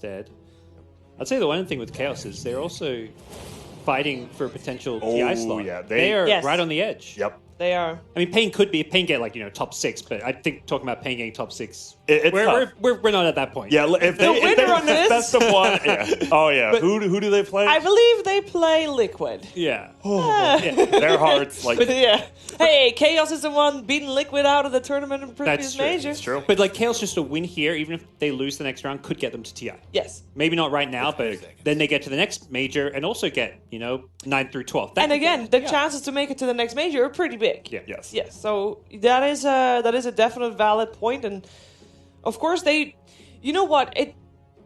instead. I'd say the one thing with Chaos is they're also fighting for a potential TI slot. Yeah, they are right on the edge. Yep. They are. I mean, Pain could be. Pain get like top 6, but I think talking about Pain getting top 6, we're not at that point. Yeah, if they best of one, oh yeah. But who do they play? I believe they play Liquid. Yeah. Their hearts like. Hey, Chaos is the one beating Liquid out of the tournament in previous major. That's true. But like Chaos, just a win here, even if they lose the next round, could get them to TI. Yes. Maybe not right now, but then they get to the next major and also get 9 through 12. And again, the chances to make it to the next major are pretty big. Yeah. Yes. Yes. So that is a definite valid point, and of course they, you know what, it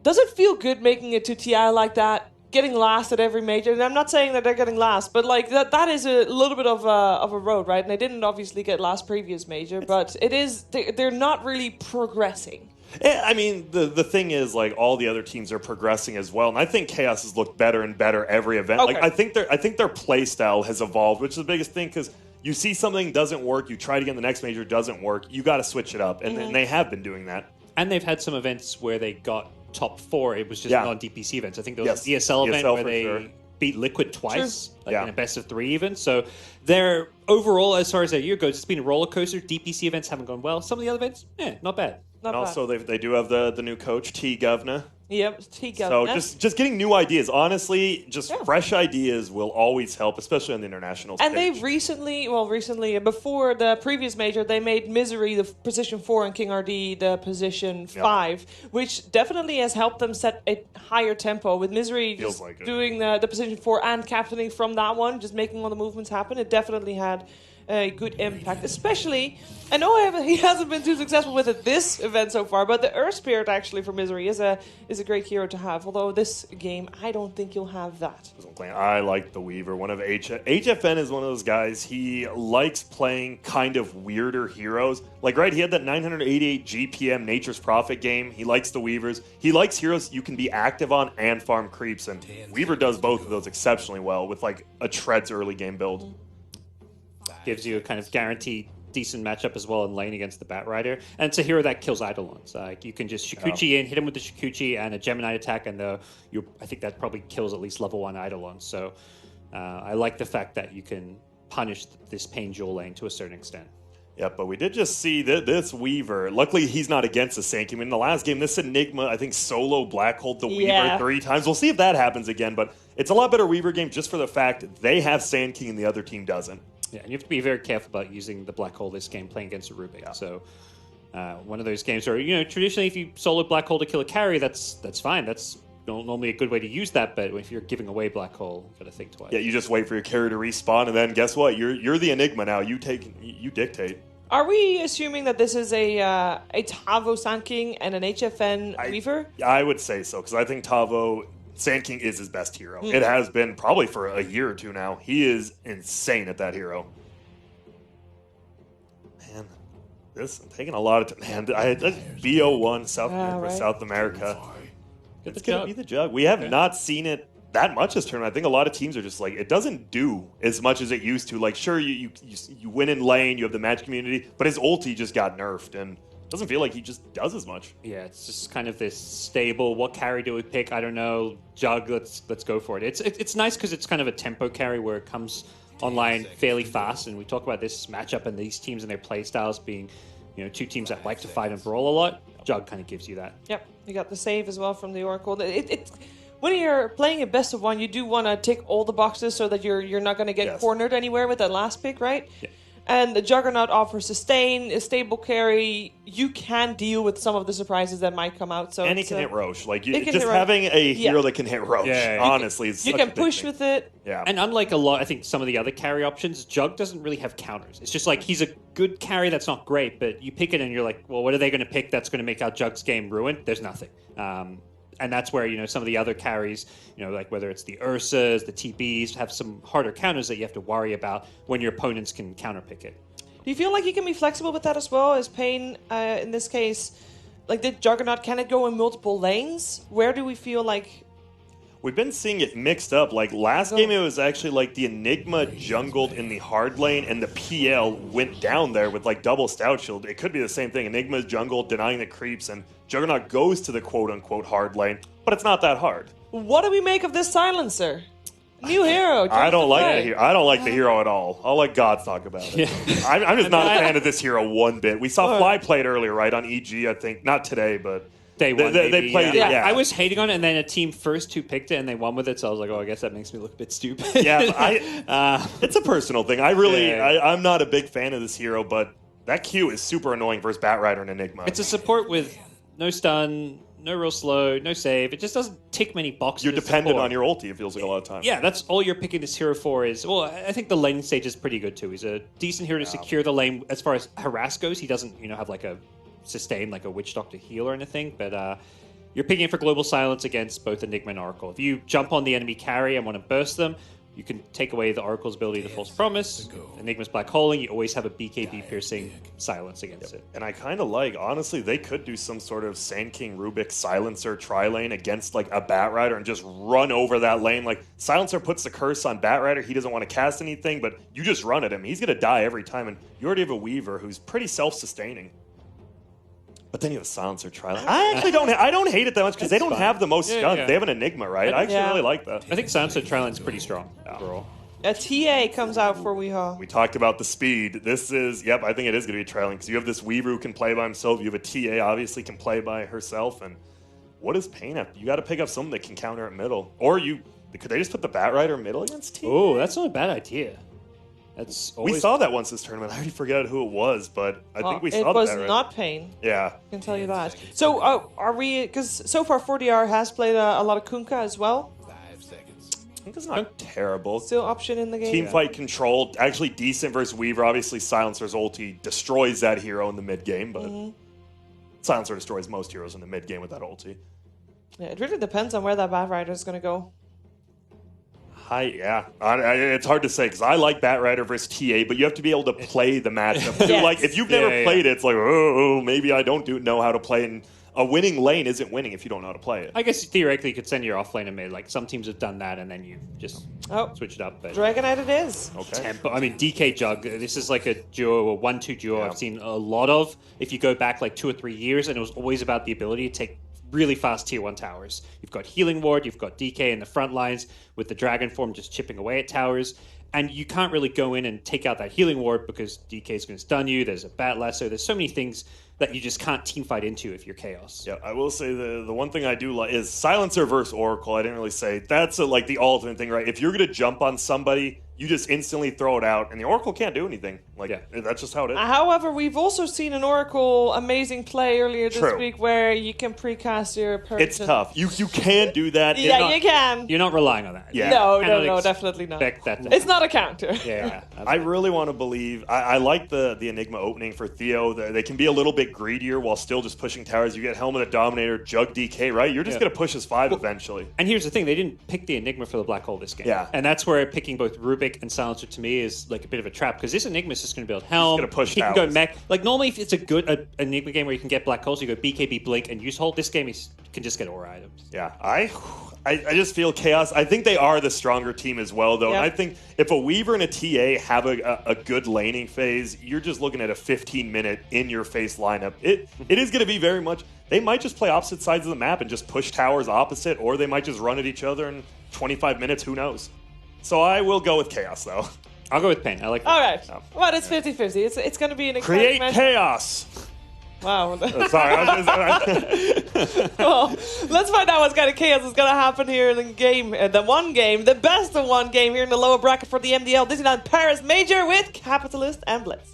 doesn't feel good making it to TI like that, getting last at every major. And I'm not saying that they're getting last, but like that is a little bit of a road, right? And they didn't obviously get last previous major, but it is they're not really progressing. I mean, the thing is, like, all the other teams are progressing as well, and I think Chaos has looked better and better every event. Okay. Like, I think their play style has evolved, which is the biggest thing, because you see something doesn't work, you try to get in the next major, doesn't work, you got to switch it up, and they have been doing that. And they've had some events where they got top 4. It was just non-DPC events. I think there was an ESL event where they beat Liquid twice, in a best of 3 even. So they're overall, as far as that year goes, it's been a roller coaster. DPC events haven't gone well. Some of the other events, not bad. Not and bad. Also, they do have the new coach, T. Govna. Yep, T. Govna. So just getting new ideas. Honestly, fresh ideas will always help, especially on the international stage. And they recently, before the previous major, they made Misery the position 4 and King RD the position 5, which definitely has helped them set a higher tempo. With Misery doing the position 4 and captaining from that one, just making all the movements happen, it definitely had a good impact. Especially, I know he hasn't been too successful with it this event so far, but the Earth Spirit actually for Misery is a great hero to have. Although this game, I don't think you'll have that. I like the Weaver. One of HFN is one of those guys. He likes playing kind of weirder heroes. Like, he had that 988 GPM Nature's Prophet game. He likes the Weavers. He likes heroes you can be active on and farm creeps, and Weaver does both of those exceptionally well with like a Treads early game build. Gives you a kind of guaranteed decent matchup as well in lane against the Bat Rider. And it's a hero that kills Eidolons. You can just Shikuchi in, hit him with the Shikuchi and a Gemini attack, and I think that probably kills at least level 1 Eidolons. So I like the fact that you can punish this Pain Jewel lane to a certain extent. Yeah, but we did just see this Weaver. Luckily, he's not against the Sand King. I mean, in the last game, this Enigma, I think, solo black holed the Weaver 3 times. We'll see if that happens again, but it's a lot better Weaver game just for the fact they have Sand King and the other team doesn't. Yeah, and you have to be very careful about using the Black Hole this game playing against a Rubik. Yeah. So one of those games where, traditionally if you solo Black Hole to kill a carry, that's fine. That's normally a good way to use that, but if you're giving away Black Hole, you got to think twice. Yeah, you just wait for your carry to respawn, and then guess what? You're the Enigma now. You dictate. Are we assuming that this is a Tavo Sand King and an HFN Weaver? I would say so, because I think Tavo Sand King is his best hero. It has been probably for a year or two now. He is insane at that hero. Man, I'm taking a lot of time. Man, BO1 South America. It's going to be the Jug. We have not seen it that much this tournament. I think a lot of teams are just like, it doesn't do as much as it used to. Like, sure, you win in lane, you have the match community, but his ulti just got nerfed, and doesn't feel like he just does as much. Yeah, it's just kind of this stable. What carry do we pick? I don't know. Jug, let's go for it. It's nice because it's kind of a tempo carry where it comes online fairly fast. And we talk about this matchup and these teams and their play styles being, 2 teams that like to fight and brawl a lot. Jug kind of gives you that. Yep, you got the save as well from the Oracle. When you're playing a best of 1, you do want to tick all the boxes so that you're not going to get cornered anywhere with that last pick, right? Yeah. And the Juggernaut offers sustain, a stable carry. You can deal with some of the surprises that might come out. So and he can hit Roche. Like, just having a hero that can hit Roche, honestly, is you can push with it. Yeah. And unlike I think some of the other carry options, Jug doesn't really have counters. It's just like he's a good carry that's not great, but you pick it and you're like, well, what are they going to pick that's going to make our Jug's game ruined? There's nothing. And that's where, some of the other carries, like whether it's the Ursas, the TBs, have some harder counters that you have to worry about when your opponents can counterpick it. Do you feel like you can be flexible with that as well? Is Pain, in this case, like the Juggernaut, can it go in multiple lanes? Where do we feel like... We've been seeing it mixed up. Like, last game, it was actually like the Enigma jungled in the hard lane, and the PL went down there with like double Stout Shield. It could be the same thing. Enigma's jungle, denying the creeps, and Juggernaut goes to the quote-unquote hard lane, but it's not that hard. What do we make of this silencer? New hero. I don't like the hero at all. I'll let God talk about it. Yeah. I'm just not a fan of this hero one bit. We saw Fly played earlier, right, on EG, I think. Not today, but they played it. Yeah. I was hating on it, and then a team first who picked it, and they won with it, so I was like, oh, I guess that makes me look a bit stupid. Yeah, it's a personal thing. I'm not a big fan of this hero, but that Q is super annoying versus Batrider and Enigma. It's a support with no stun, no real slow, no save. It just doesn't tick many boxes. You're dependent on your ulti, it feels like a lot of time. Yeah, that's all you're picking this hero for is... Well, I think the lane stage is pretty good, too. He's a decent hero to secure the lane. As far as harass goes, he doesn't have like a sustain, like a Witch Doctor heal or anything, but you're picking for global silence against both Enigma and Oracle. If you jump on the enemy carry and want to burst them, you can take away the Oracle's ability to False Promise. Enigma's Black Holing, you always have a BKB piercing silence against it. And I kind of honestly, they could do some sort of Sand King Rubik silencer tri-lane against like a Batrider and just run over that lane. Like, silencer puts the curse on Batrider, he doesn't want to cast anything, but you just run at him. He's going to die every time, and you already have a Weaver who's pretty self-sustaining. But then you have a silencer tri-lane. I actually don't hate it that much because they don't have the most stuns. Yeah. They have an Enigma, right? I actually really like that. I think silencer tri-lane's pretty strong overall. A TA comes out for Weehaw. We talked about the speed. This is, I think it is going to be trailing because you have this Weaver who can play by himself. You have a TA, obviously, can play by herself. And what does Pain have? You got to pick up someone that can counter at middle. Or could they just put the Batrider middle against TA? Oh, that's not a bad idea. We saw that once this tournament. I already forgot who it was, but I think we saw that. It was not Pain. Yeah. I can tell you that. So, are we... Because so far, 4DR has played a lot of Kunkka as well. 5 seconds. Kunkka's not terrible. Still option in the game. Team fight control, actually decent versus Weaver. Obviously, Silencer's ulti destroys that hero in the mid-game, but Silencer destroys most heroes in the mid-game with that ulti. Yeah, it really depends on where that Batrider is going to go. It's hard to say because I like Batrider versus TA, but you have to be able to play the matchup. Yes. Like, if you've never played it, it's like, maybe I don't know how to play. And a winning lane isn't winning if you don't know how to play it. I guess theoretically you could send your off lane and mid. Like, some teams have done that, and then you just switch it up. But Dragonite it is. Okay. Tempo. I mean, DK Jug, this is like a duo, a 1-2 duo I've seen a lot of. If you go back like 2 or 3 years, and it was always about the ability to take really fast tier 1 towers. You've got Healing Ward, you've got DK in the front lines with the Dragon form just chipping away at towers, and you can't really go in and take out that Healing Ward because DK is going to stun you, there's a Bat Lasso, there's so many things that you just can't team fight into if you're Chaos. Yeah, I will say the one thing I do like is Silencer versus Oracle. I didn't really say that's like the ultimate thing, right? If you're going to jump on somebody, you just instantly throw it out, and the Oracle can't do anything. That's just how it is. However, we've also seen an Oracle amazing play earlier this week where you can precast your person. It's tough. You can do that. You can. You're not relying on that. Yeah. No, definitely not. It's not a counter. Yeah. I really want to believe. I like the Enigma opening for Theo. They can be a little bit greedier while still just pushing towers. You get Helmet of Dominator, Jug DK, right? You're just going to push his 5 eventually. And here's the thing. They didn't pick the Enigma for the Black Hole this game. Yeah. And that's where picking both Rubik and Silencer to me is like a bit of a trap because this Enigma is just going to build Helm. He's going to push he towers. Can go mech. Like normally if it's a good Enigma game where you can get Black Holes, you go BKB, Blink, and use Hold. This game can just get Aura items. Yeah. I just feel Chaos. I think they are the stronger team as well, though. Yep. And I think if a Weaver and a TA have a good laning phase, you're just looking at a 15-minute in-your-face lineup. It is going to be very much... They might just play opposite sides of the map and just push towers opposite, or they might just run at each other in 25 minutes. Who knows? So I will go with Chaos, though. I'll go with Pain. I like that. All right. Well, it's 50-50. It's going to be an exciting Create match. chaos! Wow. Sorry. Well, let's find out what kind of chaos is going to happen here in the game. The best of one game here in the lower bracket for the MDL Disneyland Paris Major with Capitalist and Blitz.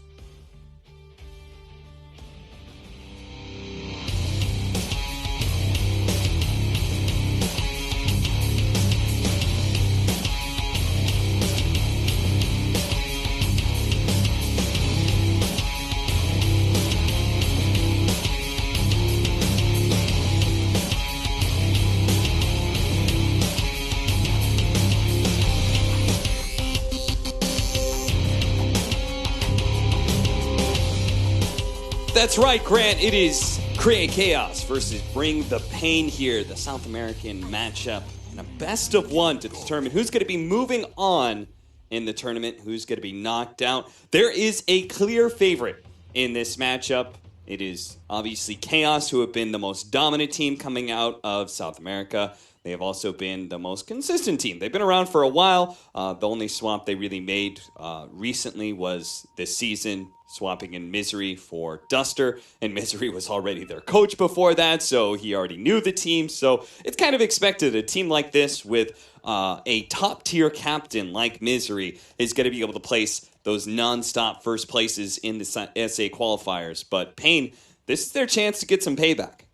That's right, Grant. It is Create Chaos versus Bring the Pain here, the South American matchup, and a best of one to determine who's going to be moving on in the tournament, who's going to be knocked out. There is a clear favorite in this matchup, It is obviously Chaos, who have been the most dominant team coming out of South America. They have also been the most consistent team. They've been around for a while. The only swap they really made recently was this season, swapping in Misery for Duster. And Misery was already their coach before that, so he already knew the team. So it's kind of expected a team like this with a top-tier captain like Misery is going to be able to place those non-stop first places in the SA qualifiers. But Pain, this is their chance to get some payback.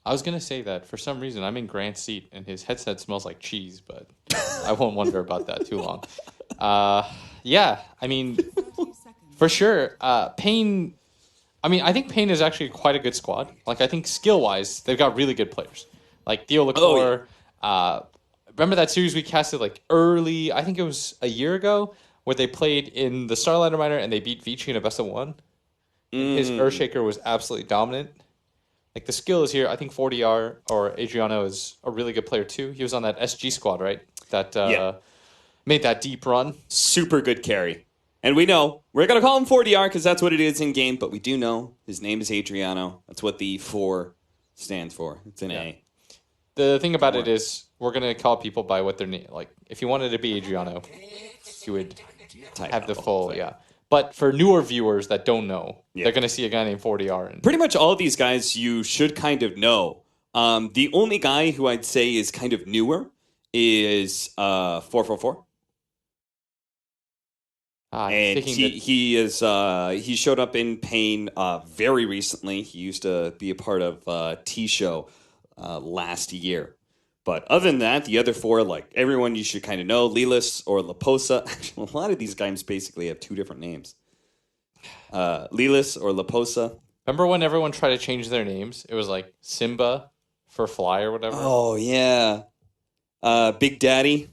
I was going to say that for some reason I'm in Grant's seat and his headset smells like cheese, but I won't wonder about that too long. Yeah, I mean, for sure. Pain, I mean, I think Pain is actually quite a good squad. Like, I think skill-wise, they've got really good players. Like, Theo Lecor, remember that series we casted, like, early, I think it was a year ago, where they played in the Starlighter Minor and they beat Vici in a best-of-1? His Earthshaker was absolutely dominant. Like, the skill is here. I think 40R or Adriano is a really good player, too. He was on that SG squad, right? That made that deep run. Super good carry. And we know, we're going to call him 40R because that's what it is in game, but we do know his name is Adriano. That's what the 4 stands for. It's an A. The thing about it is, we're going to call people by what their name... Like, if you wanted to be Adriano, you would have the full... Yeah. But for newer viewers that don't know, they're going to see a guy named 40R. And pretty much all of these guys you should kind of know. The only guy who I'd say is kind of newer is 444. And he showed up in Pain very recently. He used to be a part of T-Show last year. But other than that, the other 4, like everyone you should kind of know, Lilis or Laposa. Actually, a lot of these guys basically have 2 different names. Lilis or Laposa. Remember when everyone tried to change their names? It was like Simba for Fly or whatever. Oh, yeah. Big Daddy.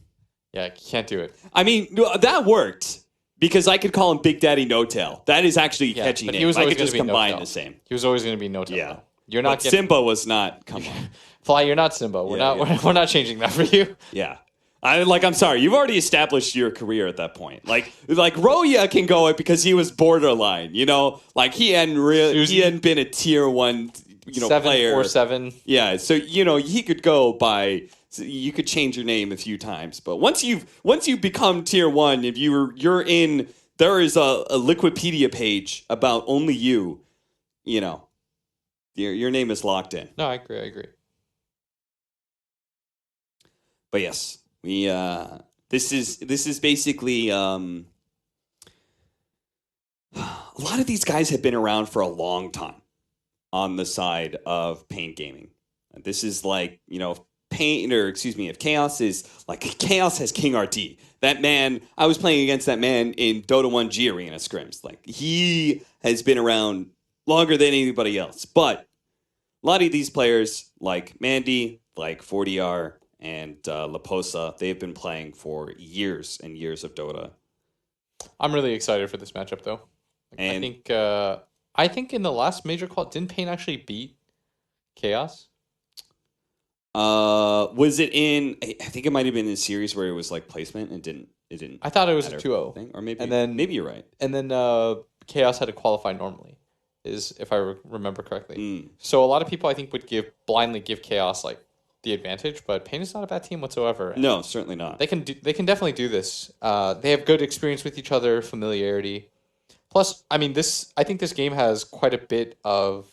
Yeah, can't do it. I mean, that worked. Because I could call him Big Daddy No Tail. That is actually a catchy name. I could just combine the same. He was always going to be No Tail. Yeah. You're not getting... Simba was not. Come on. Fly, you're not Simba. We're not changing that for you. Yeah. I'm sorry. You've already established your career at that point. Like Roya can go it because he was borderline, you know? Like he hadn't been a tier 1, player. 747. Yeah, so he could go by. You could change your name a few times, but once you become tier 1, if you're in, there is a Liquipedia page about only you. Your name is locked in. No, I agree. But yes, we this is basically a lot of these guys have been around for a long time on the side of Pain Gaming. This is like, if Chaos is like Chaos has King RT. That man, I was playing against that man in Dota 1 G Arena scrims. Like he has been around longer than anybody else. But a lot of these players, like Mandy, like 40R, and Laposa, they've been playing for years and years of Dota. I'm really excited for this matchup, though. And I think in the last major qual, didn't Pain actually beat Chaos? Was it in? I think it might have been in a series where it was like placement and it didn't. I thought it was a 2-0 thing, or maybe you're right. And then Chaos had to qualify normally, if I remember correctly. So a lot of people I think would blindly give Chaos like the advantage, but Pain is not a bad team whatsoever. No, certainly not. They can definitely do this. They have good experience with each other, familiarity. Plus, I mean, I think this game has quite a bit of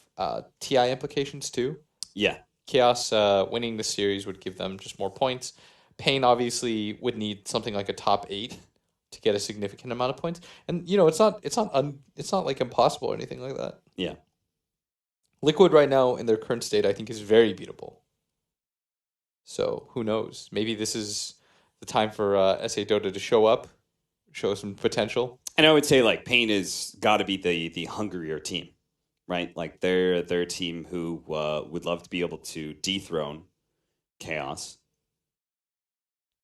TI implications too. Yeah. Chaos winning the series would give them just more points. Pain obviously would need something like a top 8 to get a significant amount of points. And it's not like impossible or anything like that. Yeah. Liquid right now in their current state I think is very beatable. So who knows? Maybe this is the time for SA Dota to show up, show some potential. And I would say like Pain has got to be the hungrier team, right? Like they're a team who would love to be able to dethrone Chaos.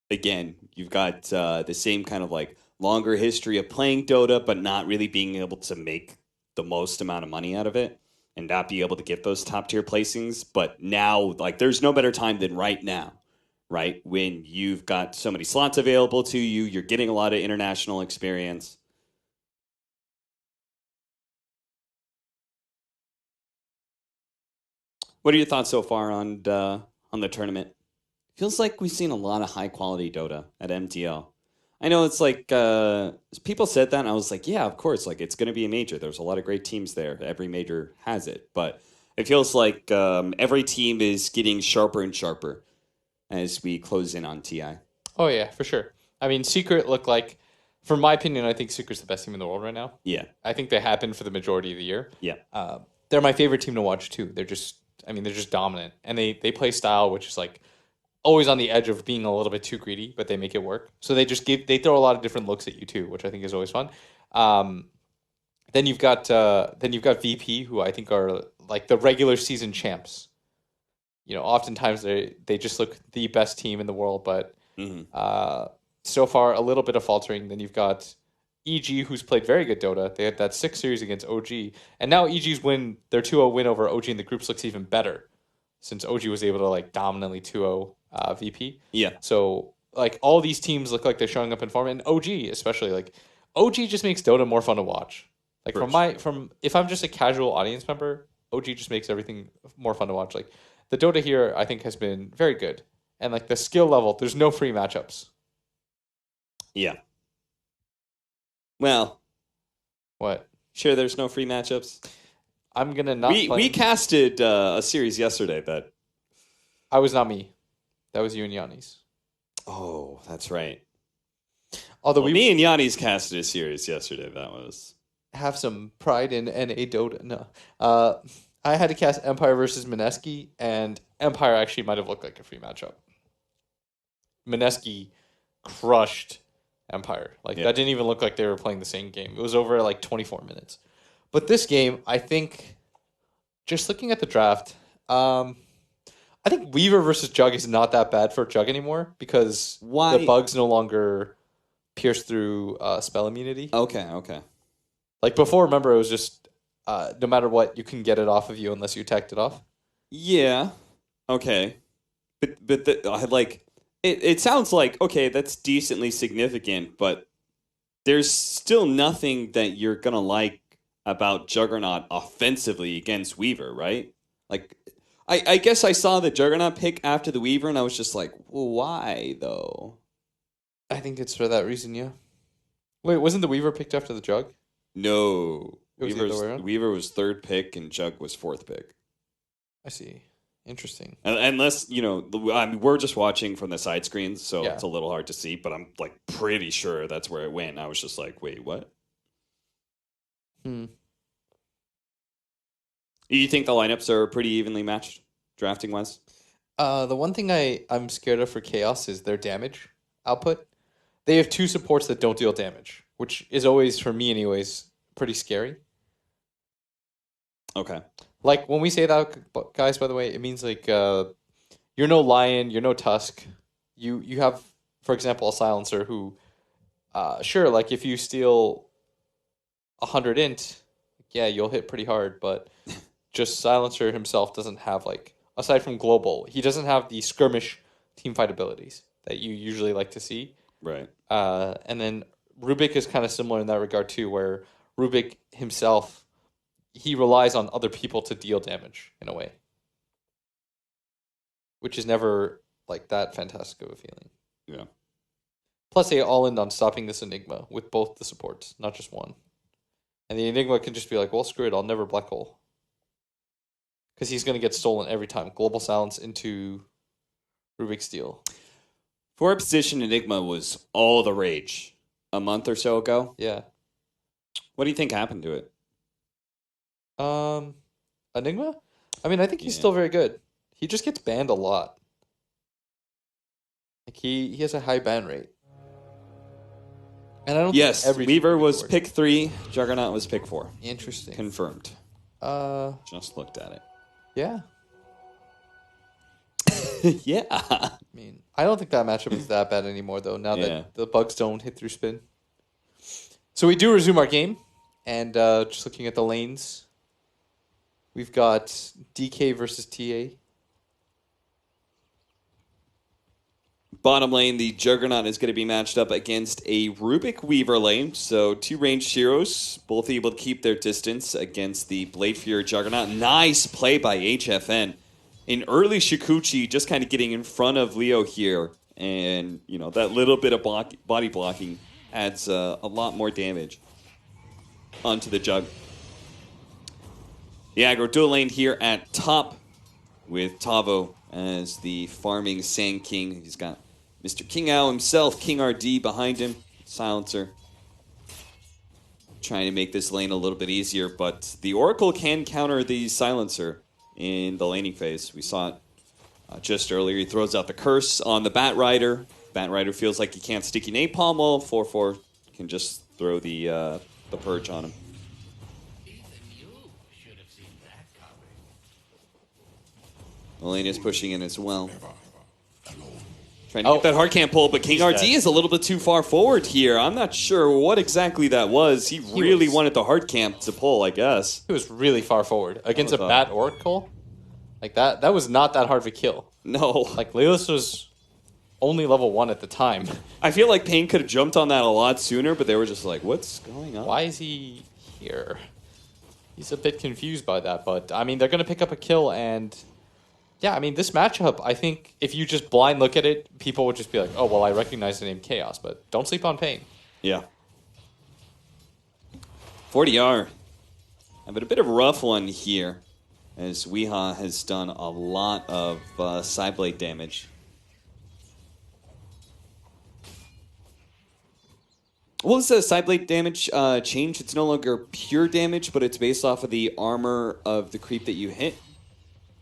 Again, you've got the same kind of like longer history of playing Dota, but not really being able to make the most amount of money out of it. And not be able to get those top tier placings. But now, like, there's no better time than right now, right? When you've got so many slots available to you, you're getting a lot of international experience. What are your thoughts so far on the tournament? Feels like we've seen a lot of high quality Dota at MTL. I know it's like people said that, and I was like, yeah, of course. Like it's going to be a major. There's a lot of great teams there. Every major has it, but it feels like every team is getting sharper and sharper as we close in on TI. Oh yeah, for sure. I mean, Secret look like, for my opinion, I think Secret's the best team in the world right now. Yeah, I think they have been for the majority of the year. yeah. They're my favorite team to watch too. They're just dominant, and they play style which is like always on the edge of being a little bit too greedy, but they make it work. So they throw a lot of different looks at you too, which I think is always fun. Then you've got VP, who I think are like the regular season champs. Oftentimes they just look the best team in the world, but so far a little bit of faltering. Then you've got EG, who's played very good Dota. They had that 6 series against OG, and now EG's their 2-0 win over OG in the groups looks even better, since OG was able to like dominantly 2-0 VP. Yeah. So like all these teams look like they're showing up in form, and OG especially, like OG just makes Dota more fun to watch. Like if I'm just a casual audience member, OG just makes everything more fun to watch. Like the Dota here, I think has been very good, and like the skill level, there's no free matchups. Yeah. Well, what? Sure, there's no free matchups. I'm gonna not. We casted a series yesterday that I was not me. That was you and Yanni's. Oh, that's right. Although me and Yanni's casted a series yesterday. That was have some pride in NA Dota. No, I had to cast Empire versus Mineski, and Empire actually might have looked like a free matchup. Mineski crushed Empire. Like that didn't even look like they were playing the same game. It was over like 24 minutes. But this game, I think, just looking at the draft, I think Weaver versus Jug is not that bad for Jug anymore because the bugs no longer pierce through spell immunity. Okay. Like before, remember, it was just no matter what, you can get it off of you unless you attacked it off. Yeah. Okay. But it sounds like, okay, that's decently significant, but there's still nothing that you're going to like about Juggernaut offensively against Weaver, right? Like, I guess I saw the Juggernaut pick after the Weaver, and I was just like, well, why, though? I think it's for that reason, yeah. Wait, wasn't the Weaver picked after the Jug? No. Weaver was 3rd pick, and Jug was 4th pick. I see. Interesting. Unless, we're just watching from the side screens, so it's a little hard to see, but I'm like pretty sure that's where it went. I was just like, wait, what? You think the lineups are pretty evenly matched, drafting wise? The one thing I'm scared of for Chaos is their damage output. They have 2 supports that don't deal damage, which is always, for me anyways, pretty scary. Okay. Like, when we say that, guys, by the way, it means, like, you're no Lion, you're no Tusk. You have, for example, a Silencer who, sure, like, if you steal 100 int, yeah, you'll hit pretty hard, but just Silencer himself doesn't have, like, aside from Global, he doesn't have the skirmish teamfight abilities that you usually like to see. Right. And then Rubik is kind of similar in that regard, too, where Rubik himself, he relies on other people to deal damage in a way, which is never like that fantastic of a feeling. Yeah. Plus, they all end on stopping this Enigma with both the supports, not just one. And the Enigma can just be like, well, screw it, I'll never black hole. Because he's going to get stolen every time. Global Silence into Rubik's Steel. 4th position Enigma was all the rage a month or so ago. Yeah. What do you think happened to it? Enigma? I mean, I think he's still very good. He just gets banned a lot. Like he has a high ban rate. And I don't think Weaver was pick 3, Juggernaut was pick 4. Interesting. Confirmed. Just looked at it. Yeah. Yeah. I mean, I don't think that matchup is that bad anymore, though, now that the bugs don't hit through spin. So we do resume our game, and just looking at the lanes, we've got DK versus TA. Bottom lane, the Juggernaut is going to be matched up against a Rubik Weaver lane. So 2 ranged heroes, both able to keep their distance against the Blade Fury Juggernaut. Nice play by HFN. an early Shikuchi just kind of getting in front of Leo here. And, you know, that little bit of body blocking adds a lot more damage onto the Jug. The aggro dual lane here at top with Tavo as the farming Sand King. He's got Mr. King Ao himself, King RD behind him, Silencer. Trying to make this lane a little bit easier, but the Oracle can counter the Silencer in the laning phase. We saw it just earlier. He throws out the curse on the Bat Rider. Bat Rider feels like he can't sticky napalm, while 4-4 can just throw the purge on him. Elena's pushing in as well. Trying to get that hard camp pull, but King RD is a little bit too far forward here. I'm not sure what exactly that was. He really wanted the hard camp to pull, I guess. He was really far forward. Against a Bat Oracle? Like, that was not that hard of a kill. No. Like, Leos was only level 1 at the time. I feel like Pain could have jumped on that a lot sooner, but they were just like, what's going on? Why is he here? He's a bit confused by that, but, I mean, they're going to pick up a kill, and... yeah, I mean, this matchup, I think if you just blind look at it, people would just be like, oh, well, I recognize the name Chaos, but don't sleep on Pain. Yeah. 40R. Having a bit of a rough one here, as Weehaw has done a lot of Sideblade damage. What was the Sideblade damage change? It's no longer pure damage, but it's based off of the armor of the creep that you hit.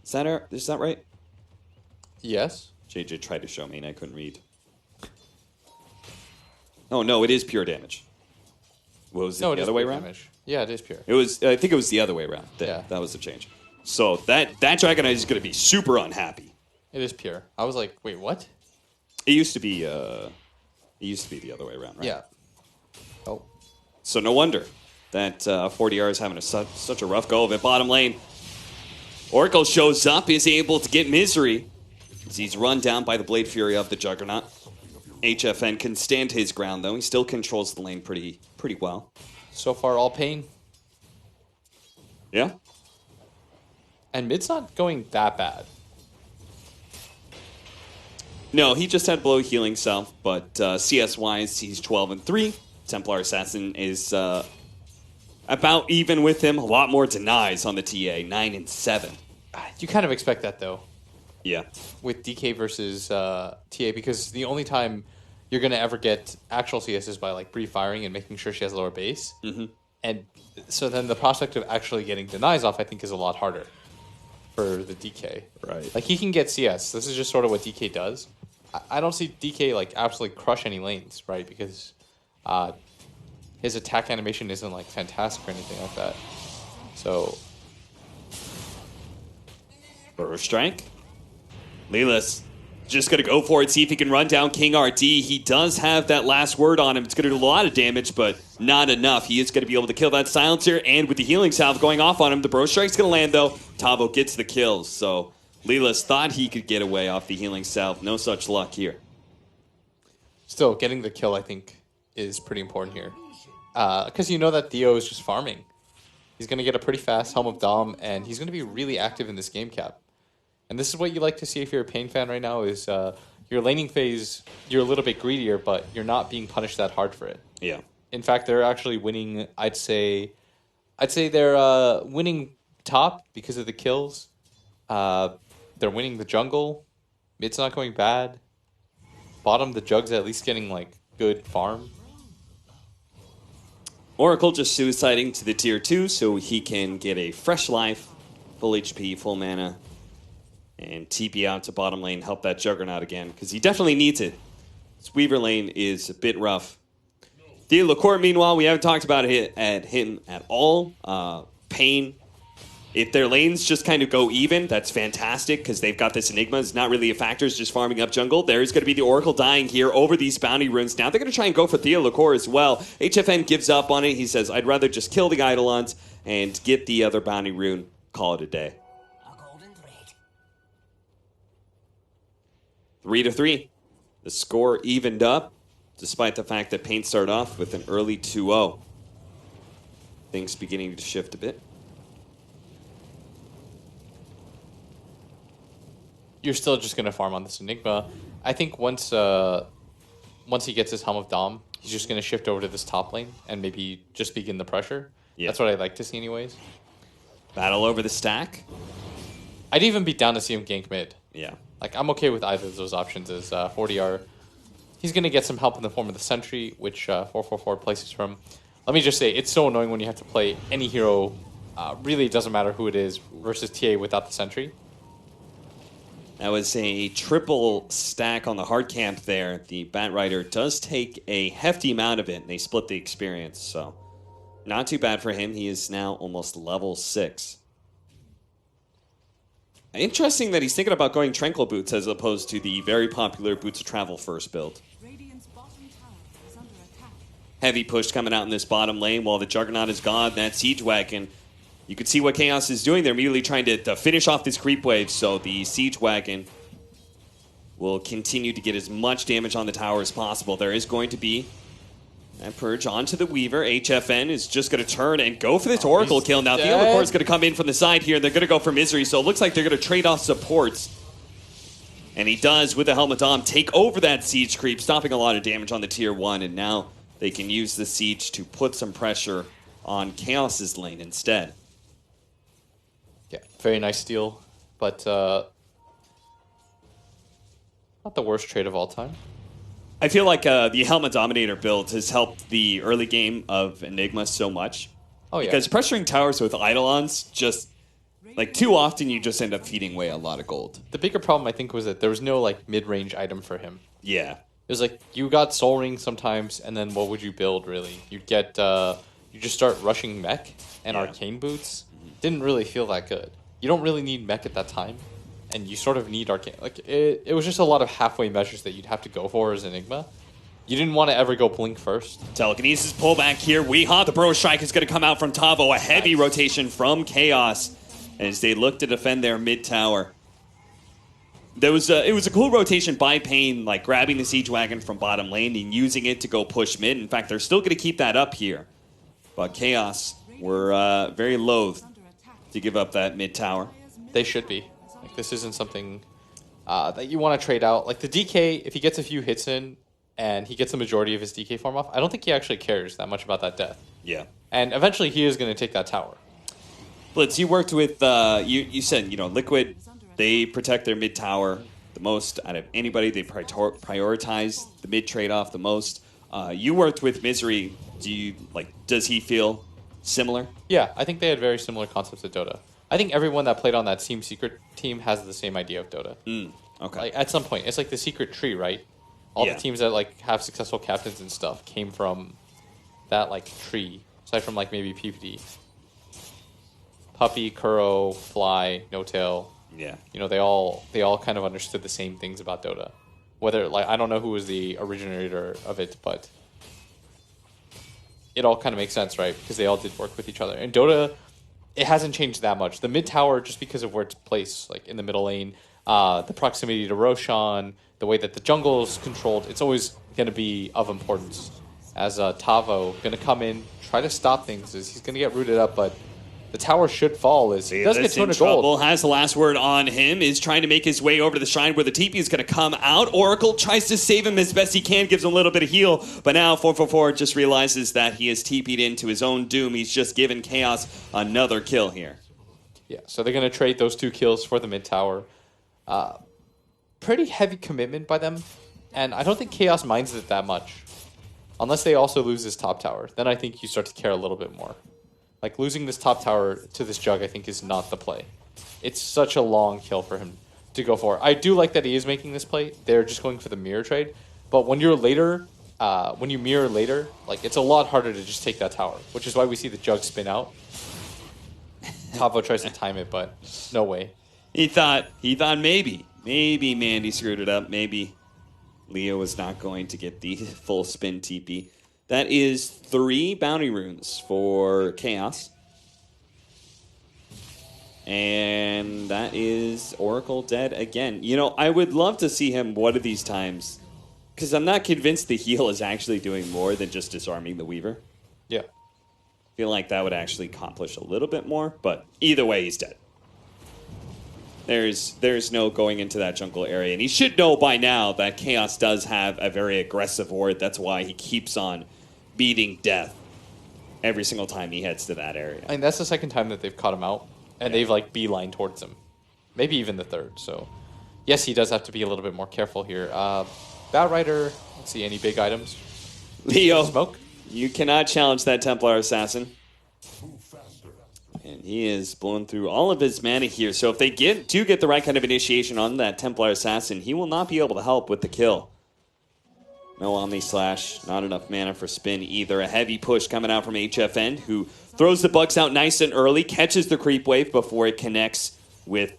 Is that right? Yes. JJ tried to show me and I couldn't read. Oh, no, it is pure damage. What was it, the other way around? Damage. Yeah, it is pure. It was. I think it was the other way around. Yeah. That was the change. So that Dragonite is going to be super unhappy. It is pure. I was like, wait, what? It used to be the other way around, right? Yeah. Oh. So no wonder that 40R is having such a rough go of it. Bottom lane. Oracle shows up, is able to get Misery as he's run down by the Blade Fury of the Juggernaut. HFN can stand his ground, though. He still controls the lane pretty well. So far, all Pain. Yeah. And mid's not going that bad. No, he just had below healing self, but CS-wise, he's 12-3. Templar Assassin is about even with him. A lot more denies on the TA, 9-7. You kind of expect that, though. Yeah. With DK versus TA, because the only time you're going to ever get actual CS is by like pre-firing and making sure she has lower base. Mm-hmm. And so then the prospect of actually getting denies off, I think, is a lot harder for the DK. Right. Like, he can get CS. This is just sort of what DK does. I don't see DK, like, absolutely crush any lanes, right? Because his attack animation isn't, like, fantastic or anything like that. So... Burst Strike. Lelis just going to go for it, see if he can run down King RD. He does have that last word on him. It's going to do a lot of damage, but not enough. He is going to be able to kill that Silencer, and with the healing salve going off on him, the Burst Strike's going to land, though. Tavo gets the kills, so Lelis thought he could get away off the healing salve. No such luck here. Still, getting the kill, I think, is pretty important here. Because you know that Theo is just farming. He's going to get a pretty fast Helm of Dom, and he's going to be really active in this game cap. And this is what you like to see if you're a Pain fan right now, is your laning phase, you're a little bit greedier, but you're not being punished that hard for it. Yeah. In fact, they're actually winning, I'd say they're winning top because of the kills. They're winning the jungle. Mid's not going bad. Bottom, the Jug's at least getting, like, good farm. Oracle just suiciding to the tier 2 so he can get a fresh life, full HP, full mana, and TP out to bottom lane, help that Juggernaut again, because he definitely needs it. This Weaver lane is a bit rough. Theo Lacourt, meanwhile, we haven't talked about him at all. Pain. If their lanes just kind of go even, that's fantastic, because they've got this Enigma. It's not really a factor. It's just farming up jungle. There's going to be the Oracle dying here over these bounty runes. Now they're going to try and go for Theo Lacourt as well. HFN gives up on it. He says, I'd rather just kill the Eidolons and get the other bounty rune. Call it a day. 3-3. The score evened up, despite the fact that Pain started off with an early 2-0. Things beginning to shift a bit. you're still just going to farm on this Enigma. I think once he gets his Helm of Dom, he's just going to shift over to this top lane and maybe just begin the pressure. Yeah. That's what I'd like to see anyways. Battle over the stack. I'd even be down to see him gank mid. Yeah. Like, I'm okay with either of those options as 40R. He's going to get some help in the form of the Sentry, which 444 places from. Let me just say, it's so annoying when you have to play any hero. Really, it doesn't matter who it is versus TA without the Sentry. That was a triple stack on the hard camp there. The Batrider does take a hefty amount of it, and they split the experience, so not too bad for him. He is now almost level 6. Interesting that he's thinking about going Tranquil Boots as opposed to the very popular Boots of Travel first build. Heavy push coming out in this bottom lane while the Juggernaut is gone. That Siege Wagon, you can see what Chaos is doing. They're immediately trying to finish off this creep wave, so the Siege Wagon will continue to get as much damage on the tower as possible. There is going to be that purge onto the Weaver. HFN is just going to turn and go for this Oracle kill. Now, the Theolicor is going to come in from the side here, and they're going to go for Misery, so it looks like they're going to trade off supports. And he does, with the Helmet Dom, take over that Siege creep, stopping a lot of damage on the Tier 1, and now they can use the Siege to put some pressure on Chaos's lane instead. Yeah, very nice steal, but not the worst trade of all time. I feel like the Helmet Dominator build has helped the early game of Enigma so much. Oh, yeah. Because pressuring towers with Eidolons, just, like, too often you just end up feeding away a lot of gold. The bigger problem, I think, was that there was no, like, mid-range item for him. Yeah. It was like, you got Soul Ring sometimes, and then what would you build, really? You'd get, you just start rushing Mech and Arcane Boots. Didn't really feel that good. You don't really need Mech at that time. And you sort of need Arcane. Like, it was just a lot of halfway measures that you'd have to go for as Enigma. You didn't want to ever go Blink first. Telekinesis pullback here. Weehaw, the Burrow Strike is going to come out from Tavo. A heavy rotation from Chaos as they look to defend their mid tower. It was a cool rotation by Pain, like grabbing the Siege Wagon from bottom lane and using it to go push mid. In fact, they're still going to keep that up here. But Chaos were very loath to give up that mid tower. They should be. Like, this isn't something that you want to trade out. Like, the DK, if he gets a few hits in and he gets the majority of his DK form off, I don't think he actually cares that much about that death. Yeah. And eventually he is going to take that tower. Blitz, you worked with, you said, Liquid, they protect their mid tower the most out of anybody. They prioritize the mid trade-off the most. You worked with Misery. Does he feel similar? Yeah, I think they had very similar concepts of Dota. I think everyone that played on that Team Secret team has the same idea of Dota. Okay. Like, at some point, it's like the secret tree, right? All the teams that like have successful captains and stuff came from that like tree. Aside from like maybe PPD, Puppy, Kuro, Fly, No Tail. Yeah. You know, they all kind of understood the same things about Dota. Whether like I don't know who was the originator of it, but it all kind of makes sense, right? Because they all did work with each other. And Dota, it hasn't changed that much. The mid tower, just because of where it's placed, like in the middle lane, the proximity to Roshan, the way that the jungle is controlled, it's always going to be of importance. As Tavo going to come in, try to stop things, as he's going to get rooted up, but the tower should fall. As he does get 200 gold. Has the last word on him, is trying to make his way over to the shrine where the TP is going to come out. Oracle tries to save him as best he can, gives him a little bit of heal, but now 444 just realizes that he has TP'd into his own doom. He's just given Chaos another kill here. Yeah, so they're going to trade those 2 kills for the mid tower. Pretty heavy commitment by them, and I don't think Chaos minds it that much. Unless they also lose this top tower, then I think you start to care a little bit more. Like, losing this top tower to this Jug, I think, is not the play. It's such a long kill for him to go for. I do like that he is making this play. They're just going for the mirror trade. But when you're later, when you mirror later, like, it's a lot harder to just take that tower, which is why we see the Jug spin out. Tavo tries to time it, but no way. He thought maybe Mandy screwed it up. Maybe Leo was not going to get the full spin TP. That is 3 bounty runes for Chaos. And that is Oracle dead again. You know, I would love to see him one of these times, because I'm not convinced the heal is actually doing more than just disarming the Weaver. Yeah. I feel like that would actually accomplish a little bit more, but either way, he's dead. There's no going into that jungle area. And he should know by now that Chaos does have a very aggressive ward. That's why he keeps on beating death every single time he heads to that area. I mean, that's the second time that they've caught him out, and they've like beeline towards him. Maybe even the third. So, yes, he does have to be a little bit more careful here. Batrider, let's see, any big items? Leo, Smoke? you cannot challenge that Templar Assassin. And he is blowing through all of his mana here. So if they do get the right kind of initiation on that Templar Assassin, he will not be able to help with the kill. No Omni Slash, not enough mana for spin either. A heavy push coming out from HFN, who throws the bugs out nice and early, catches the creep wave before it connects with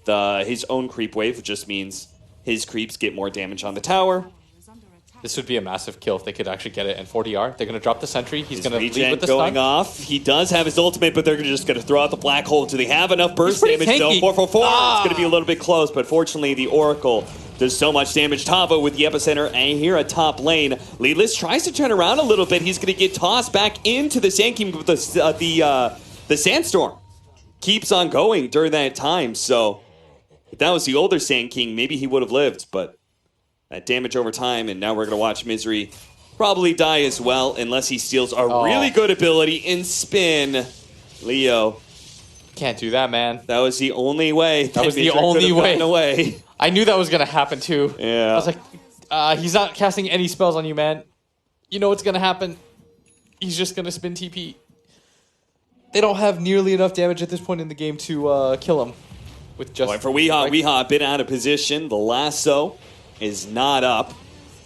his own creep wave, which just means his creeps get more damage on the tower. This would be a massive kill if they could actually get it. And 4DR, they're going to drop the sentry. He's going to lead with the going stun. off. He does have his ultimate, but they're just going to throw out the black hole. Do they have enough burst damage? Tanky. No, 444. It's going to be a little bit close, but fortunately the Oracle does so much damage. Tavo with the epicenter, and here at top lane, Leadless tries to turn around a little bit. He's going to get tossed back into the Sand King with the Sandstorm. Keeps on going during that time, so if that was the older Sand King, maybe he would have lived, but that damage over time, and now we're going to watch Misery probably die as well, unless he steals a really good ability in spin. Leo. Can't do that, man. That was the only way. That was the only way. Away. I knew that was going to happen, too. Yeah. I was like, he's not casting any spells on you, man. You know what's going to happen. He's just going to spin TP. They don't have nearly enough damage at this point in the game to kill him. With just Going for Weehaw. Weehaw a bit out of position. The lasso is not up,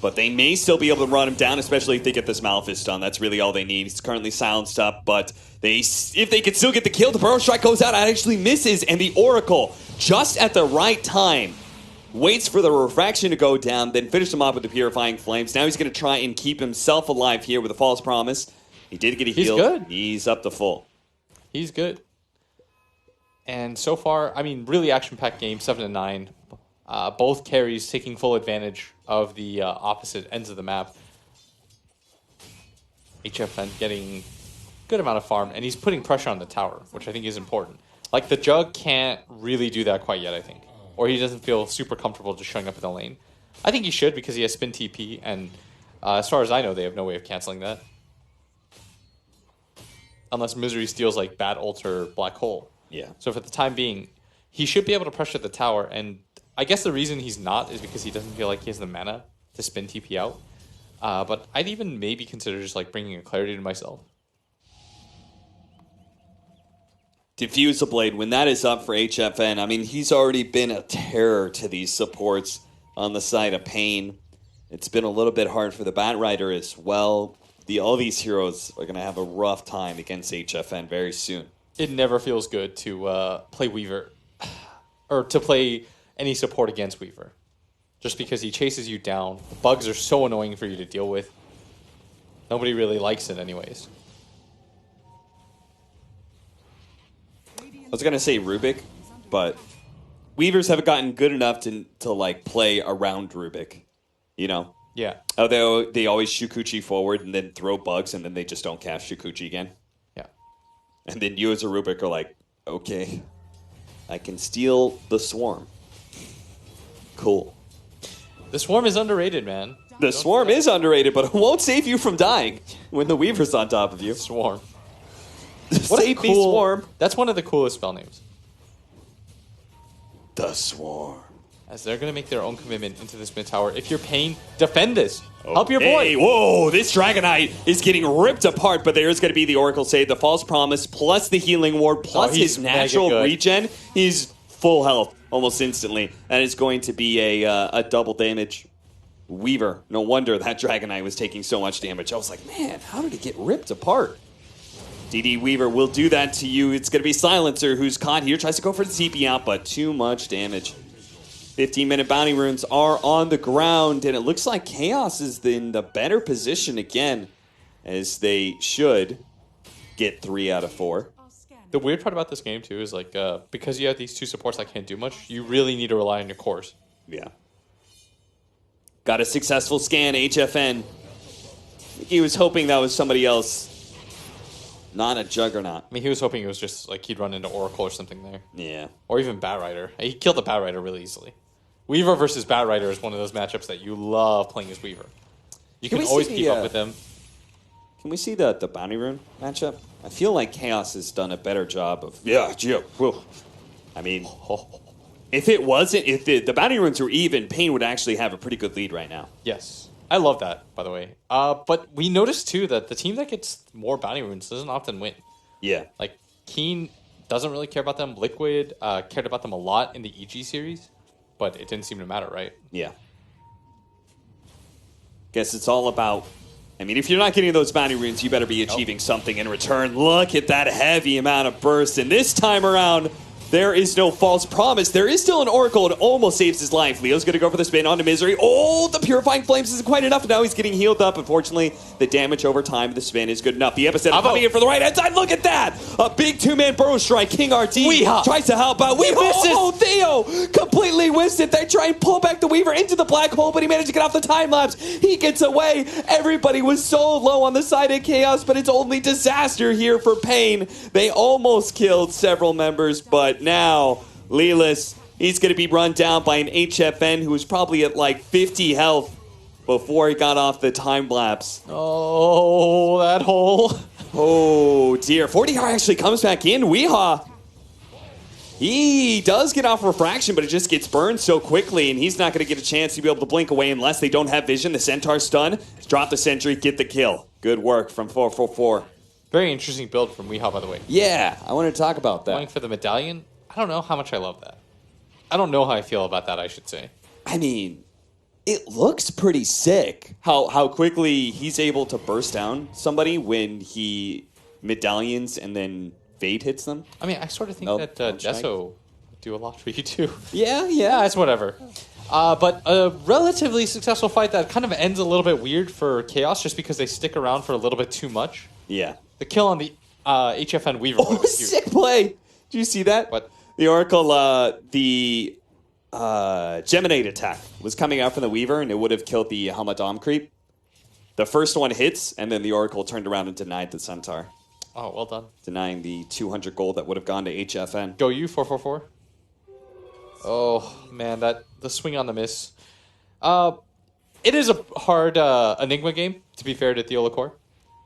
but they may still be able to run him down, especially if they get this Malefice done. That's really all they need. He's currently silenced up, but if they can still get the kill, the Burrow Strike goes out and actually misses, and the Oracle, just at the right time, waits for the Refraction to go down, then finish him off with the Purifying Flames. Now he's going to try and keep himself alive here with a False Promise. He did get a heal. He's good. He's up to full. He's good. And so far, I mean, really action-packed game, 7-9. Both carries taking full advantage of the opposite ends of the map. HFN getting good amount of farm, and he's putting pressure on the tower, which I think is important. Like, the Jug can't really do that quite yet, I think. Or he doesn't feel super comfortable just showing up in the lane. I think he should, because he has spin TP, and as far as I know, they have no way of canceling that. Unless Misery steals, like, Bad Ult or Black Hole. Yeah. So for the time being, he should be able to pressure the tower, and I guess the reason he's not is because he doesn't feel like he has the mana to spin TP out. But I'd even maybe consider just like bringing a Clarity to myself. Diffuse the Blade, when that is up for HFN, I mean, he's already been a terror to these supports on the side of Pain. It's been a little bit hard for the Batrider as well. All these heroes are going to have a rough time against HFN very soon. It never feels good to play Weaver, or to play any support against Weaver, just because he chases you down. The bugs are so annoying for you to deal with. Nobody really likes it anyways. I was going to say Rubik, but Weavers haven't gotten good enough to like play around Rubik, you know? Yeah. Although they always Shukuchi forward and then throw bugs and then they just don't cast Shukuchi again. Yeah. And then you as a Rubik are like, okay, I can steal the Swarm. Cool. The Swarm is underrated, man. The Swarm is underrated, but it won't save you from dying when the Weaver's on top of you. Swarm. Save me, Swarm. That's one of the coolest spell names. The Swarm. As they're going to make their own commitment into this mid tower. If you're Pain, defend this. Help your boy. Hey, whoa, this Dragonite is getting ripped apart, but there's going to be the Oracle save, the False Promise, plus the Healing Ward, plus his natural regen. He's full health almost instantly. That is going to be a double damage Weaver. No wonder that Dragonite was taking so much damage. I was like, man, how did it get ripped apart? DD Weaver will do that to you. It's going to be Silencer who's caught here. Tries to go for the TP out, but too much damage. 15-minute bounty runes are on the ground, and it looks like Chaos is in the better position again, as they should get 3 out of 4. The weird part about this game, too, is like because you have these two supports that can't do much, you really need to rely on your cores. Yeah. Got a successful scan, HFN. He was hoping that was somebody else Not a Juggernaut. I mean, he was hoping it was just like he'd run into Oracle or something there. Yeah. Or even Batrider. He killed the Batrider really easily. Weaver versus Batrider is one of those matchups that you love playing as Weaver. You can always keep up with him. Can we see the Bounty Rune matchup? I feel like Chaos has done a better job of... Yeah, Gio. I mean, if the Bounty Runes were even, Pain would actually have a pretty good lead right now. Yes. I love that, by the way. But we noticed, too, that the team that gets more Bounty Runes doesn't often win. Yeah. Like, Keen doesn't really care about them. Liquid cared about them a lot in the EG series, but it didn't seem to matter, right? Yeah. Guess it's all about... I mean, if you're not getting those Bounty Runes, you better be achieving something in return. Look at that heavy amount of burst. And this time around... There is no false promise. There is still an Oracle. It almost saves his life. Leo's going to go for the spin onto Misery. Oh, the Purifying Flames isn't quite enough. Now he's getting healed up. Unfortunately, the damage over time, the spin is good enough. The Epicenter coming in for the right-hand side. Look at that. A big two-man burrow strike. King RD tries to help out. Oh, Theo completely whiffs it. They try and pull back the Weaver into the black hole, but he managed to get off the time-lapse. He gets away. Everybody was so low on the side of Chaos, but it's only disaster here for Pain. They almost killed several members, but now, Lelis, he's going to be run down by an HFN who was probably at like 50 health before he got off the time lapse. Oh, that hole. Oh, dear. 40 actually comes back in. Weehaw. He does get off refraction, but it just gets burned so quickly, and he's not going to get a chance to be able to blink away unless they don't have vision. The Centaur stun. Drop the sentry, get the kill. Good work from 444. Very interesting build from Weehaw, by the way. Yeah, I want to talk about that. Going for the medallion, I don't know how much I love that. I don't know how I feel about that, I should say. I mean, it looks pretty sick how quickly he's able to burst down somebody when he medallions and then Fade hits them. I mean, I sort of think that Deso would do a lot for you, too. Yeah. It's whatever. But a relatively successful fight that kind of ends a little bit weird for Chaos just because they stick around for a little bit too much. Yeah. The kill on the HFN Weaver. Oh, sick play. Did you see that? What? The Oracle, the Geminate attack was coming out from the Weaver, and it would have killed the Hamadam creep. The first one hits, and then the Oracle turned around and denied the Centaur. Oh, well done. Denying the 200 gold that would have gone to HFN. Go you, 444. Oh, man, the swing on the miss. It is a hard Enigma game, to be fair to Theolacor.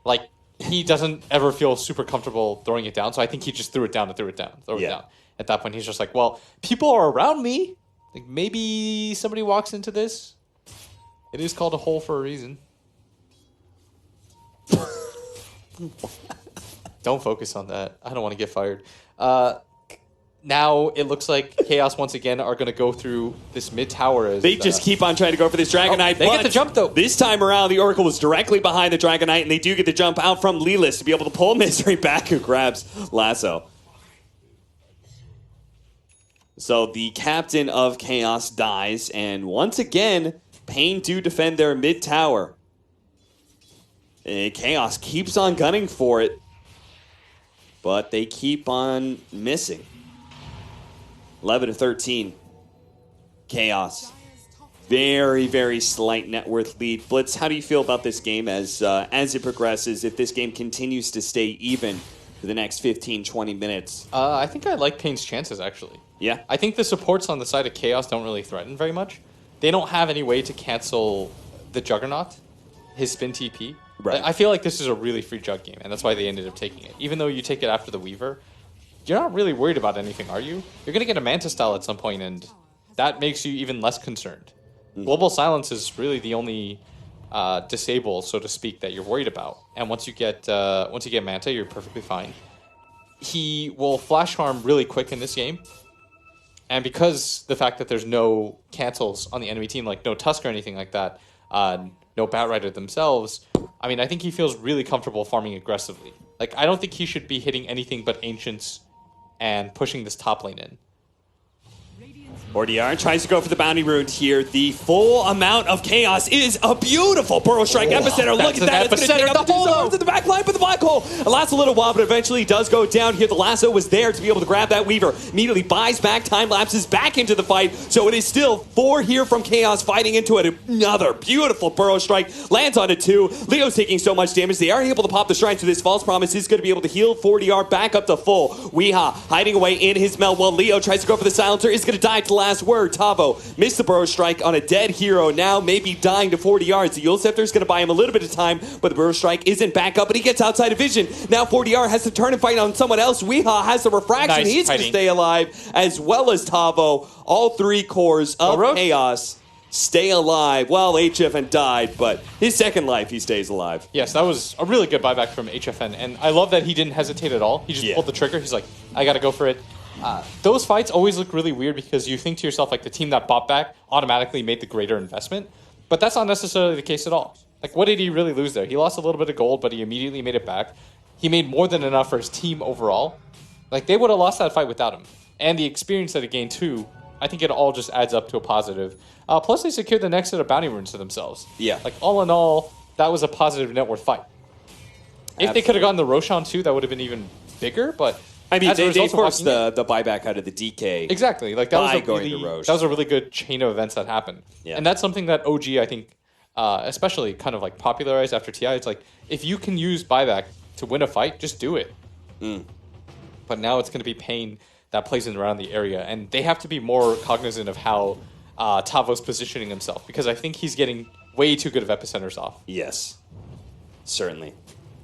Like, he doesn't ever feel super comfortable throwing it down, so I think he just threw it down. Throw it down. At that point, he's just like, well, people are around me. Like, maybe somebody walks into this. It is called a hole for a reason. Don't focus on that. I don't want to get fired. Now it looks like Chaos once again are going to go through this mid tower. As they just keep on trying to go for this Dragon Knight. They get the jump though. This time around, the Oracle was directly behind the Dragon Knight, and they do get the jump out from Lelis to be able to pull Misery back, who grabs Lasso. So the captain of Chaos dies, and once again, Pain do defend their mid tower. And Chaos keeps on gunning for it, but they keep on missing. 11-13. Chaos. Very, very slight net worth lead. Blitz, how do you feel about this game as it progresses, if this game continues to stay even for the next 15-20 minutes? I think I like Pain's chances, actually. Yeah? I think the supports on the side of Chaos don't really threaten very much. They don't have any way to cancel the Juggernaut, his spin TP. Right. I feel like this is a really free Jug game, and that's why they ended up taking it. Even though you take it after the Weaver, you're not really worried about anything, are you? You're going to get a Manta style at some point, and that makes you even less concerned. Global Silence is really the only disable, so to speak, that you're worried about. And once you get Manta, you're perfectly fine. He will flash harm really quick in this game. And because the fact that there's no cancels on the enemy team, like no Tusk or anything like that, no Batrider themselves, I mean, I think he feels really comfortable farming aggressively. Like, I don't think he should be hitting anything but Ancients and pushing this top lane in. 4DR tries to go for the bounty rune here. The full amount of chaos is a beautiful Burrow Strike epicenter. Look at that. It's going to take up the whole to the back line, but the black hole. It lasts a little while, but eventually does go down here. The lasso was there to be able to grab that Weaver. Immediately buys back, time lapses back into the fight. So it is still 4 here from Chaos fighting into it. Another beautiful Burrow Strike. Lands on it too. Leo's taking so much damage. They are able to pop the shrine, so this false promise is going to be able to heal 4DR back up to full. Weeha hiding away in his melt while Leo tries to go for the silencer. Is going to die to the last word. Tavo missed the Burrow Strike on a dead hero. Now maybe dying to 40 yards. The Yule Scepter is going to buy him a little bit of time, but the Burrow Strike isn't back up, but he gets outside of vision. Now 40R has to turn and fight on someone else. Weeha has the refraction. Nice He's going to stay alive, as well as Tavo. All 3 cores of Chaos stay alive. Well, HFN died, but his second life, he stays alive. Yes, that was a really good buyback from HFN, and I love that he didn't hesitate at all. He just pulled the trigger. He's like, I got to go for it. Those fights always look really weird because you think to yourself, like, the team that bought back automatically made the greater investment, but that's not necessarily the case at all. Like, what did he really lose there? He lost a little bit of gold, but he immediately made it back. He made more than enough for his team overall. Like, they would have lost that fight without him. And the experience that he gained, too, I think it all just adds up to a positive. Plus, they secured the next set of bounty runes to themselves. Yeah. Like, all in all, that was a positive net worth fight. If they could have gotten the Roshan, too, that would have been even bigger, but... I mean, they forced the buyback out of the DK. Exactly. Like, that was a really good chain of events that happened. Yeah. And that's something that OG, I think, especially kind of like popularized after TI. It's like, if you can use buyback to win a fight, just do it. But now it's going to be Pain that plays in around the area, and they have to be more cognizant of how Tavo's positioning himself, because I think he's getting way too good of epicenters off. Yes, certainly.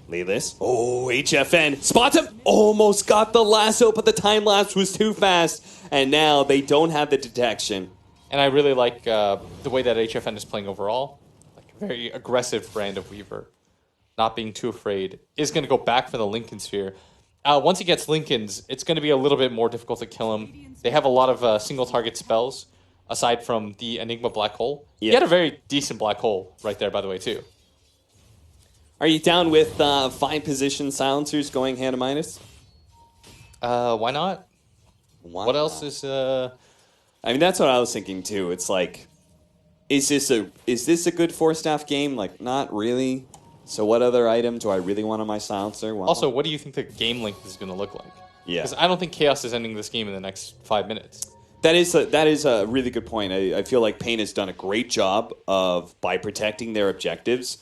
Lelis. Oh, HFN spots him. Almost got the lasso, but the time lapse was too fast, and now they don't have the detection. And I really like the way that HFN is playing overall. Like a very aggressive brand of Weaver, not being too afraid. Is going to go back for the Lincoln Sphere. Once he gets Lincoln's, it's going to be a little bit more difficult to kill him. They have a lot of single target spells, aside from the Enigma Black Hole. Yeah. He had a very decent Black Hole right there, by the way, too. Are you down with 5 position silencers going hand to minus? Why not? What else is... I mean, that's what I was thinking, too. It's like, is this a good 4-staff game? Like, not really. So what other item do I really want on my silencer? Well, also, what do you think the game length is going to look like? Yeah. Because I don't think Chaos is ending this game in the next 5 minutes. That is a really good point. I feel like Pain has done a great job by protecting their objectives.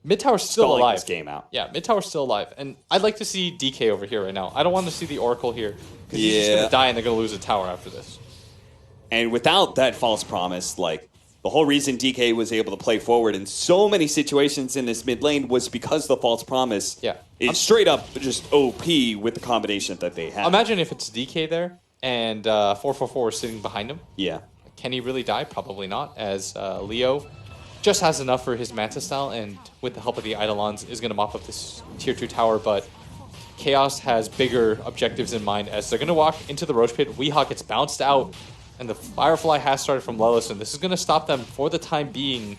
Mid tower's still alive. This game out. Yeah, mid tower's still alive, and I'd like to see DK over here right now. I don't want to see the Oracle here because he's just gonna die and they're gonna lose a tower after this. And without that false promise, like the whole reason DK was able to play forward in so many situations in this mid lane was because the false promise is straight up just OP with the combination that they have. Imagine if it's DK there and 444 is sitting behind him. Yeah. Can he really die? Probably not, as Leo just has enough for his Manta style, and with the help of the Eidolons is going to mop up this tier 2 tower, but Chaos has bigger objectives in mind as they're going to walk into the Roach Pit. Weehawk gets bounced out, and the Firefly has started from Lelis, and this is going to stop them for the time being.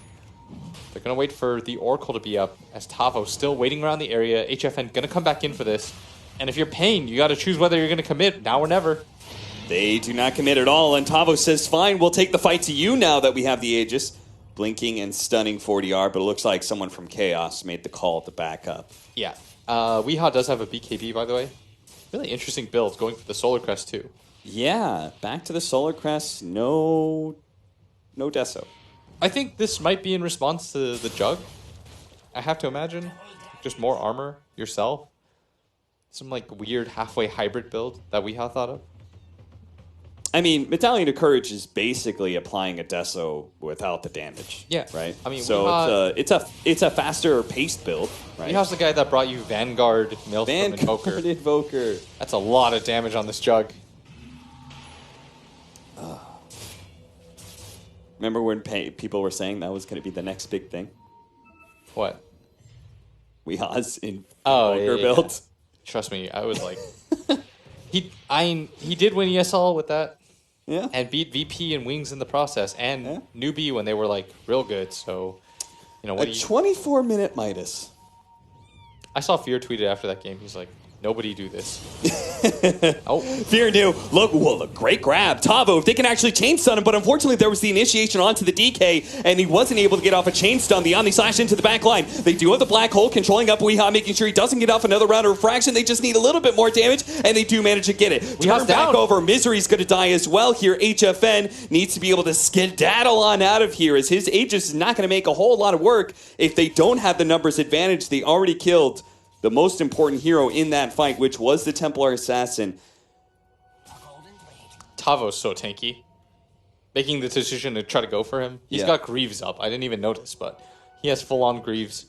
They're going to wait for the Oracle to be up, as Tavo still waiting around the area. HFN going to come back in for this, and if you're Pain, you got to choose whether you're going to commit now or never. They do not commit at all, and Tavo says, fine, we'll take the fight to you now that we have the Aegis. Blinking and stunning 40R, but it looks like someone from Chaos made the call to back up. Yeah. Weehaw does have a BKB, by the way. Really interesting build, going for the Solar Crest, too. Yeah, back to the Solar Crest. No Deso. I think this might be in response to the Jug. I have to imagine. Just more armor yourself. Some, like, weird halfway hybrid build that Weehaw thought of. I mean, Medallion of Courage is basically applying a Deso without the damage. Yeah, right. I mean, so it's a faster paced build. Right. Weehaw's the guy that brought you Vanguard, Maelstrom, Invoker. That's a lot of damage on this Jug. Remember when people were saying that was going to be the next big thing? What? Weehaw's Invoker build. Trust me, I was like, he did win ESL with that. Yeah. And beat VP and Wings in the process, and Newbie when they were like real good. So, you know what? 24-minute Midas. I saw Fear tweeted after that game. He's like, "Nobody do this." Oh. Fear knew. Look, great grab. Tavo, if they can actually chain stun him, but unfortunately there was the initiation onto the DK, and he wasn't able to get off a chain stun. The Omni Slash into the back line. They do have the Black Hole controlling up Weehaw, making sure he doesn't get off another round of refraction. They just need a little bit more damage, and they do manage to get it. Turn back over. Misery's going to die as well here. HFN needs to be able to skedaddle on out of here, as his Aegis is not going to make a whole lot of work if they don't have the numbers advantage. They already killed the most important hero in that fight, which was the Templar Assassin. Tavo's so tanky. Making the decision to try to go for him. He's got Greaves up. I didn't even notice, but he has full-on Greaves.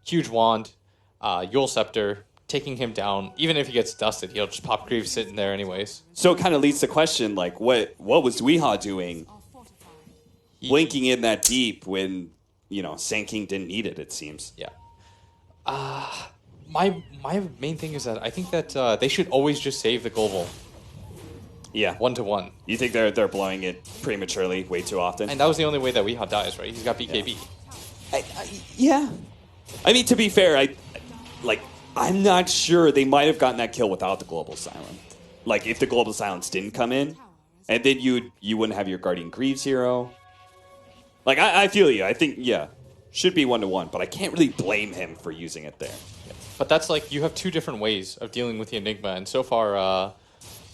Huge wand. Yule Scepter. Taking him down. Even if he gets dusted, he'll just pop Greaves sitting there anyways. So it kind of leads to question, like, what was Weehaw doing? Blinking in that deep when, Sand didn't need it, it seems. Yeah. My main thing is that I think that they should always just save the global. Yeah. 1-to-1. You think they're blowing it prematurely way too often? And that was the only way that Weehaw dies, right? He's got BKB. Yeah. I mean, to be fair, I'm not sure they might have gotten that kill without the Global Silence. Like, if the Global Silence didn't come in, and then you wouldn't have your Guardian Greaves hero. Like, I feel you. I think, should be 1-to-1, but I can't really blame him for using it there. Yeah. But that's like, you have two different ways of dealing with the Enigma, and so far,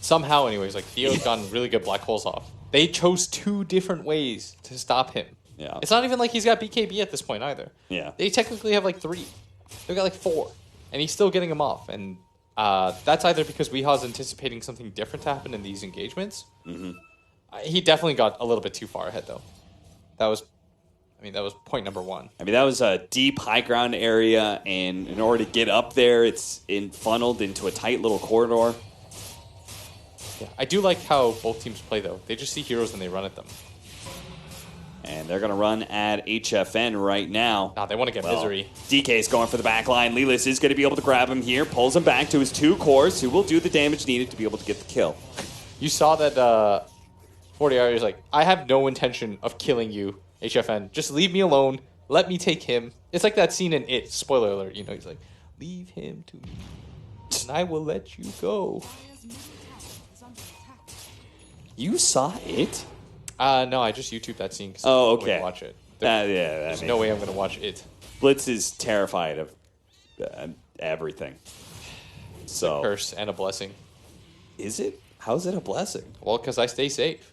somehow anyways, like, Theo's gotten really good Black Holes off. They chose two different ways to stop him. Yeah. It's not even like he's got BKB at this point either. Yeah. They technically have like 3. They've got like 4. And he's still getting them off. And that's either because Weehaw's anticipating something different to happen in these engagements. Mm-hmm. He definitely got a little bit too far ahead, though. That was point number 1. I mean, that was a deep high ground area, and in order to get up there, it's funneled into a tight little corridor. Yeah, I do like how both teams play, though. They just see heroes and they run at them. And they're going to run at HFN right now. Nah, they want to get Misery. DK is going for the back line. Lelis is going to be able to grab him here, pulls him back to his 2 cores, who will do the damage needed to be able to get the kill. You saw that 40 hours like, I have no intention of killing you, HFN. Just leave me alone. Let me take him. It's like that scene in It. Spoiler alert. He's like, leave him to me, and I will let you go. You saw It? No, I just YouTubed that scene. Oh, okay. I watch it. There's no way I'm going to watch it. Blitz is terrified of everything. So, a curse and a blessing. Is it? How is it a blessing? Well, because I stay safe.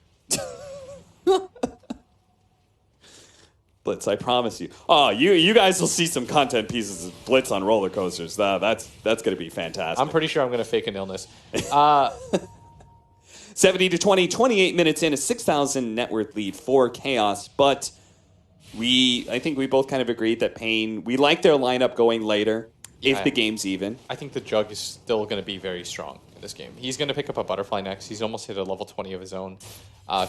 Blitz, I promise you. Oh, you guys will see some content pieces of Blitz on roller coasters. That's going to be fantastic. I'm pretty sure I'm going to fake an illness. 70-20, 28 minutes in, a 6,000 net worth lead for Chaos, but I think we both kind of agreed that Pain, we like their lineup going later, if the game's even. I think the Jug is still going to be very strong in this game. He's going to pick up a Butterfly next. He's almost hit a level 20 of his own.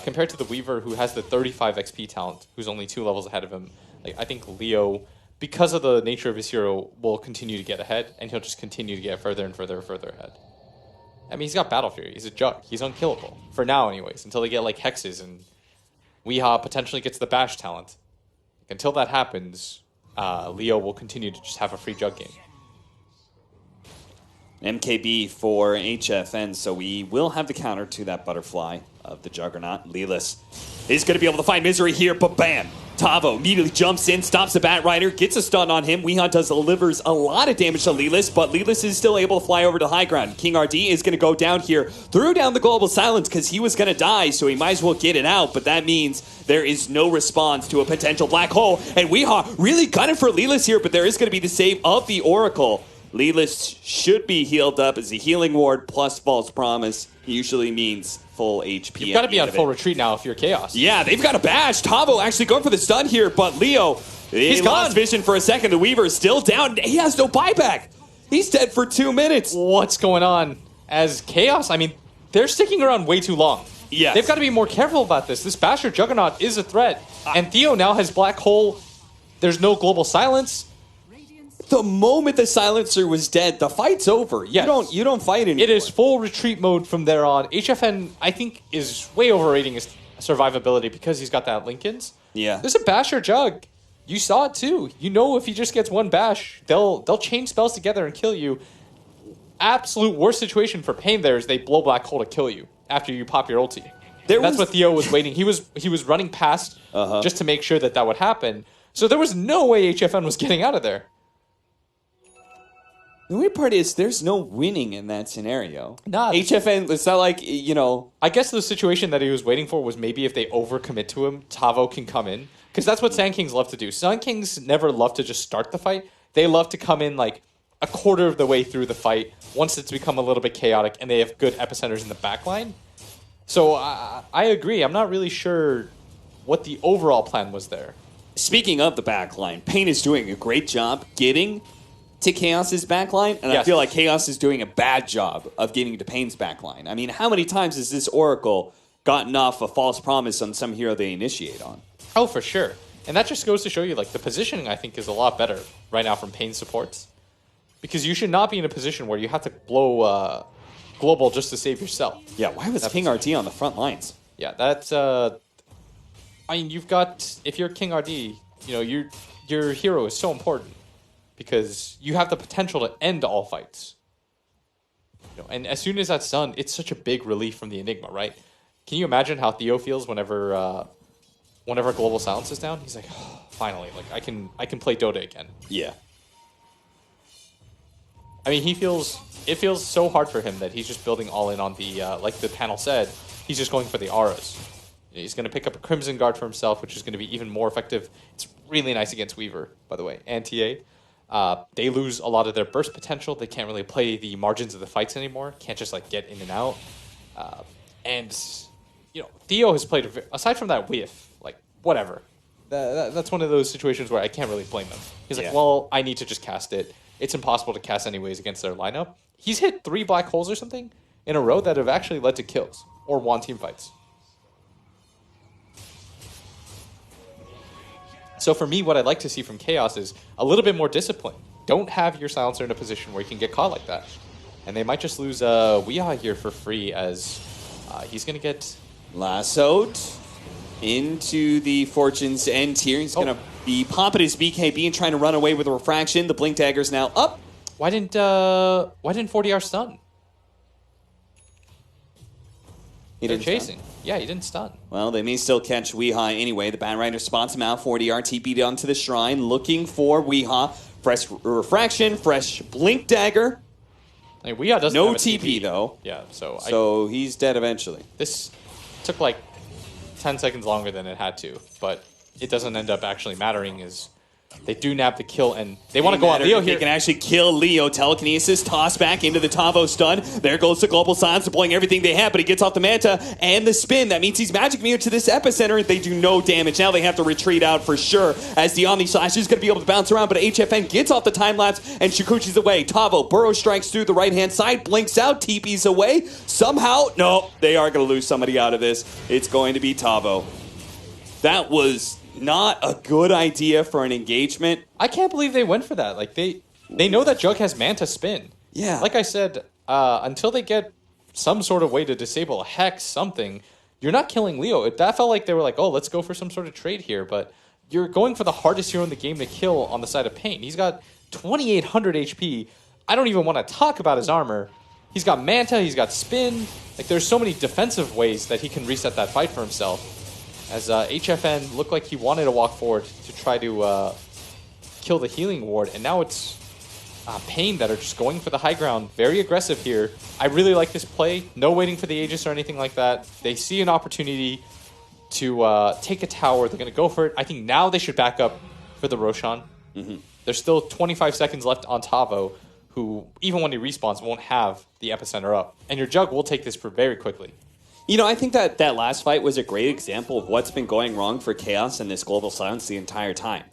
Compared to the Weaver, who has the 35 XP talent, who's only 2 levels ahead of him, I think Leo, because of the nature of his hero, will continue to get ahead, and he'll just continue to get further and further and further ahead. I mean, he's got Battle Fury. He's a Jug. He's unkillable. For now, anyways, until they get, Hexes and Weehaw potentially gets the Bash talent. Until that happens, Leo will continue to just have a free Jug game. MKB for HFN, so we will have the counter to that Butterfly of the Juggernaut. Lelis is going to be able to find Misery here, but bam! Tavo immediately jumps in, stops the Bat Rider, gets a stun on him. Weehaw delivers a lot of damage to Lelis, but Lelis is still able to fly over to high ground. King RD is going to go down here, threw down the Global Silence because he was going to die, so he might as well get it out, but that means there is no response to a potential Black Hole, and Weehaw really gunning for Lelis here, but there is going to be the save of the Oracle. Lelis should be healed up as a healing ward plus False Promise usually means full HP. You've got to be on full retreat now if you're Chaos. Yeah, they've got a bash. Tavo actually going for the stun here, but Leo, he's lost vision for a second. The Weaver is still down. He has no buyback. He's dead for 2 minutes. What's going on? As Chaos, I mean, they're sticking around way too long. Yeah, they've got to be more careful about this. This Basher Juggernaut is a threat. And Theo now has Black Hole. There's no Global Silence. The moment the silencer was dead, the fight's over. Yes. You don't fight anymore. It is full retreat mode from there on. HFN, I think, is way overrating his survivability because he's got that Lincoln's. Yeah. There's a Basher Jug. You saw it too. You know if he just gets one bash, they'll chain spells together and kill you. absolute worst situation for Pain there is they blow Black Hole to kill you after you pop your ulti. That's what Theo was waiting. He was running past just to make sure that would happen. So there was no way HFN was getting out of there. The weird part is there's no winning in that scenario. Nah, HFN, it's not like, you know... I guess the situation that he was waiting for was maybe if they overcommit to him, Tavo can come in. Because that's what Sand Kings love to do. Sand Kings never love to just start the fight. They love to come in like a quarter of the way through the fight once it's become a little bit chaotic and they have good epicenters in the backline. So I agree. I'm not really sure what the overall plan was there. Speaking of the backline, Pain is doing a great job getting to Chaos's backline, and I feel like Chaos is doing a bad job of getting to Pain's backline. I mean, how many times has this Oracle gotten off a false promise on some hero they initiate on? Oh, for sure. And that just goes to show you, like, the positioning, I think, is a lot better right now from Pain supports. Because you should not be in a position where you have to blow global just to save yourself. Yeah, why was King RD on the front lines? Yeah, that's... I mean, you've got... If you're King RD, you know, your hero is so important. Because you have the potential to end all fights. You know, and as soon as that's done, it's such a big relief from the Enigma, right? Can you imagine how Theo feels whenever Global Silence is down? He's like, oh, finally, like I can play Dota again. Yeah. I mean, it feels so hard for him that he's just building all in on the, like the panel said, he's just going for the auras. He's going to pick up a Crimson Guard for himself, which is going to be even more effective. It's really nice against Weaver, by the way, and TA. They lose a lot of their burst potential. They can't really play the margins of the fights anymore. Can't just like get in and out. And you know, Theo has played aside from that whiff, like whatever. That's one of those situations where I can't really blame him. He's like, well, I need to just cast it. It's impossible to cast anyways against their lineup. He's hit 3 black holes or something in a row that have actually led to kills or won team fights. So for me, what I'd like to see from Chaos is a little bit more discipline. Don't have your silencer in a position where you can get caught like that. And they might just lose Weehaw here for free as he's going to get... lassoed into the Fortune's End here. He's going to be popping his BKB and trying to run away with a refraction. The Blink Dagger's now up. Why didn't 40R stun? They're chasing. Stun? Yeah, he didn't stun. Well, they may still catch Weehaw anyway. The Bat Rider spots him out. 40R TP'd onto the Shrine, looking for Weehaw. Fresh refraction, fresh Blink Dagger. I mean, Weehaw doesn't no have a TP, though. Yeah, so he's dead eventually. This took like 10 seconds longer than it had to, but it doesn't end up actually mattering as they do nab the kill, and they want to go on Leo here. They can actually kill Leo. Telekinesis, toss back into the Tavo stun. There goes the Global Silence, deploying everything they have, but he gets off the Manta and the spin. That means he's Magic Mirror to this epicenter. They do no damage. Now they have to retreat out for sure, as the Omni Slash is going to be able to bounce around, but HFN gets off the time lapse, and Shikuchi's away. Tavo burrow strikes through the right-hand side, blinks out, TP's away. Somehow, no, they are going to lose somebody out of this. It's going to be Tavo. That was not a good idea for an engagement. I can't believe they went for that. Like they know that Jug has Manta spin. Yeah. Like I said, until they get some sort of way to disable a Hex, something, you're not killing Leo. That felt like they were like, oh, let's go for some sort of trade here. But you're going for the hardest hero in the game to kill on the side of Pain. He's got 2,800 HP. I don't even want to talk about his armor. He's got Manta. He's got spin. Like there's so many defensive ways that he can reset that fight for himself. As HFN looked like he wanted to walk forward to try to kill the healing ward, and now it's Pain that are just going for the high ground. Very aggressive here. I really like this play. No waiting for the Aegis or anything like that. They see an opportunity to take a tower. They're going to go for it. I think now they should back up for the Roshan. Mm-hmm. There's still 25 seconds left on Tavo, who, even when he respawns, won't have the epicenter up. And your Jug will take this very quickly. You know, I think that last fight was a great example of what's been going wrong for Chaos and this Global Silence the entire time.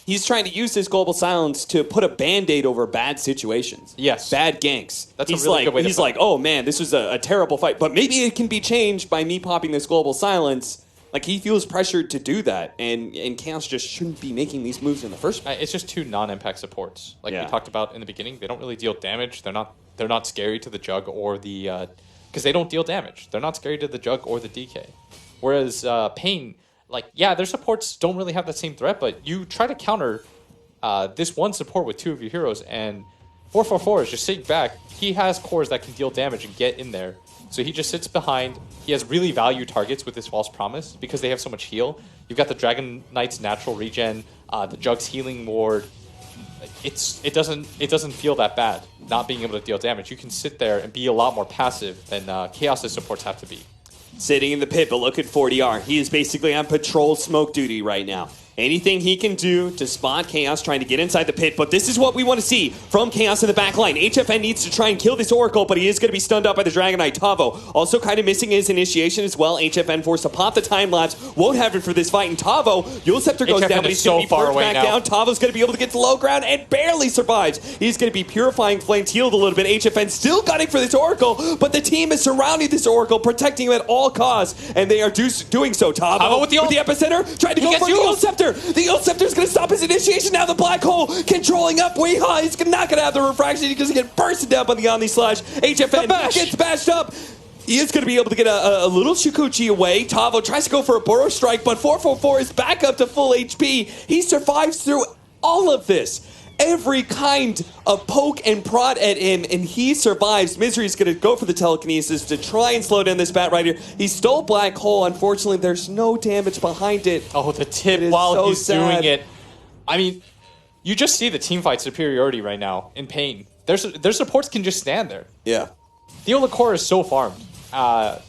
He's trying to use this Global Silence to put a Band-Aid over bad situations. Yes. Bad ganks. That's a really good way to put it. He's like, oh man, this was a terrible fight, but maybe it can be changed by me popping this Global Silence. Like, he feels pressured to do that, and Chaos just shouldn't be making these moves in the first place. It's just two non-impact supports. Like we talked about in the beginning, they don't really deal damage. They're not scary to the Jug or the... because they don't deal damage. They're not scary to the Jug or the DK. Whereas Pain, like, yeah, their supports don't really have that same threat, but you try to counter this one support with two of your heroes, and 444 is just sitting back. He has cores that can deal damage and get in there. So he just sits behind. He has really value targets with his False Promise because they have so much heal. You've got the Dragon Knight's natural regen, the Jug's healing ward. It doesn't feel that bad not being able to deal damage. You can sit there and be a lot more passive than Chaos' supports have to be. Sitting in the pit, but look at 40R. He is basically on patrol smoke duty right now. Anything he can do to spot Chaos trying to get inside the pit, but this is what we want to see from Chaos in the back line. HFN needs to try and kill this Oracle, but he is going to be stunned up by the Dragon Knight. Tavo also kind of missing his initiation as well. HFN forced to pop the time lapse. Won't have it for this fight. And Tavo, Yule Scepter goes HFN down, but he's going to be pushed back down. Tavo's going to be able to get to low ground and barely survives. He's going to be purifying flames, healed a little bit. HFN still gunning for this Oracle, but the team is surrounding this Oracle, protecting him at all costs, and they are doing so. Tavo with the epicenter, trying to go for the Yule Scepter. The Yule Scepter is going to stop his initiation. Now the Black Hole controlling up Weehaw. He's not going to have the refraction. He's going to get bursted down by the Omni Slash. HFN gets bashed up. He is going to be able to get a little Shukuchi away. Tavo tries to go for a Burrow Strike, but 444 is back up to full HP. He survives through all of this. Every kind of poke and prod at him, and he survives. Misery's going to go for the telekinesis to try and slow down this bat right here. He stole Black Hole. Unfortunately, there's no damage behind it. Oh, the tip while he's doing it. I mean, you just see the teamfight superiority right now in Pain. Their supports can just stand there. Yeah. Theo Licor is so farmed.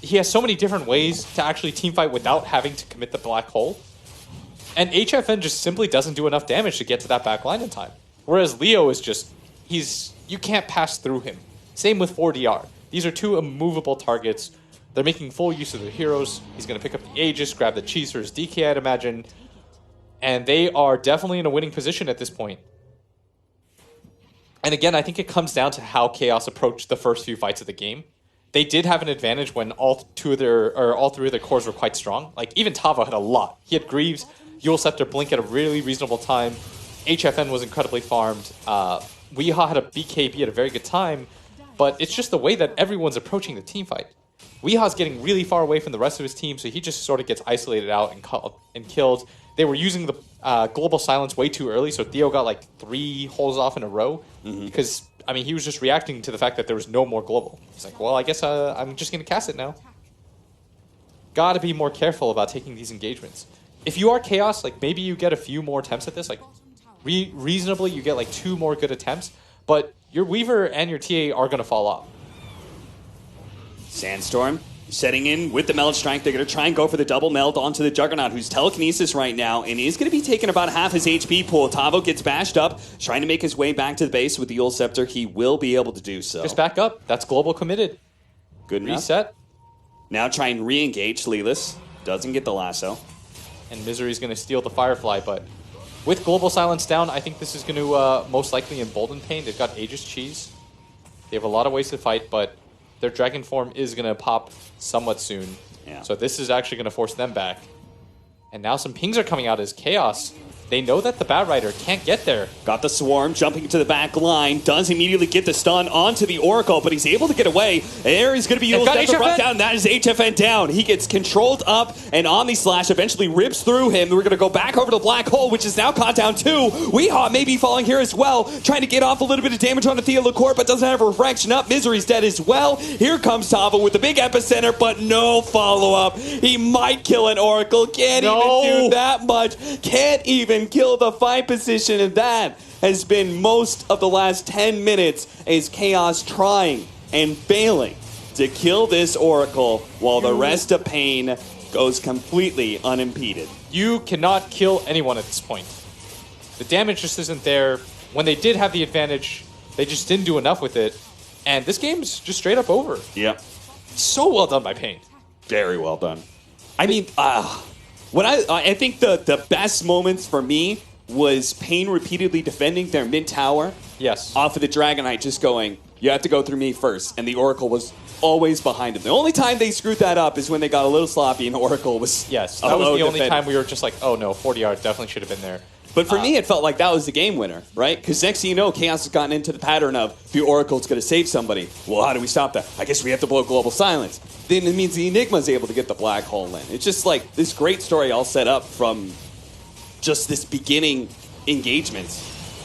He has so many different ways to actually teamfight without having to commit the Black Hole. And HFN just simply doesn't do enough damage to get to that back line in time. Whereas Leo is just, you can't pass through him. Same with 4DR. These are two immovable targets. They're making full use of their heroes. He's going to pick up the Aegis, grab the cheese for his DK, I'd imagine. And they are definitely in a winning position at this point. And again, I think it comes down to how Chaos approached the first few fights of the game. They did have an advantage when all three of their cores were quite strong. Like, even Tavo had a lot. He had Greaves, Yule Scepter, Blink at a really reasonable time. HFN was incredibly farmed. Weehaw had a BKB at a very good time, but it's just the way that everyone's approaching the team fight. Weehaw's getting really far away from the rest of his team, so he just sort of gets isolated out and killed. They were using the global silence way too early, so Theo got like 3 holes off in a row because, I mean, he was just reacting to the fact that there was no more global. He's like, well, I guess I'm just going to cast it now. Gotta be more careful about taking these engagements. If you are Chaos, like, maybe you get a few more attempts at this, like, reasonably, you get like 2 more good attempts, but your Weaver and your TA are going to fall off. Sandstorm setting in with the Meld Strike. They're going to try and go for the double meld onto the Juggernaut, who's telekinesis right now, and he's going to be taking about half his HP pool. Tavo gets bashed up, trying to make his way back to the base with the Yule Scepter. He will be able to do so. Just back up. That's global committed. Good enough. Reset. Now try and re-engage Leeless. Doesn't get the lasso. And Misery's going to steal the Firefly, but with Global Silence down, I think this is going to most likely embolden Pain. They've got Aegis Cheese. They have a lot of ways to fight, but their Dragon form is going to pop somewhat soon. Yeah. So this is actually going to force them back. And now some pings are coming out as Chaos. They know that the Bat Rider can't get there. Got the Swarm jumping to the back line. Does immediately get the stun onto the Oracle, but he's able to get away. There is going to be Yule Scepter brought down. That is HFN down. He gets controlled up, and Omni Slash eventually rips through him. We're going to go back over to the Black Hole, which is now caught down too. Weehaw may be falling here as well, trying to get off a little bit of damage on the Theo Licor, but doesn't have a refraction up. Misery's dead as well. Here comes Tavo with the big epicenter, but no follow-up. He might kill an Oracle. Can't even do that much. Can't even kill the fight position, and that has been most of the last 10 minutes as Chaos trying and failing to kill this Oracle while the rest of Pain goes completely unimpeded. You cannot kill anyone at this point. The damage just isn't there. When they did have the advantage, they just didn't do enough with it, and this game's just straight up over. Yep. So well done by Pain. Very well done. I mean, when I think the best moments for me was Pain repeatedly defending their mid tower. Yes. Off of the Dragon Knight, just going, you have to go through me first. And the Oracle was always behind him. The only time they screwed that up is when they got a little sloppy and Oracle was Yes, that was the only time we were just like, oh no, 40R definitely should have been there. But for me, it felt like that was the game winner, right? Because next thing you know, Chaos has gotten into the pattern of the Oracle's going to save somebody. Well, how do we stop that? I guess we have to blow Global Silence. Then it means the Enigma's able to get the Black Hole in. It's just like this great story all set up from just this beginning engagement.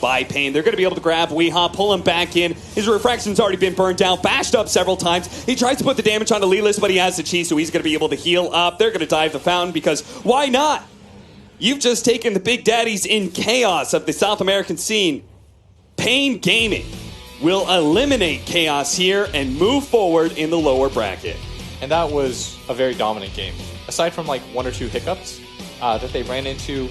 by Pain. They're going to be able to grab Weehaw, pull him back in. His refraction's already been burned down, bashed up several times. He tries to put the damage on Lelis, but he has the cheese, so he's going to be able to heal up. They're going to dive the fountain because why not? You've just taken the big daddies in chaos of the South American scene. Pain Gaming will eliminate chaos here and move forward in the lower bracket. And that was a very dominant game. Aside from like one or two hiccups that they ran into,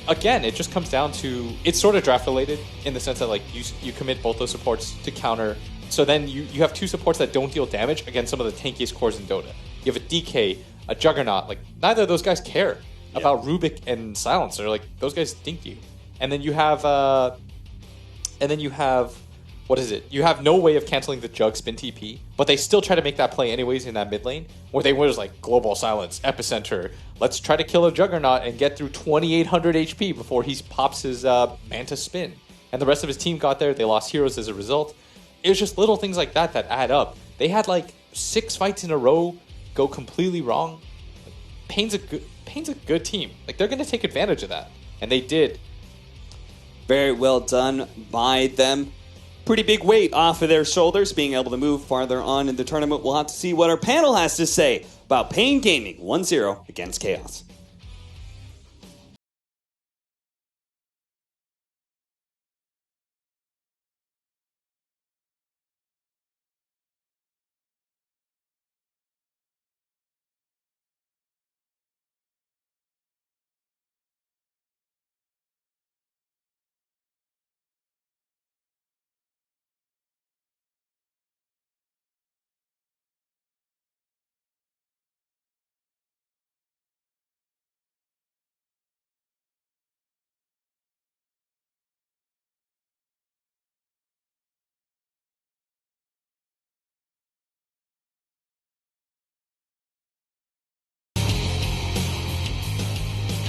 again, it just comes down to, it's sort of draft related in the sense that like you commit both those supports to counter. So then you have two supports that don't deal damage against some of the tankiest cores in Dota. You have a DK, a Juggernaut. Like neither of those guys care about Rubik and Silencer. Like those guys stink you. And then you have what is it? You have no way of canceling the Jug spin TP, but they still try to make that play anyways in that mid lane, where they was like global silence, epicenter. Let's try to kill a Juggernaut and get through 2,800 HP before he pops his Manta spin. And the rest of his team got there. They lost heroes as a result. It was just little things like that that add up. They had like 6 fights in a row go completely wrong. Pain's a good team. Like they're going to take advantage of that, and they did. Very well done by them. Pretty big weight off of their shoulders, being able to move farther on in the tournament. We'll have to see what our panel has to say about Pain Gaming 1-0 against Chaos.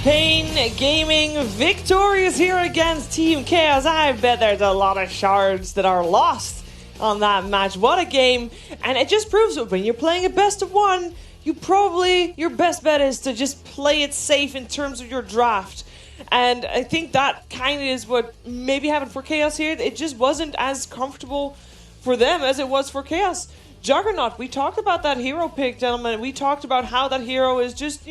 Pain Gaming victorious here against Team Chaos. I bet there's a lot of shards that are lost on that match. What a game. And it just proves that when you're playing a best of one, your best bet is to just play it safe in terms of your draft. And I think that kind of is what maybe happened for Chaos here. It just wasn't as comfortable for them as it was for Chaos. Juggernaut, we talked about that hero pick, gentlemen. We talked about how that hero is just,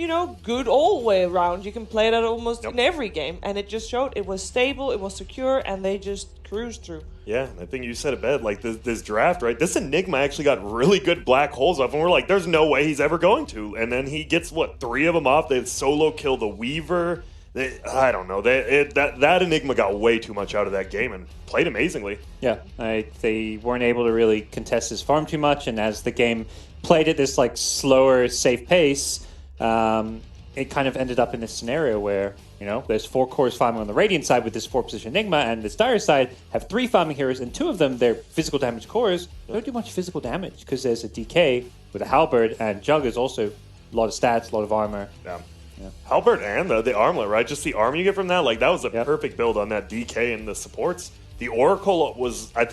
good all the way around. You can play that almost in every game. And it just showed it was stable, it was secure, and they just cruised through. Yeah, I think you said it best. Like, this draft, right? This Enigma actually got really good black holes off, and we're like, there's no way he's ever going to. And then he gets, 3 of them off? They solo kill the Weaver. I don't know. That Enigma got way too much out of that game and played amazingly. Yeah, they weren't able to really contest his farm too much, and as the game played at this slower, safe pace, it kind of ended up in this scenario where there's 4 cores farming on the Radiant side with this 4-position Enigma, and this Dire side have 3 farming heroes, and 2 of them, they're physical damage cores. They don't do much physical damage because there's a DK with a Halberd, and Jug is also a lot of stats, a lot of armor. Yeah. Halberd and the armlet, right? Just the armor you get from that, that was a perfect build on that DK and the supports. The Oracle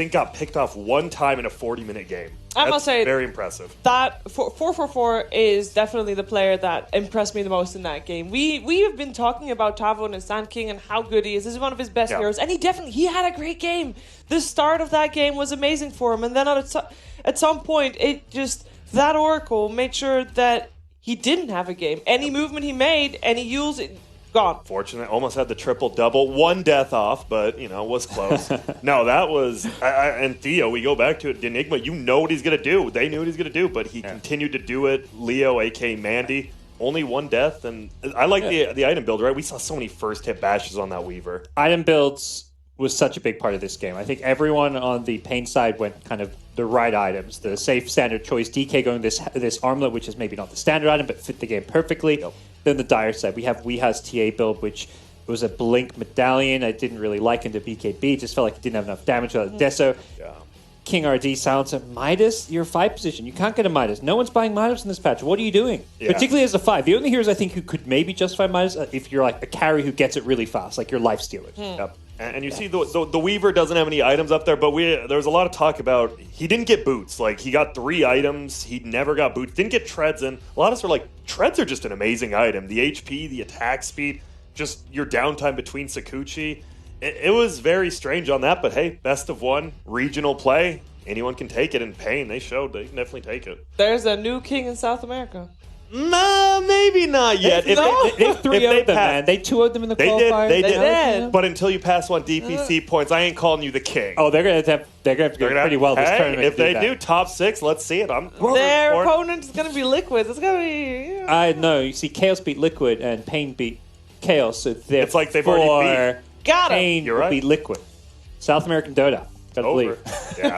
got picked off 1 time in a 40-minute game. I must say, very impressive. That 444 is definitely the player that impressed me the most in that game. We have been talking about Tavo and Sand King and how good he is. This is one of his best heroes, and he had a great game. The start of that game was amazing for him, and then at some point, that Oracle made sure that he didn't have a game. Any movement he made, any Yules, gone. Fortunate. Almost had the triple-double. 1 death off, but, was close. No, that was... and Theo, we go back to it. Enigma, you know what he's going to do. They knew what he's going to do, but he continued to do it. Leo, a.k.a. Mandy, only 1 death. And I like the item build, right? We saw so many first-hit bashes on that Weaver. Item builds was such a big part of this game. I think everyone on the Pain side went kind of the right items. The safe standard choice, DK going this armlet, which is maybe not the standard item, but fit the game perfectly. Yep. Then the Dire side, we have Weeha's TA build, which was a Blink Medallion. I didn't really like into BKB. Just felt like it didn't have enough damage without Deso. Yeah. King RD, Silencer, Midas, you're 5 position. You can't get a Midas. No one's buying Midas in this patch. What are you doing? Yeah. Particularly as a 5. The only heroes I think who could maybe justify Midas if you're like a carry who gets it really fast, like your life stealer. Yep. And you see the Weaver doesn't have any items up there, but there was a lot of talk about he didn't get boots. Like, he got 3 items. He never got boots. Didn't get treads in. A lot of us are like, treads are just an amazing item. The HP, the attack speed, just your downtime between Sakuchi. it was very strange on that, but hey, best of one, regional play. Anyone can take it, and Pain, they showed they can definitely take it. There's a new king in South America. Nah, maybe not yet. They 3-0'd them, man. They 2-0'd them in the qualifiers. They did. did. But until you pass one DPC points, I ain't calling you the king. Oh, they're gonna have to go pretty well this tournament. If they that. do top 6, let's see it. Their opponent is going to be Liquid. It's going to be... I know. You see, Chaos beat Liquid and Pain beat Chaos. So it's like they've already beat. Got him. Pain You're right. beat Liquid. South American Dota. Gotta believe. Yeah.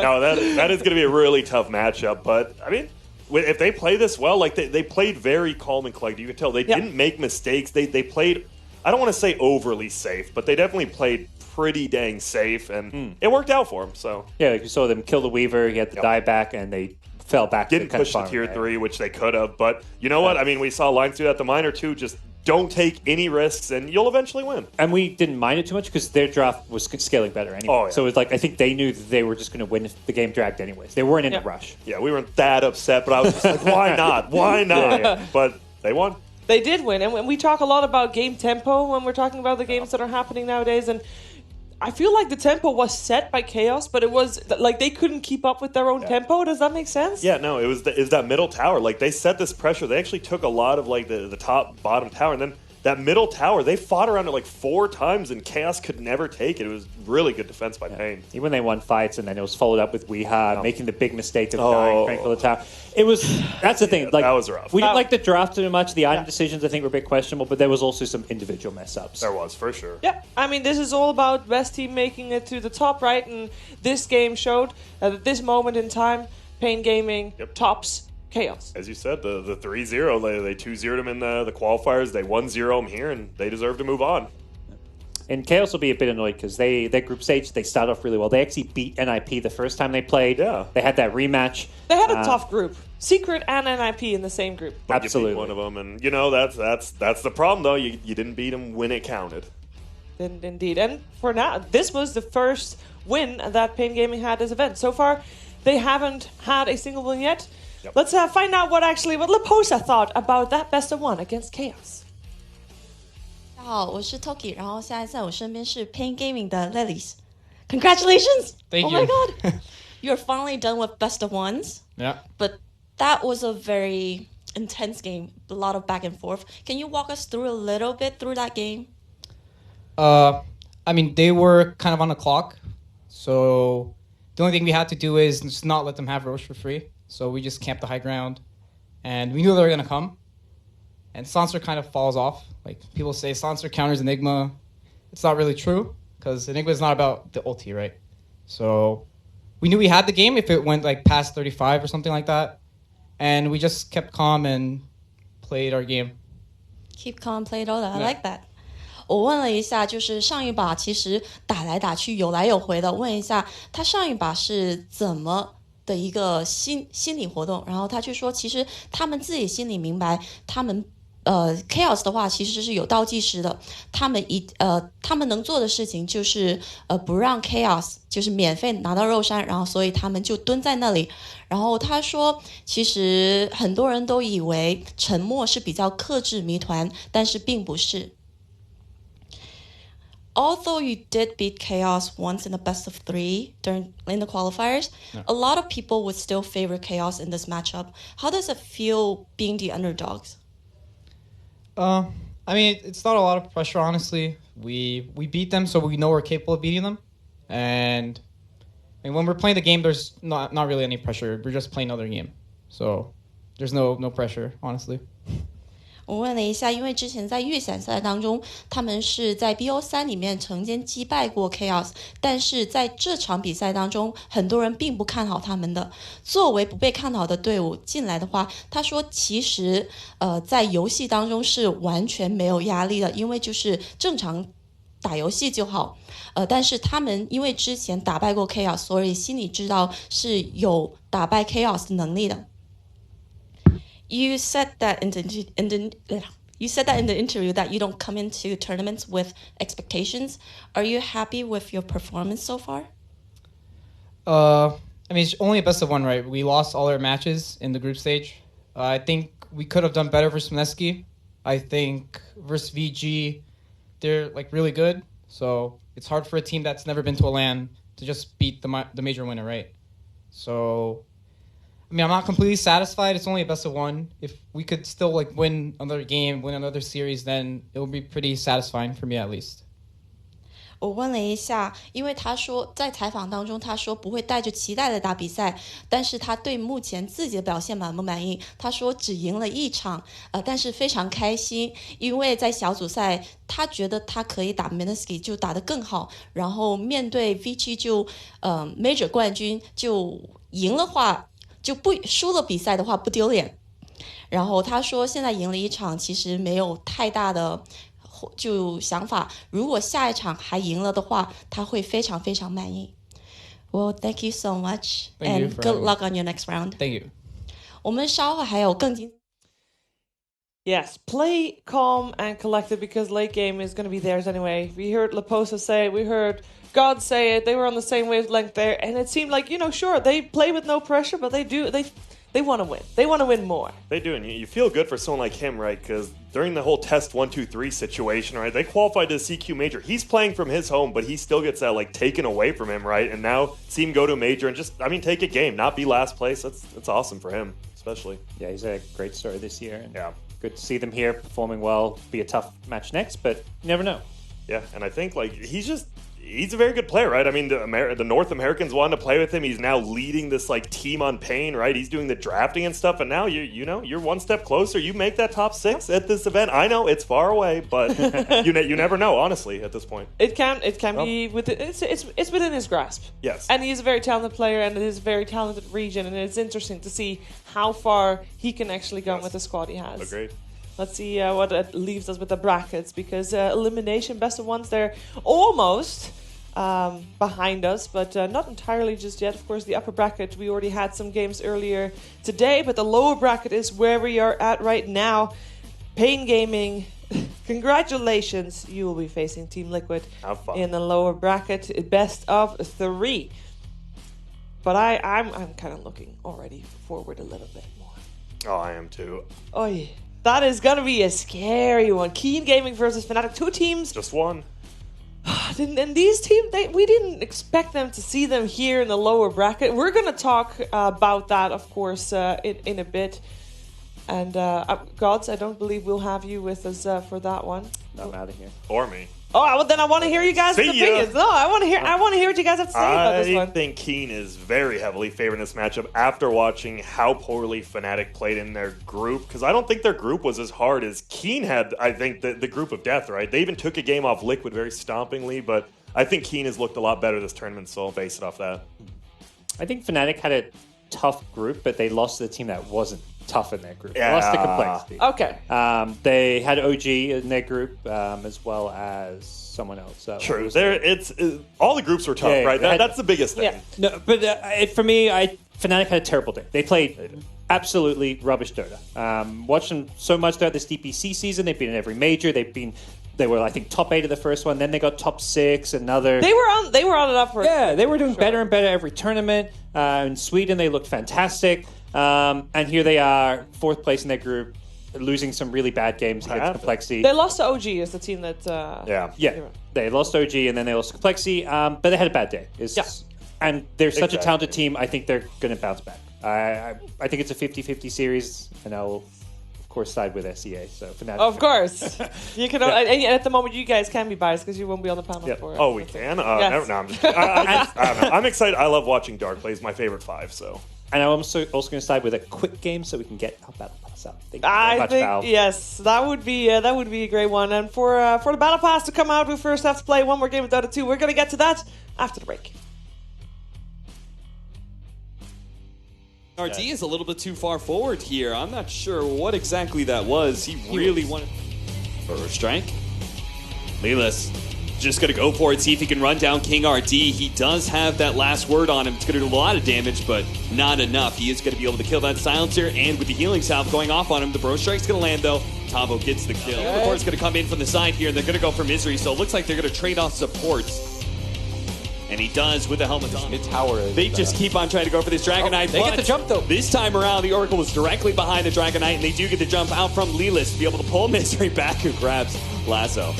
No, that is going to be a really tough matchup. But, I mean, if they play this well, like they played very calm and collected. You could tell they didn't make mistakes. They played, I don't want to say overly safe, but they definitely played pretty dang safe, and it worked out for them. So Yeah, like you saw them kill the Weaver. He had the die back, and they fell back. didn't to push the farm, tier right? 3, which they could have. But you know what? I mean, we saw Lions do that the minor too. Just don't take any risks, and you'll eventually win. And we didn't mind it too much because their draft was scaling better anyway. Oh, yeah. So it's like I think they knew that they were just going to win if the game dragged anyways. They weren't in a rush. Yeah, we weren't that upset, but I was just like, why not? Why not? Yeah. But they won. They did win. And we talk a lot about game tempo when we're talking about the games that are happening nowadays. And I feel like the tempo was set by Chaos, but it was like they couldn't keep up with their own tempo. Does that make sense? Yeah, no, it was that middle tower. Like they set this pressure. They actually took a lot of like the top bottom tower, and then that middle tower, they fought around it like 4 times, and Chaos could never take it. It was really good defense by Pain. Even when they won fights, and then it was followed up with Weeha making the big mistake of dying trying to kill the tower. It was that's the thing. Like that was rough. We didn't like the draft too much. The item decisions I think were a bit questionable, but there was also some individual mess ups. There was for sure. Yeah, I mean, this is all about best team making it to the top, right? And this game showed that at this moment in time, Pain Gaming tops Chaos. As you said, the 3-0, they 2-0'd them in the qualifiers. They 1-0 them here, and they deserve to move on. And Chaos will be a bit annoyed because their group stage, they start off really well. They actually beat NIP the first time they played. Yeah. They had that rematch. They had a tough group. Secret and NIP in the same group. But Absolutely. you beat one of them, and you know that's the problem though. You didn't beat them when it counted. Indeed. And for now, this was the first win that Pain Gaming had this event. So far, they haven't had a single win yet. Yep. Let's find out what Leposa thought about that best of one against Chaos. 大家好，我是 Toki， 然后现在在我身边是 Pain Gaming 的 Lilies。Congratulations! Thank oh you. my god! You're finally done with best of ones. Yeah. But that was a very intense game, a lot of back and forth. Can you walk us through a little bit through that game? I mean, they were kind of on the clock, so the only thing we had to do is just not let them have Roche for free. So we just camped the high ground, and we knew they were gonna come. And Sancer kind of falls off. Like people say, Sancer counters Enigma. It's not really true because Enigma is not about the ulti, right? So we knew we had the game if it went like past 35 or something like that, and we just kept calm and played our game. Keep calm, play it all. I Yeah. like that. 我问了一下，就是上一把其实打来打去有来有回的，问一下他上一把是怎么的一个心理活动，然后他就说，其实他们自己心里明白，他们Chaos 的话其实是有倒计时的，他们能做的事情就是不让 Chaos 就是免费拿到肉山，然后所以他们就蹲在那里。然后他说，其实很多人都以为沉默是比较克制谜团，但是并不是。Although you did beat Chaos once in the best of 3 in the qualifiers, a lot of people would still favor Chaos in this matchup. How does it feel being the underdogs? I mean, it's not a lot of pressure, honestly. We beat them, so we know we're capable of beating them. And when we're playing the game, there's not really any pressure. We're just playing another game. So there's no pressure, honestly. 我问了一下，因为之前在预选赛当中，他们是在 BO3 里面曾经击败过 Chaos， 但是在这场比赛当中，很多人并不看好他们的。作为不被看好的队伍进来的话，他说其实在游戏当中是完全没有压力的，因为就是正常打游戏就好。但是他们因为之前打败过 Chaos， 所以心里知道是有打败 Chaos 的能力的。You said that in the interview that you don't come into tournaments with expectations. Are you happy with your performance so far? I mean, it's only a best of one, right? We lost all our matches in the group stage. I think we could have done better versus Fnatic. I think versus VG, they're like really good. So it's hard for a team that's never been to a LAN to just beat the major winner, right? So, I mean, I'm not completely satisfied. It's only a best of one. If we could still like win another game, win another series, then it would be pretty satisfying for me at least. 我问了一下，因为他说在采访当中，他说不会带着期待来打比赛，但是他对目前自己的表现满不满意？他说只赢了一场，但是非常开心，因为在小组赛他觉得他可以打 Minsky 就打得更好，然后面对 VG 就Major 冠军就赢的话就不输了比赛的话不丢脸。然后他说现在赢了一场，其实没有太大的。就想法，如果下一场还赢了的话，他会非常非常满意。Well, thank you so much, and good luck on your next round. Thank you. 我们稍后还有更精。Yes, play calm and collected because late game is going to be theirs anyway. We heard Laposa say it, we heard God say it. They were on the same wavelength there, and it seemed like, sure, they play with no pressure, but they want to win. They want to win more. They do, and you feel good for someone like him, right? Because during the whole test 1-2-3 situation, right, they qualified to the CQ major. He's playing from his home, but he still gets that taken away from him, right? And now see him go to a major and just, take a game, not be last place. That's awesome for him, especially. Yeah, he's a great story this year. And yeah, good to see them here performing well. Be a tough match next, but you never know. Yeah, and I think he's a very good player, right? I mean, the North Americans wanted to play with him. He's now leading this team on Pain, right? He's doing the drafting and stuff, and now you're one step closer. You make that top 6 at this event. I know it's far away, but you never know, honestly, at this point. It can be it's within his grasp. Yes, and he's a very talented player, and it is a very talented region, and it's interesting to see how far he can actually go with the squad he has. Agreed. Let's see what it leaves us with the brackets, because elimination best of ones, they're almost behind us, but not entirely just yet. Of course, the upper bracket, we already had some games earlier today, but the lower bracket is where we are at right now. Pain Gaming, congratulations. You will be facing Team Liquid in the lower bracket, best of 3. But I'm kind of looking already forward a little bit more. Oh, I am too. Oh, yeah. That is going to be a scary one. Keen Gaming versus Fnatic. 2 teams. Just one. And these teams, we didn't expect them to see them here in the lower bracket. We're going to talk about that, of course, in a bit. And Gods, I don't believe we'll have you with us for that one. I'm out of here. Or me. Oh, well, then I want to hear you guys' opinions. No, I want to hear what you guys have to say about this one. I think Keen is very heavily favored in this matchup after watching how poorly Fnatic played in their group, because I don't think their group was as hard as Keen had. I think the group of death, right? They even took a game off Liquid very stompingly, but I think Keen has looked a lot better this tournament, so I'll base it off that. I think Fnatic had a tough group, but they lost to the team that wasn't tough in their group. Yeah. They lost to complexity. Okay. They had OG in their group as well as someone else. So True. All the groups were tough, Yeah, right? they had- That's the biggest thing. Yeah. No, but for me, Fnatic had a terrible day. They played absolutely rubbish Dota. Watched them so much throughout this DPC season. They've been in every major. They were, I think, top 8 of the first one. Then they got top 6. Another. They were on it up for. Yeah, they were doing better and better every tournament. In Sweden, they looked fantastic. And here they are, 4th place in their group, losing some really bad games against Complexity. They lost to OG as the team that. Yeah. They lost OG and then they lost to Complexity, but they had a bad day. And they're such a talented team. I think they're going to bounce back. I think it's a 50-50 series, and I'll, of course, side with SEA. So Fnatic. Of course, you can. And at the moment, you guys can be biased because you won't be on the panel for it. Oh, we can. Yes. No, I'm just. I don't know. I'm excited. I love watching Dark play. It's my favorite 5. So. And I'm also going to side with a quick game so we can get our battle pass out. Thank you very I much, think Val. yes, that would be a great one. And for the battle pass to come out, we first have to play one more game of Dota 2. We're going to get to that after the break. RT is a little bit too far forward here. I'm not sure what exactly that was. He really wanted first strike. Lelis just going to go for it, see if he can run down King RD. He does have that last word on him. It's going to do a lot of damage, but not enough. He is going to be able to kill that silencer, and with the healing salve going off on him, the bro strike's going to land though. Tavo gets the kill. The board's going to come in from the side here, and they're going to go for Misery, so it looks like they're going to trade off supports. And he does with the helmet on. Mid-tower. They just keep on trying to go for this Dragon Knight. They get the jump, though. This time around, the Oracle was directly behind the Dragon Knight, and they do get the jump out from Lelis to be able to pull Misery back, who grabs Lasso.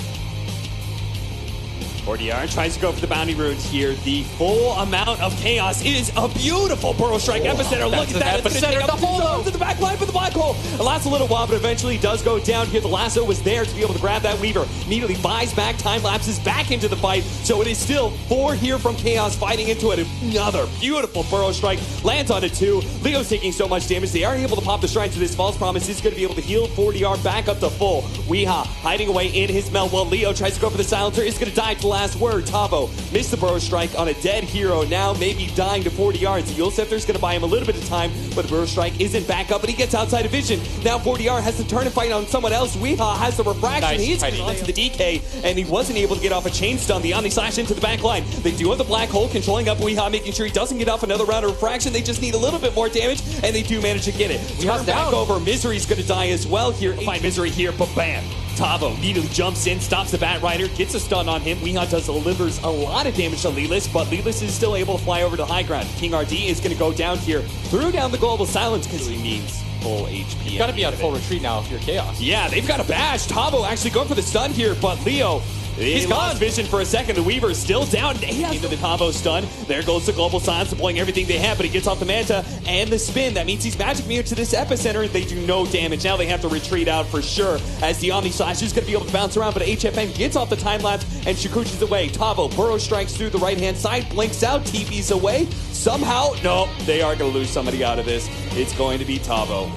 40R tries to go for the bounty runes here. The full amount of chaos is a beautiful Burrow Strike epicenter. Look at that. Epicenter, the holo to the back line for the black hole. It lasts a little while, but eventually does go down here. The lasso was there to be able to grab that Weaver. Immediately buys back, time lapses back into the fight. So it is still 4 here from Chaos fighting into it. Another beautiful Burrow Strike lands on it too. Leo's taking so much damage. They are able to pop the strike to this false promise. He's going to be able to heal 40R back up to full. Weeha hiding away in his melt while Leo tries to go for the silencer. Is going to die to the last word. Tavo missed the Burrow Strike on a dead hero now, maybe dying to 40 yards. The Yule Scepter's going to buy him a little bit of time, but the Burrow Strike isn't back up, and he gets outside of vision. Now 40R has to turn and fight on someone else. Weeha has the refraction. Nice. He's getting onto the DK, and he wasn't able to get off a chain stun. The Omni Slash into the back line. They do have the black hole controlling up Weeha, making sure he doesn't get off another round of refraction. They just need a little bit more damage, and they do manage to get it. Turn back over. Misery's going to die as well here. Find Misery here, but bam. Tavo immediately jumps in, stops the Bat Rider, gets a stun on him. Weeha delivers a lot of damage to Lelis, but Lelis is still able to fly over to the high ground. King RD is going to go down here, threw down the Global Silence because he needs full HP. You gotta be on full retreat now if you're Chaos. Yeah, they've got a bash. Tavo actually going for the stun here, but Leo, he's lost vision for a second. The Weaver is still down. He has into the Tavo stun. There goes the Global Silence, deploying everything they have, but he gets off the Manta and the spin. That means he's magic immune to this epicenter. They do no damage. Now they have to retreat out for sure, as the Omni Slash is going to be able to bounce around, but HFN gets off the time lapse and Shikuchi's away. Tavo Burrow strikes through the right-hand side, blinks out, TP's away. Somehow, no, they are going to lose somebody out of this. It's going to be Tavo.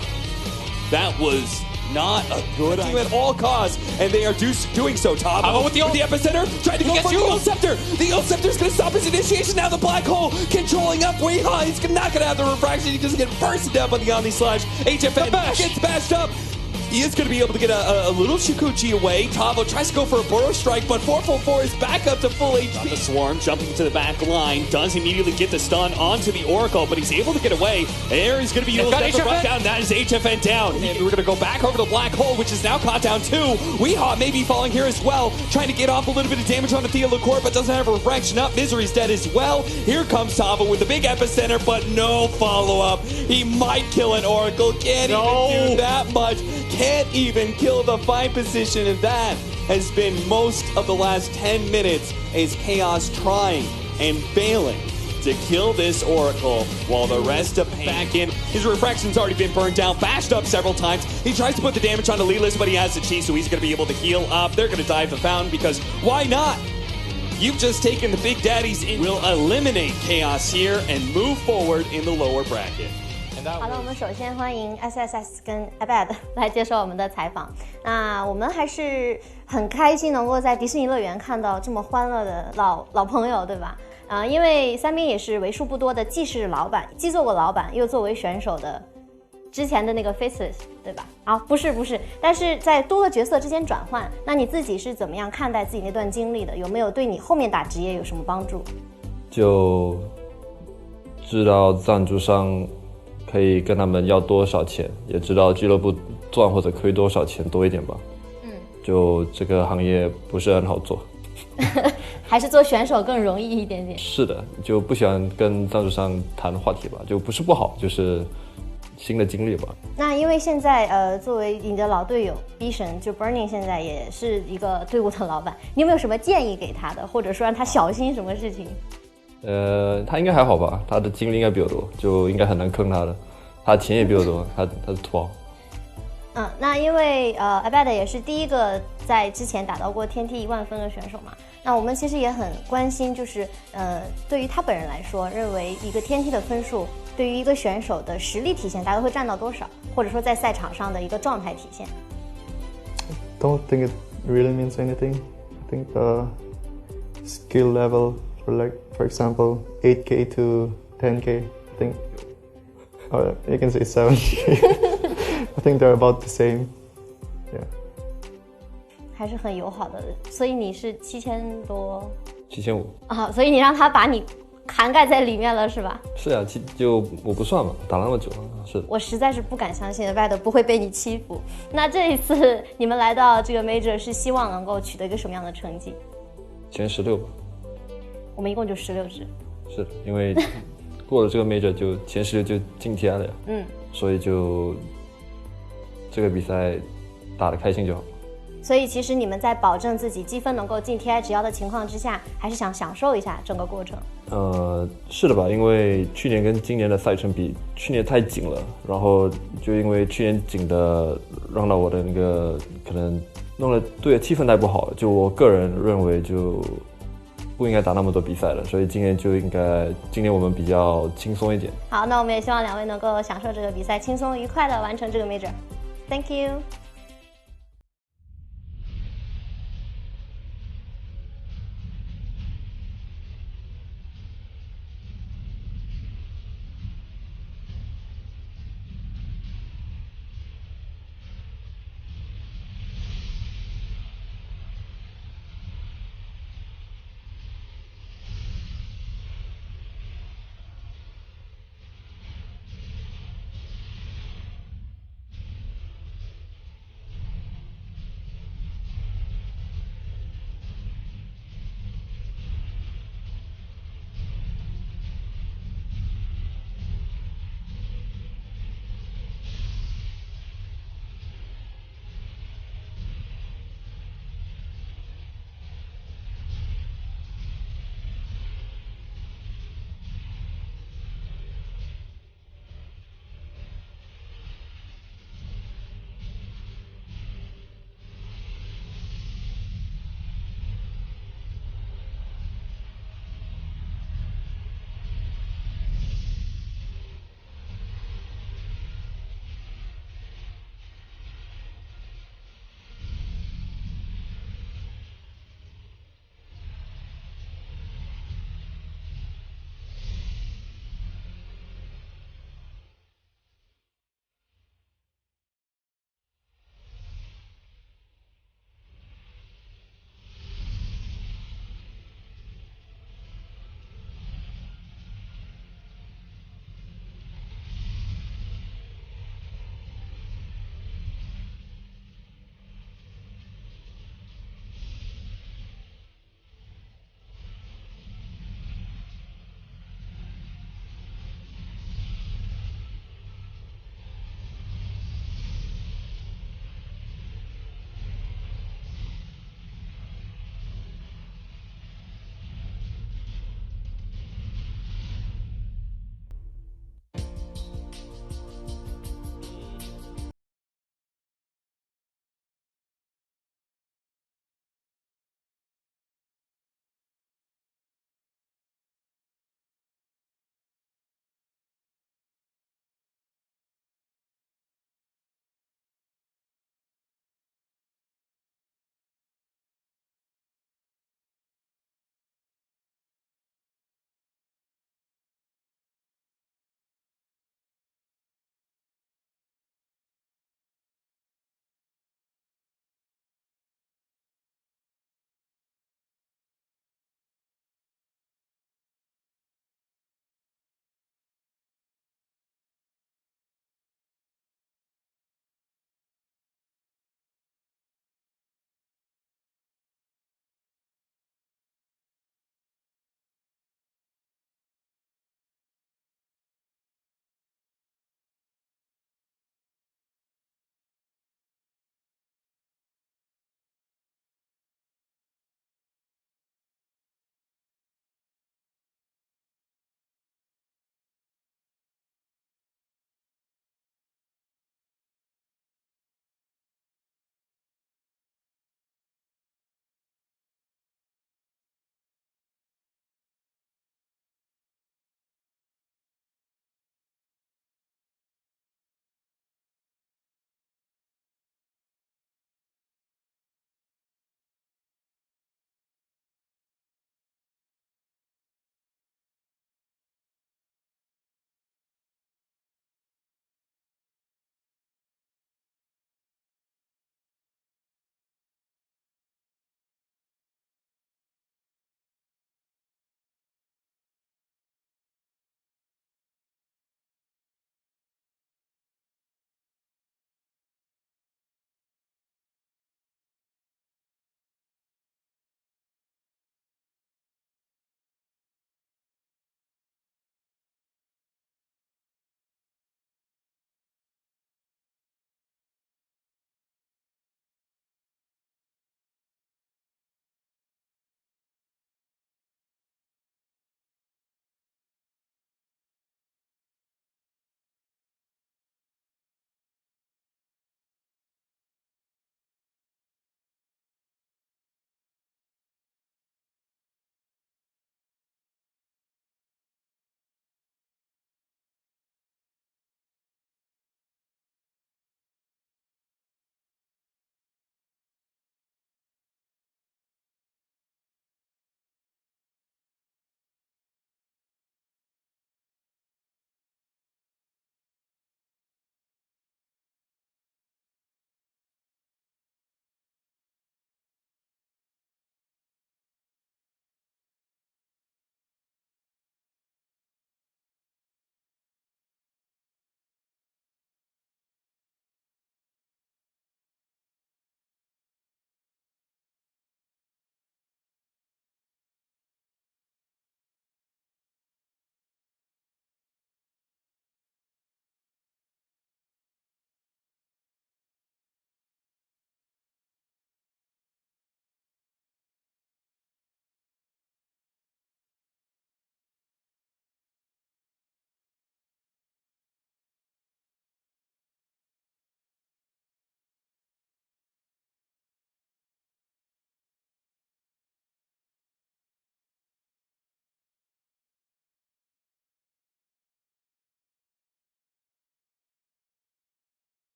That was not a good idea at all costs, and they are doing so. Tavo with the epicenter, trying to go for the Yule Scepter. The Yule Scepter is going to stop his initiation. Now the black hole controlling up Weeha. He's not going to have the refraction. He doesn't get bursted up on the Omni Slash. HFN gets bashed up. He is going to be able to get a little Shikuchi away. Tavo tries to go for a Burrow Strike, but 444 is back up to full HP. The Swarm jumping to the back line. Does immediately get the stun onto the Oracle, but he's able to get away. There is going to be Yule Scepter brought down. That is HFN down. We're going to go back over to the black hole, which is now caught down too. Weeha may be falling here as well, trying to get off a little bit of damage on the Thea Lacour, but doesn't have a refraction up. Misery's dead as well. Here comes Tavo with the big epicenter, but no follow-up. He might kill an Oracle. Can't even do that much. Can't even kill the fight position, and that has been most of the last 10 minutes as Chaos trying and failing to kill this Oracle, while the rest of back in. His refraction's already been burned down, bashed up several times. He tries to put the damage onto Lelis, but he has the chi, so he's going to be able to heal up. They're going to dive the fountain because why not? You've just taken the big daddies in. Will eliminate Chaos here and move forward in the lower bracket. 好了，我们首先欢迎 SSS 跟 Abed 来接受我们的采访。那我们还是很开心能够在迪士尼乐园看到这么欢乐的老朋友，对吧？因为三兵也是为数不多的既是老板，既做过老板又作为选手的之前的那个 Faceless， 对吧？啊，不是，但是在多个角色之间转换，那你自己是怎么样看待自己那段经历的？有没有对你后面打职业有什么帮助？就知道赞助商可以跟他们要多少钱，也知道俱乐部赚或者亏多少钱多一点吧。就这个行业不是很好做。还是做选手更容易一点点。是的，就不喜欢跟赞助商谈话题吧，就不是不好，就是新的经历吧。那因为现在作为你的老队友 B 神，就 Burning 现在也是一个队伍的老板，你有没有什么建议给他的，或者说让他小心什么事情？他应该还好吧，他的精力应该比我多，就应该很难坑他的，他钱也比我多，他是土豪。那因为Abed 也是第一个在之前打到过天梯10000分的选手嘛，那我们其实也很关心，就是对于他本人来说，认为一个天梯的分数对于一个选手的实力体现大概会占到多少，或者说在赛场上的一个状态体现。Don't think it really means anything. I think the skill level for example 8K to 10K, I think, or you can say 7K. I think they're about the same. Yeah. 还是很友好的，所以你是7000多，7500啊，所以你让他把你涵盖在里面了，是吧？是啊，就我不算嘛，打那么久，是的。我实在是不敢相信 Abed 不会被你欺负。那这一次你们来到这个 Major 是希望能够取得一个什么样的成绩？前16吧。我们一共就16支。是的，因为过了这个 Major 就前16就进 TI 了呀。所以就这个比赛打得开心就好。所以其实你们在保证自己积分能够进 TI 直邀的情况之下，还是想享受一下整个过程。是的吧？因为去年跟今年的赛程比，去年太紧了，然后就因为去年紧的，让到我的那个可能弄得队的气氛太不好了。就我个人认为就不应该打那么多比赛了，所以今年我们比较轻松一点。好，那我们也希望两位能够享受这个比赛，轻松愉快的完成这个 major。Thank you。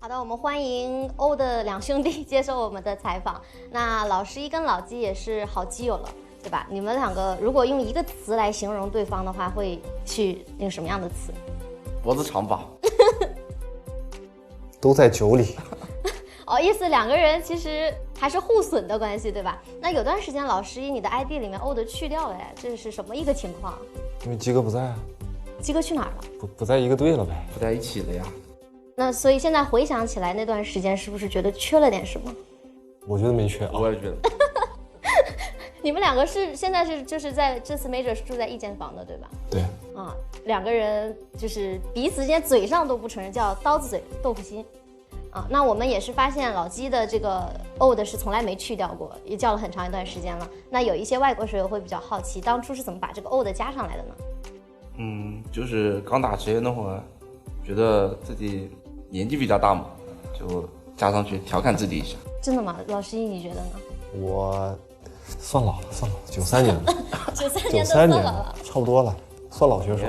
好的，我们欢迎欧的两兄弟接受我们的采访。那老十一跟老鸡也是好基友了，对吧？你们两个如果用一个词来形容对方的话，会去用什么样的词？脖子长吧。都在酒里。哦，意思两个人其实还是互损的关系，对吧？那有段时间老十一你的 ID 里面欧的去掉了呀，这是什么一个情况？因为鸡哥不在啊。鸡哥去哪儿了？不在一个队了呗。不在一起了呀。那所以现在回想起来，那段时间是不是觉得缺了点什么？我觉得没缺啊。我也觉得。你们两个现在就是在这次 major 是住在一间房的，对吧？对。啊，两个人就是彼此之间嘴上都不承认，叫刀子嘴豆腐心。啊，那我们也是发现老鸡的这个 old 是从来没去掉过，也叫了很长一段时间了。那有一些外国水友会比较好奇，当初是怎么把这个 old 加上来的呢？就是刚打职业那会儿，觉得自己年纪比较大嘛，就加上去调侃自己一下。真的吗？老十一你觉得呢？我算老了，93年的，93年都算老了，差不多了，算老选手。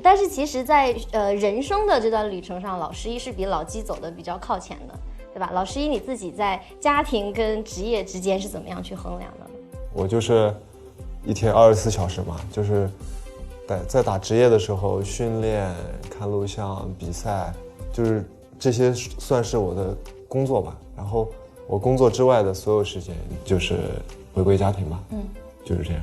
但是其实在，人生的这段旅程上，老十一是比老鸡走的比较靠前的，对吧？老十一你自己在家庭跟职业之间是怎么样去衡量的？我就是一天24小时嘛，就是在打职业的时候训练、看录像、比赛，就是这些算是我的工作吧。然后我工作之外的所有时间就是回归家庭吧，就是这样。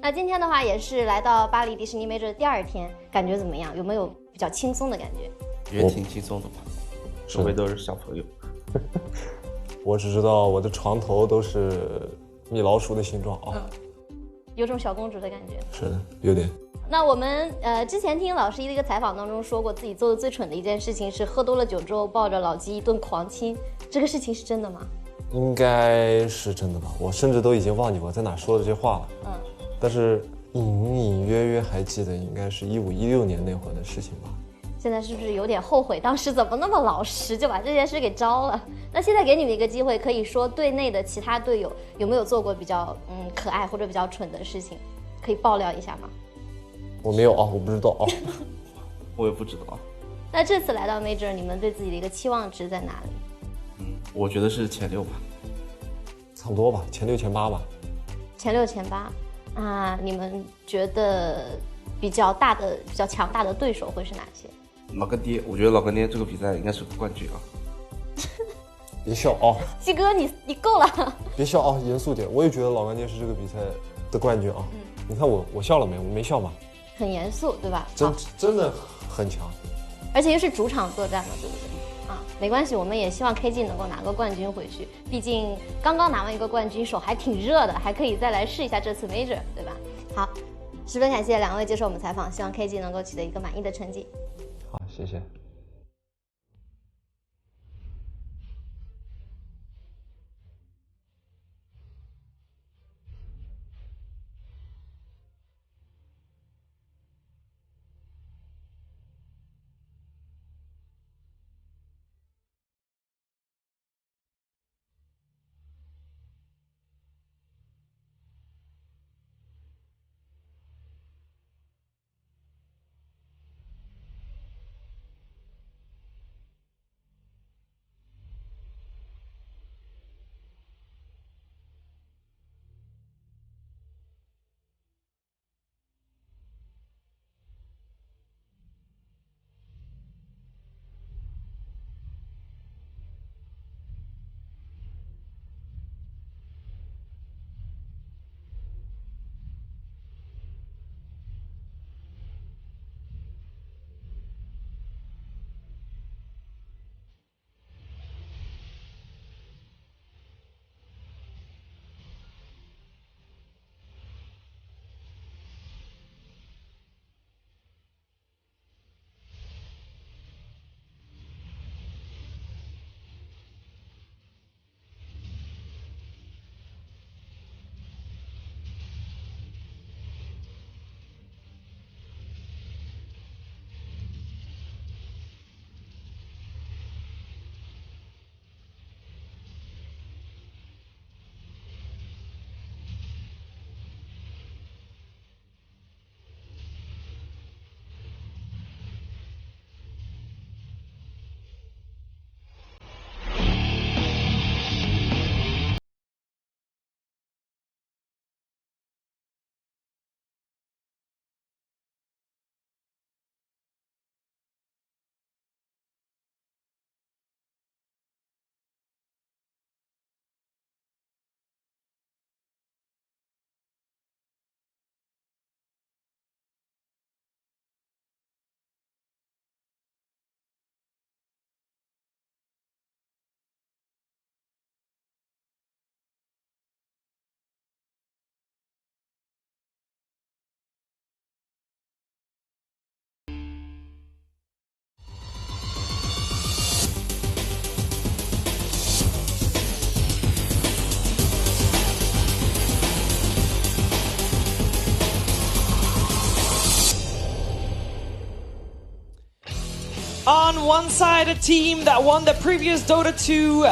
那今天的话也是来到巴黎迪士尼 Major 的第2天，感觉怎么样？有没有比较轻松的感觉？也挺轻松的吧，周围都是小朋友。我只知道我的床头都是米老鼠的形状啊，有种小公主的感觉。是的，有点。那我们之前听老十一的一个采访当中说过，自己做的最蠢的一件事情是喝多了酒之后抱着老鸡一顿狂亲，这个事情是真的吗？应该是真的吧，我甚至都已经忘记我在哪说的这话了。但是隐隐约约还记得，应该是15、16年那会儿的事情吧。现在是不是有点后悔，当时怎么那么老实就把这件事给招了？那现在给你们一个机会，可以说队内的其他队友有没有做过比较可爱或者比较蠢的事情，可以爆料一下吗？我没有啊，我不知道啊。我也不知道。那这次来到 Major， 你们对自己的一个期望值在哪里？我觉得是前6吧。差不多吧，前6、前8吧。前6、前8。你们觉得比较强大的对手会是哪些？老干爹，我觉得老干爹这个比赛应该是个冠军啊。别笑啊，鸡哥，你够了。别笑啊，严肃点。我也觉得老干爹是这个比赛的冠军啊。你看我笑了没？我没笑嘛。很严肃，对吧？真的很强，而且又是主场作战嘛，对不对？没关系，我们也希望 KG 能够拿个冠军回去，毕竟刚刚拿完一个冠军，手还挺热的，还可以再来试一下这次 Major， 对吧？好，十分感谢2位接受我们采访，希望 KG 能够取得一个满意的成绩。好，谢谢。On one side, a team that won the previous Dota 2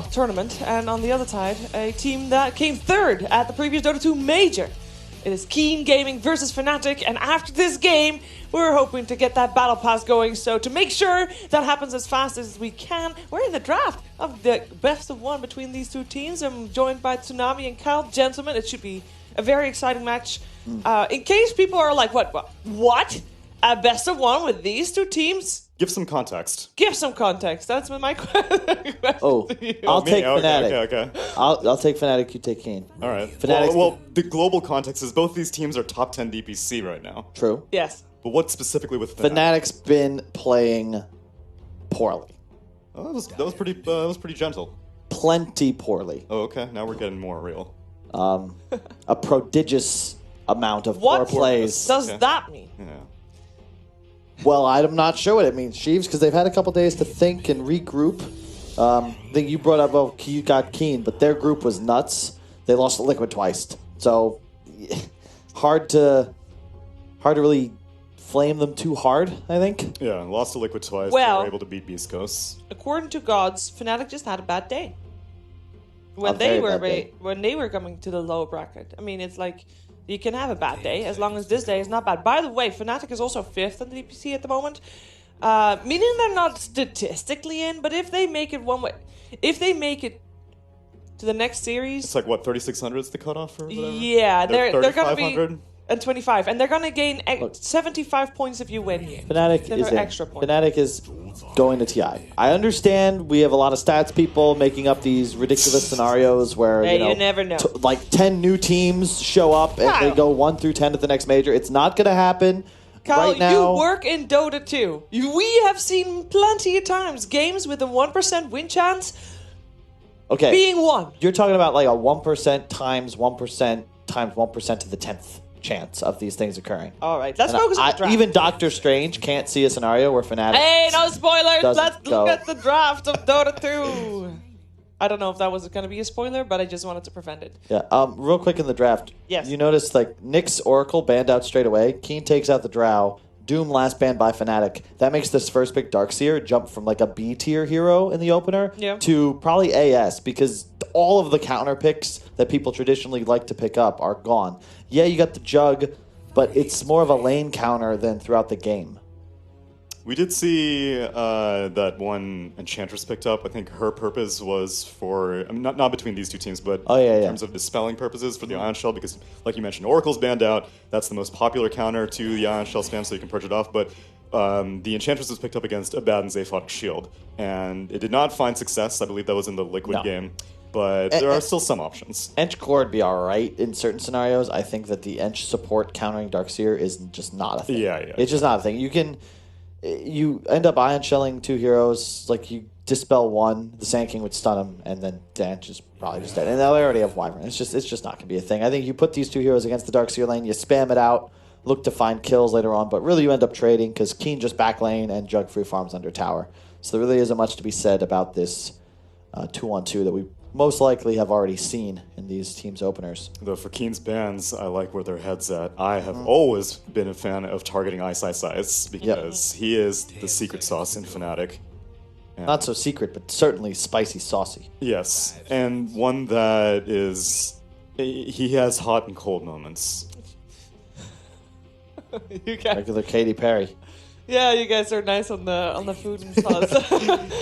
tournament, and on the other side, a team that came third at the previous Dota 2 major. It is Keen Gaming versus Fnatic, and after this game, we're hoping to get that battle pass going. So to make sure that happens as fast as we can, we're in the draft of the best of one between these two teams. I'm joined by Tsunami and Kyle. Gentlemen, it should be a very exciting match. In case people are like, what? A best of one with these two teams? Give some context. Give some context. That's my question. I'll take Fnatic. Okay. I'll take Fnatic. You take Keen. All right. Fnatic's Well, the global context is both these teams are top 10 DPC right now. True. Yes. But what specifically with Fnatic? Fnatic's been playing poorly. Oh, that was pretty gentle. Plenty poorly. Oh, okay. Now we're getting more real. A prodigious amount of poor plays. Does that mean? Yeah. Well, I'm not sure what it means, Sheaves, because they've had a couple days to think and regroup. I think you brought up, you got Keen, but their group was nuts. They lost to Liquid twice. So, hard to really flame them too hard, I think. Yeah, lost to Liquid twice. Well, they were able to beat Beast Coast. According to gods, Fnatic just had a bad day. When very they were bad day. when they were coming to the lower bracket. I mean, it's like you can have a bad day as long as this day is not bad. By the way, Fnatic is also 5th in the DPC at the moment, meaning they're not statistically in. But if they make it if they make it to the next series, It's like, what, 3,600 is the cutoff or whatever? yeah, they're going to be 3,500? and 25, and they're going to gain 75 points if you win here. Fnatic Then is they're in. extra points. Fnatic is going to TI. I understand we have a lot of stats people making up these ridiculous scenarios where Hey, you never know. like 10 new teams show up and they go 1 through 10 at the next major. It's not going to happen. Kyle, right now, you work in Dota 2. We have seen plenty of times games with a 1% win chance okay, being won. you're talking about like a 1% times 1% times 1% to the 10th chance of these things occurring. All right, let's And focus on the draft. even Doctor Strange can't see a scenario where Fnatic. Hey, no spoilers. Doesn't Let's go. look at the draft of Dota 2. I don't know if that was going to be a spoiler, but I just wanted to prevent it. Yeah, real quick in the draft. Yes. You notice like Nyx Oracle banned out straight away. Keen takes out the Drow. Doom last banned by Fnatic. That makes this first pick Darkseer jump from like a B tier hero in the opener to probably AS because all of the counter picks that people traditionally like to pick up are gone. Yeah, you got the Jug, but it's more of a lane counter than throughout the game. We did see that one Enchantress picked up. I think her purpose was for, I mean, not between these two teams, but in terms of dispelling purposes for the Ion Shell, because like you mentioned, Oracle's banned out. That's the most popular counter to the Ion Shell spam, so you can purge it off. But the Enchantress was picked up against Abaddon's Aphotic Shield, and it did not find success. I believe that was in the Liquid game. But there are still some options. Ench Core would be alright in certain scenarios. I think that the Ench support countering Darkseer is just not a thing. Yeah. It's just not a thing. You end up Ion Shelling 2 heroes, like you dispel one, the Sand King would stun him, and then the Ench is probably just dead. And they already have Wyvern. It's just not going to be a thing. I think you put these two heroes against the Darkseer lane, you spam it out, look to find kills later on, but really you end up trading because Keen just back lane and Jug free farms under tower. So there really isn't much to be said about this 2-on-2 that we most likely have already seen in these teams' openers. Though for Keen's bans, I like where their head's at. I have always been a fan of targeting Ice because he is the secret sauce in Fnatic. And not so secret, but certainly spicy saucy. Yes, and one that is... He has hot and cold moments. You guys, regular Katy Perry. Yeah, you guys are nice on the food and sauce.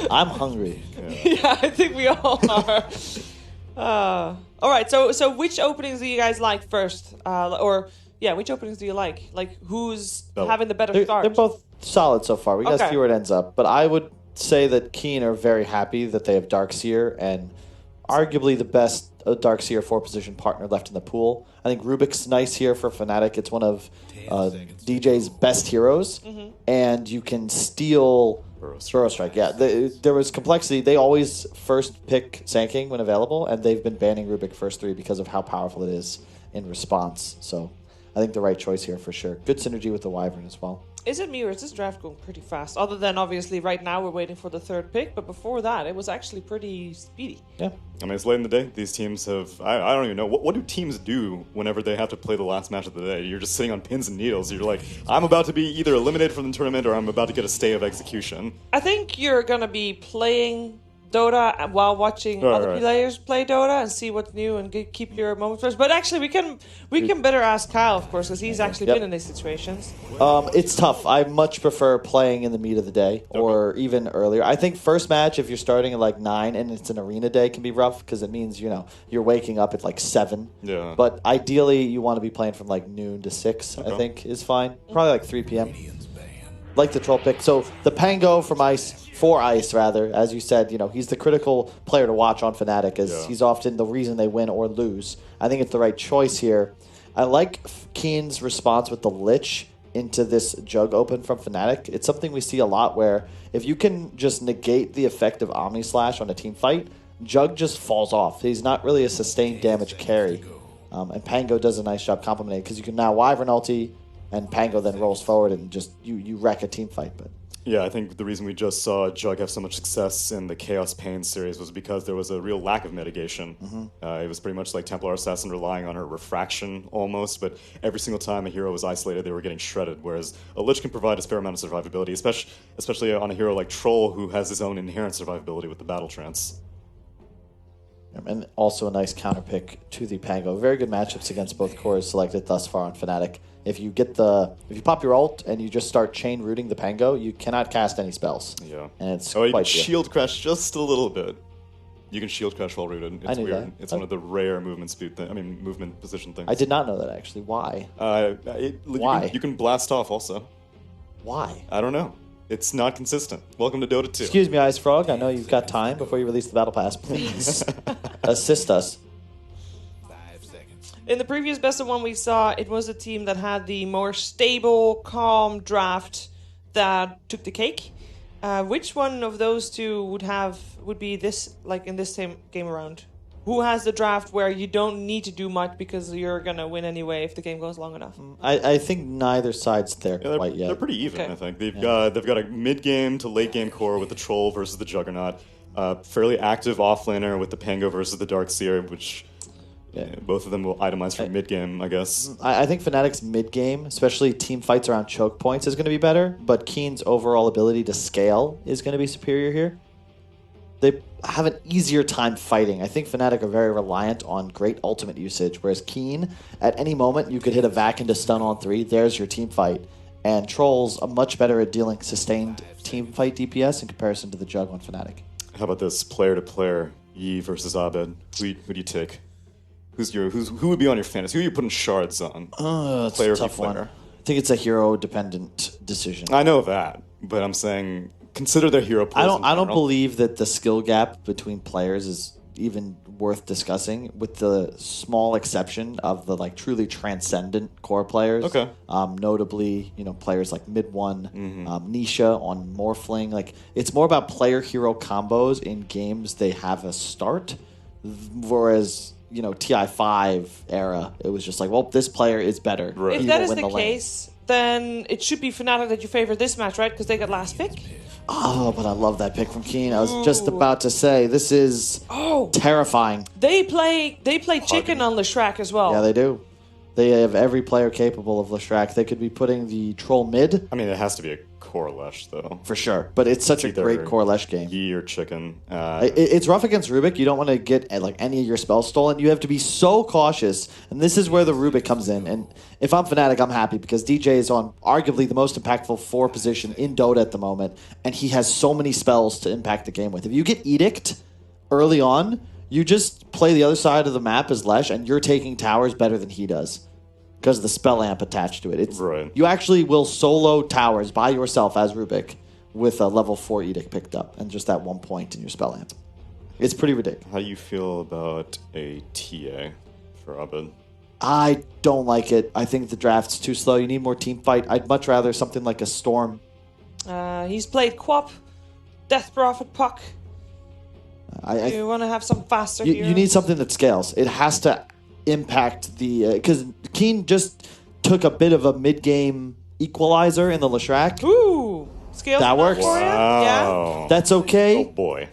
I'm hungry. Yeah, I think we all are. All right, so which openings do you guys like first? Which openings do you like? Like, who's having the better start? They're both solid so far. We got to see where it ends up. But I would say that Keen are very happy that they have Darkseer and arguably the best Darkseer 4-position partner left in the pool. I think Rubik's nice here for Fnatic. It's one of DJ's best heroes, and you can steal Burrow Strike. Yeah, there was complexity. They always first pick Sand King when available, and they've been banning Rubik first 3 because of how powerful it is in response. So I think the right choice here for sure. Good synergy with the Wyvern as well. Is it me or is this draft going pretty fast? Other than obviously right now we're waiting for the third pick, but before that it was actually pretty speedy. Yeah. I mean, it's late in the day. These teams have... I don't even know. What do teams do whenever they have to play the last match of the day? You're just sitting on pins and needles. You're like, I'm about to be either eliminated from the tournament or I'm about to get a stay of execution. I think you're going to be playing Dota while watching other players play Dota and see what's new and keep your moments first. But actually, we can better ask Kyle, of course, because he's actually been in these situations. It's tough. I much prefer playing in the meat of the day or even earlier. I think first match, if you're starting at like 9 and it's an arena day, can be rough because it means, you're waking up at like 7. Yeah. But ideally, you want to be playing from like noon to 6, I think is fine. Probably like 3 p.m. Like the troll pick. So the Pango for Ice, as you said, he's the critical player to watch on Fnatic as he's often the reason they win or lose. I think it's the right choice here. I like Keen's response with the Lich into this Jug open from Fnatic. It's something we see a lot where if you can just negate the effect of Omni Slash on a team fight, Jug just falls off. He's not really a sustained damage carry. And Pango does a nice job complementing because you can now Wyvern ulti and Pango then rolls forward and just you wreck a team fight. But yeah, I think the reason we just saw Jug have so much success in the Chaos Pain series was because there was a real lack of mitigation. It was pretty much like Templar Assassin relying on her refraction almost, but every single time a hero was isolated, they were getting shredded, whereas a Lich can provide a fair amount of survivability, especially on a hero like Troll, who has his own inherent survivability with the Battle Trance. And also a nice counter pick to the Pango. Very good matchups against both cores selected thus far on Fnatic. If you pop your ult and you just start chain rooting the Pango, you cannot cast any spells. Yeah. And it's you can quite shield crash just a little bit. You can shield crash while rooted. It's weird. That. It's one of the rare movement position things. I did not know that actually. Why? Why? You can blast off also. Why? I don't know. It's not consistent. Welcome to Dota 2. Excuse me, Ice Frog. I know you've got time before you release the Battle Pass. Please assist us. In the previous best of one we saw, it was a team that had the more stable, calm draft that took the cake. Which one of those two would be this, like in this same game around? Who has the draft where you don't need to do much because you're gonna win anyway if the game goes long enough? I think neither side's there quite yet. They're pretty even. Okay. I think they've got a mid game to late game core with the Troll versus the Juggernaut. Fairly active offlaner with the Pango versus the Darkseer, which. Yeah, both of them will itemize for mid-game, I guess. I think Fnatic's mid-game, especially team fights around choke points, is going to be better, but Keen's overall ability to scale is going to be superior here. They have an easier time fighting. I think Fnatic are very reliant on great ultimate usage, whereas Keen, at any moment, you could hit a vac into stun on 3, there's your team fight. And Troll's are much better at dealing sustained team fight DPS in comparison to the Jug on Fnatic. How about this, player-to-player, Yi versus Abed? Who do you take? Who would be on your fantasy? Who are you putting shards on? It's a tough one. I think it's a hero-dependent decision. I know that, but I'm saying consider their hero pools. I don't believe that the skill gap between players is even worth discussing, with the small exception of the truly transcendent core players. Okay. Notably, players like Mid1, Nisha on Morphling. It's more about player-hero combos in games they have a start, whereas. TI5 era, it was just this player is better. Right. If that is the case, then it should be Fnatic that you favor this match, right? Because they got last pick. Oh, but I love that pick from Keen. I was just about to say, this is terrifying. They play chicken on Leshrac as well. Yeah, they do. They have every player capable of Leshrac. They could be putting the Troll mid. I mean, it has to be a core Lesh, though. For sure. But it's such a great core Lesh game. Yi or chicken. It's rough against Rubik. You don't want to get any of your spells stolen. You have to be so cautious. And this is where the Rubik comes in. And if I'm Fnatic, I'm happy because DJ is on arguably the most impactful 4 position in Dota at the moment. And he has so many spells to impact the game with. If you get Edict early on, you just play the other side of the map as Lesh, and you're taking towers better than he does. Because of the spell amp attached to it. You actually will solo towers by yourself as Rubik with a level 4 Edict picked up and just that 1 point in your spell amp. It's pretty ridiculous. How do you feel about a TA for Abed? I don't like it. I think the draft's too slow. You need more team fight. I'd much rather something like a Storm. He's played Quap, Death Prophet, Puck. You want to have some faster You need something that scales. It has to impact the... Because Keen just took a bit of a mid-game equalizer in the Leshrac. Ooh, scales that works. For you? Yeah. That's okay. Oh boy.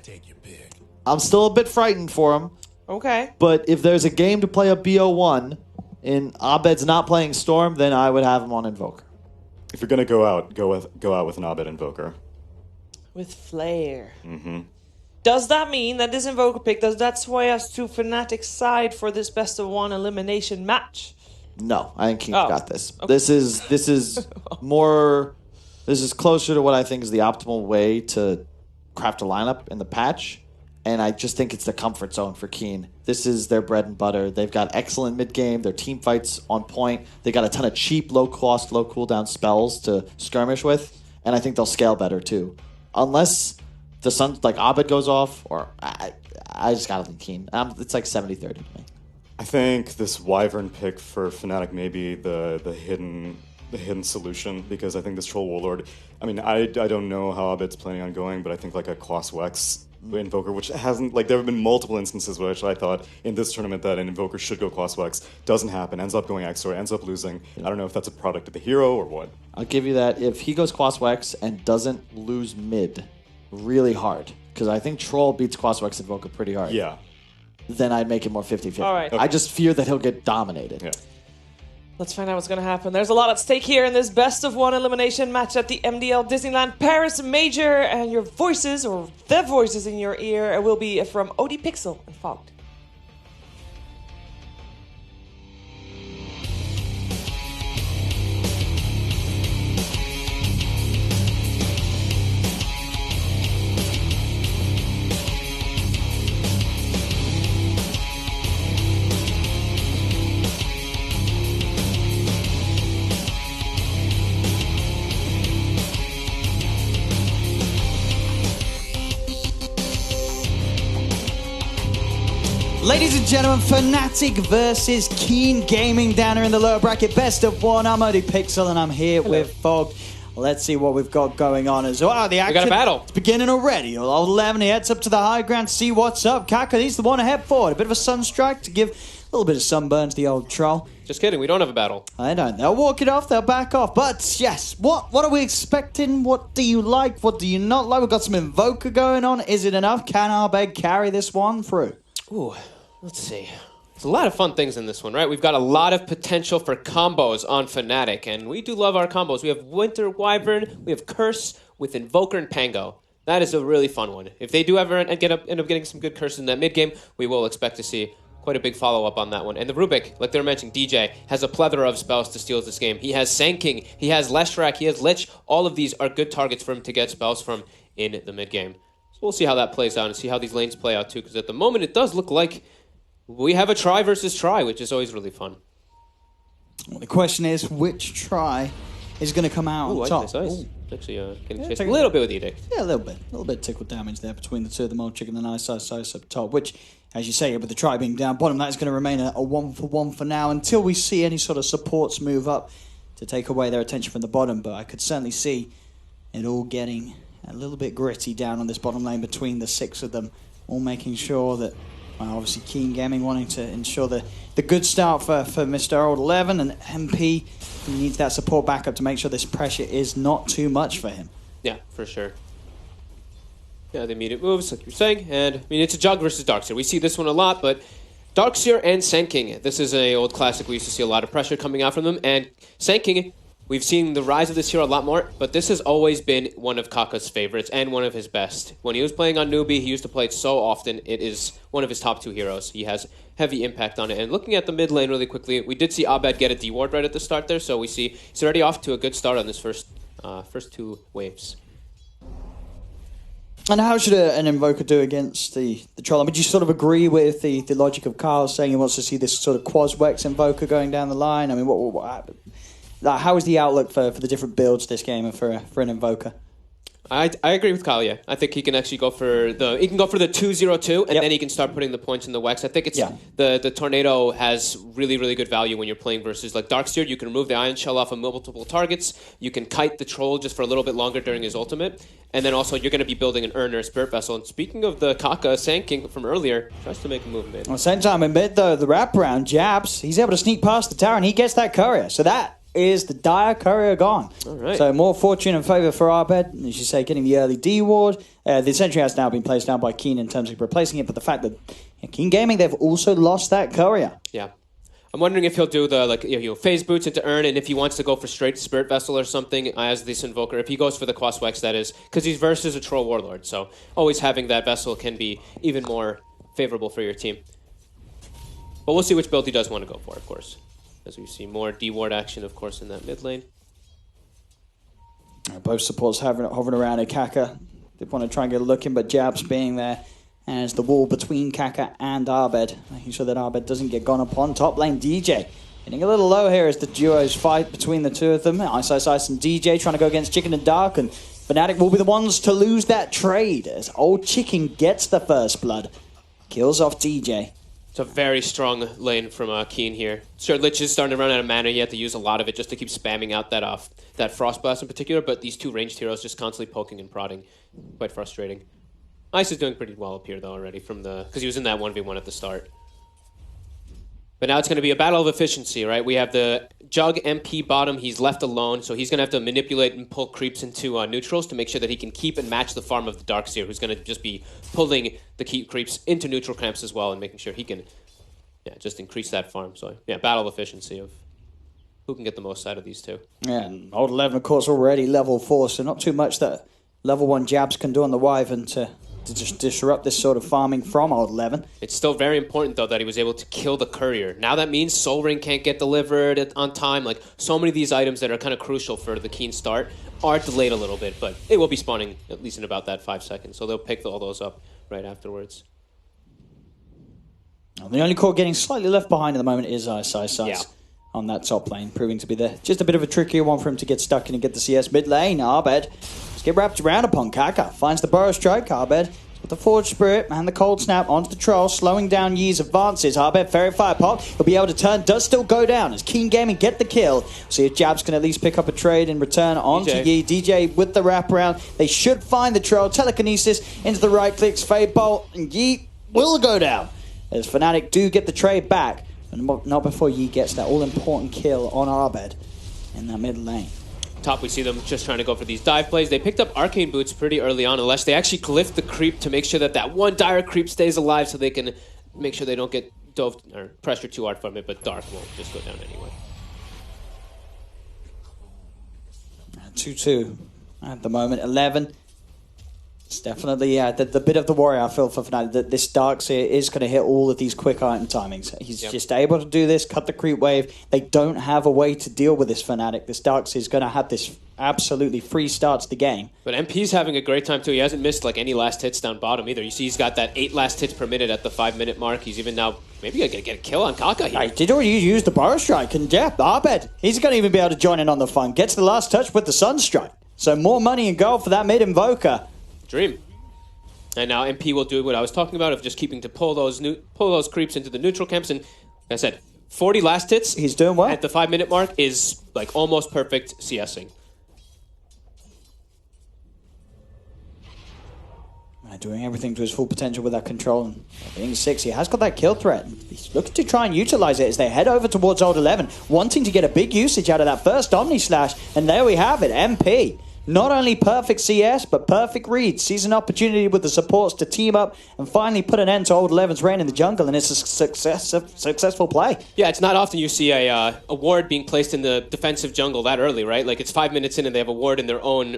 I'm still a bit frightened for him. Okay. But if there's a game to play a BO1 and Abed's not playing Storm, then I would have him on Invoker. If you're gonna go out with an Abed Invoker. With Flair. Mm-hmm. Does that mean that this Invoker pick, does that sway us to Fnatic's side for this best of one elimination match? No, I think King's got this. Okay. This is more. This is closer to what I think is the optimal way to craft a lineup in the patch, and I just think it's the comfort zone for Keen. This is their bread and butter. They've got excellent mid game. Their team fights on point. They got a ton of cheap, low cost, low cooldown spells to skirmish with, and I think they'll scale better too. Unless the sun like Abed goes off, or I just gotta think Keen. It's like 70-30 to me. I think this Wyvern pick for Fnatic may be the hidden solution, because I think this Troll Warlord, I mean, I don't know how Abed's planning on going, but I think like a Klaus Wex Invoker, which hasn't, like, there have been multiple instances which I thought in this tournament that an Invoker should go Klaus Wex, doesn't happen, ends up going Exor, ends up losing. I don't know if that's a product of the hero or what. I'll give you that. If he goes Klaus Wex and doesn't lose mid really hard, because I think Troll beats Klaus Wex Invoker pretty hard. Yeah. Then I'd make it more 50-50. All right. I just fear that he'll get dominated. Yeah. Let's find out what's going to happen. There's a lot at stake here in this best of one elimination match at the MDL Disneyland Paris Major, and your voices, or the voices in your ear, will be from Odie Pixel and Fogged. Ladies and gentlemen, Fnatic versus Keen Gaming down here in the lower bracket. Best of one. I'm Odie Pixel and I'm here with Fog. Let's see what we've got going on as well. The action, we got a battle. It's beginning already. Old 11, he heads up to the high ground to see what's up. Kaka, he's the one ahead forward. A bit of a sunstrike to give a little bit of sunburn to the old troll. Just kidding, we don't have a battle. I don't. They'll walk it off, they'll back off. But yes, what are we expecting? What do you like? What do you not like? We've got some Invoker going on. Is it enough? Can Abed carry this one through? Ooh. Let's see. There's a lot of fun things in this one, right? We've got a lot of potential for combos on Fnatic, and we do love our combos. We have Winter Wyvern, we have Curse with Invoker and Pango. That is a really fun one. If they do ever end up getting some good curses in that mid-game, we will expect to see quite a big follow-up on that one. And the Rubik, like they were mentioning, DJ, has a plethora of spells to steal this game. He has Sand King, he has Leshrac, he has Lich. All of these are good targets for him to get spells from in the mid-game. So we'll see how that plays out and see how these lanes play out too, because at the moment it does look like we have a try versus try, which is always really fun. Well, the question is, which try is going to come out on top? Nice. Actually, getting chased a little bit with Edict. Yeah, a little bit. A little bit of tickle damage there between the two of them, Old Chicken and Ice up top, which, as you say, with the try being down bottom, that is going to remain a 1-for-1 for now until we see any sort of supports move up to take away their attention from the bottom. But I could certainly see it all getting a little bit gritty down on this bottom lane between the six of them, all making sure that obviously Keen Gaming wanting to ensure the good start for Mr. Old 11, and MP he needs that support backup to make sure this pressure is not too much for him. Yeah, for sure. Yeah, the immediate moves, like you're saying, and I mean it's a Jug versus Darkseer. We see this one a lot, but Darkseer and Sand King, this is an old classic. We used to see a lot of pressure coming out from them, and Sand King, we've seen the rise of this hero a lot more, but this has always been one of Kaka's favorites and one of his best. When he was playing on Newbie, he used to play it so often. It is one of his top two heroes. He has heavy impact on it. And looking at the mid lane really quickly, we did see Abed get a D-ward right at the start there, so we see he's already off to a good start on this first two waves. And how should an Invoker do against the Troll? Would you sort of agree with the logic of Carl saying he wants to see this sort of Quas-Wex Invoker going down the line? I mean, how is the outlook for the different builds this game for an Invoker? I agree with Kyle, yeah. I think he can actually go for the 2-0-2, and then he can start putting the points in the Wex. I think it's the Tornado has really, really good value when you're playing versus like Darkseer. You can remove the Ion Shell off of multiple targets. You can kite the Troll just for a little bit longer during his ultimate. And then also you're going to be building an Urn or a Spirit Vessel. And speaking of the Kaka, Sand King from earlier tries to make a move mid. Well, same time in mid, though, the wraparound jabs. He's able to sneak past the tower, and he gets that courier. So that is the Dire Courier gone. All right. So more fortune and favor for Abed. As you say, getting the early D ward. The Sentry has now been placed down by Keen in terms of replacing it, but the fact that Keen Gaming, they've also lost that Courier. Yeah. I'm wondering if he'll do the phase boots into Urn, and if he wants to go for straight Spirit Vessel or something as this Invoker. If he goes for the Quaswex, that is, because he's versus a Troll Warlord, so always having that Vessel can be even more favorable for your team. But we'll see which build he does want to go for, of course, as we see more D-Ward action, of course, in that mid lane. Both supports hovering around at Kaka. They want to try and get a look in, but Jabs being there as the wall between Kaka and Abed, making sure that Abed doesn't get gone upon. Top lane, DJ getting a little low here as the duos fight between the two of them. Ice and DJ trying to go against Chicken and Dark, and Fnatic will be the ones to lose that trade as Old Chicken gets the first blood. Kills off DJ. It's a very strong lane from Keen here. Sure, Lich is starting to run out of mana. You have to use a lot of it just to keep spamming out that Frost Blast in particular, but these two ranged heroes just constantly poking and prodding. Quite frustrating. Ice is doing pretty well up here, though, already, because he was in that 1v1 at the start. But now it's going to be a battle of efficiency, right? We have the Jug MP bottom. He's left alone, so he's going to have to manipulate and pull creeps into neutrals to make sure that he can keep and match the farm of the Darkseer, who's going to just be pulling the key creeps into neutral camps as well and making sure he can just increase that farm. So, battle of efficiency of who can get the most out of these two. Yeah, and Old 11, of course, already level 4, so not too much that level 1 Jabs can do on the Wyvern to just disrupt this sort of farming from Old 11. It's still very important, though, that he was able to kill the Courier. Now that means Soul Ring can't get delivered on time. Like, so many of these items that are kind of crucial for the Keen start are delayed a little bit, but it will be spawning at least in about that 5 seconds, so they'll pick all those up right afterwards. Well, the only core getting slightly left behind at the moment is Ice on that top lane, proving to be just a bit of a trickier one for him to get stuck in and get the CS mid lane. Abed get wrapped around upon Kaka. Finds the Burrow Strike. Abed with the Forge Spirit and the Cold Snap onto the Troll, slowing down Yee's advances. Abed, Fairy Fire Pop. He'll be able to turn. Does still go down as Keen Gaming get the kill. See if Jabs can at least pick up a trade in return onto Yee. DJ with the wraparound. They should find the Troll. Telekinesis into the right clicks. Fade Bolt. And Yee will go down as Fnatic do get the trade back. But not before Yee gets that all-important kill on Abed in that mid lane. Top, we see them just trying to go for these dive plays. They picked up Arcane Boots pretty early on, unless they actually glyph the creep to make sure that one dire creep stays alive so they can make sure they don't get dove or pressured too hard from it, but Dark won't just go down anyway. 2-2 at the moment. 11. It's definitely the bit of the worry I feel for Fnatic, that this Darkseer is going to hit all of these quick item timings. He's just able to do this, cut the creep wave. They don't have a way to deal with this Fnatic. This Darkseer is going to have this absolutely free start to the game. But MP's having a great time too. He hasn't missed any last hits down bottom either. You see he's got that 8 last hits per minute at the 5-minute mark. He's even now maybe going to get a kill on Kaka here. He did already use the Burrow Strike, and Abed, he's going to even be able to join in on the fun. Gets the last touch with the Sunstrike. So more money and gold for that mid Invoker. Dream. And now MP will do what I was talking about of just keeping to pull those creeps into the neutral camps. And like I said, 40 last hits. He's doing well. At the 5-minute mark is almost perfect CSing. Doing everything to his full potential with that control. And being 6, he has got that kill threat. He's looking to try and utilize it as they head over towards Old 11, wanting to get a big usage out of that first Omni Slash. And there we have it, MP. Not only perfect CS, but perfect read. Sees an opportunity with the supports to team up and finally put an end to Old 11's reign in the jungle, and it's a successful play. Yeah, it's not often you see a ward being placed in the defensive jungle that early, right? It's 5 minutes in and they have a ward in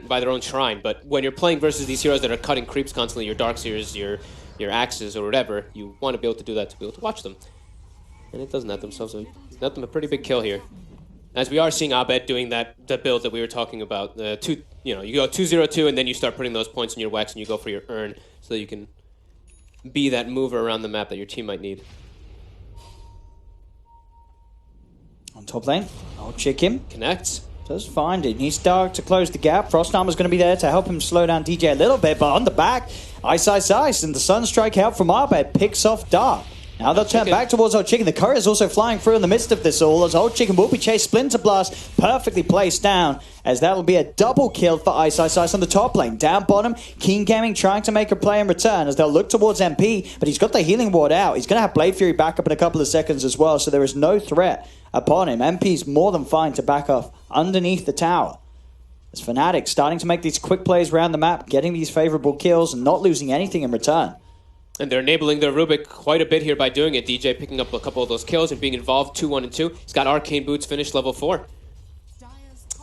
by their own shrine. But when you're playing versus these heroes that are cutting creeps constantly, your Darkseers, your Axes, or whatever, you want to be able to do that to be able to watch them. And it does net themselves a pretty big kill here. As we are seeing Abed doing the build that we were talking about, you go 2-0-2 and then you start putting those points in your Wex and you go for your Urn so that you can be that mover around the map that your team might need. On top lane, Old Chicken connects. Does find it. Needs Dark to close the gap. Frost Armor's going to be there to help him slow down DJ a little bit, but on the back, Ice, and the Sunstrike help from Abed picks off Dark. Now they'll turn back towards Old Chicken. The Courier is also flying through in the midst of this all, as Old Chicken will be chased. Splinter Blast perfectly placed down, as that will be a double kill for Ice on the top lane. Down bottom, Keen Gaming trying to make a play in return, as they'll look towards MP, but he's got the healing ward out. He's going to have Blade Fury back up in a couple of seconds as well, so there is no threat upon him. MP's more than fine to back off underneath the tower. As Fnatic starting to make these quick plays around the map, getting these favorable kills and not losing anything in return. And they're enabling their Rubik quite a bit here by doing it. DJ picking up a couple of those kills and being involved 2-1 and 2. He's got Arcane Boots finished level 4.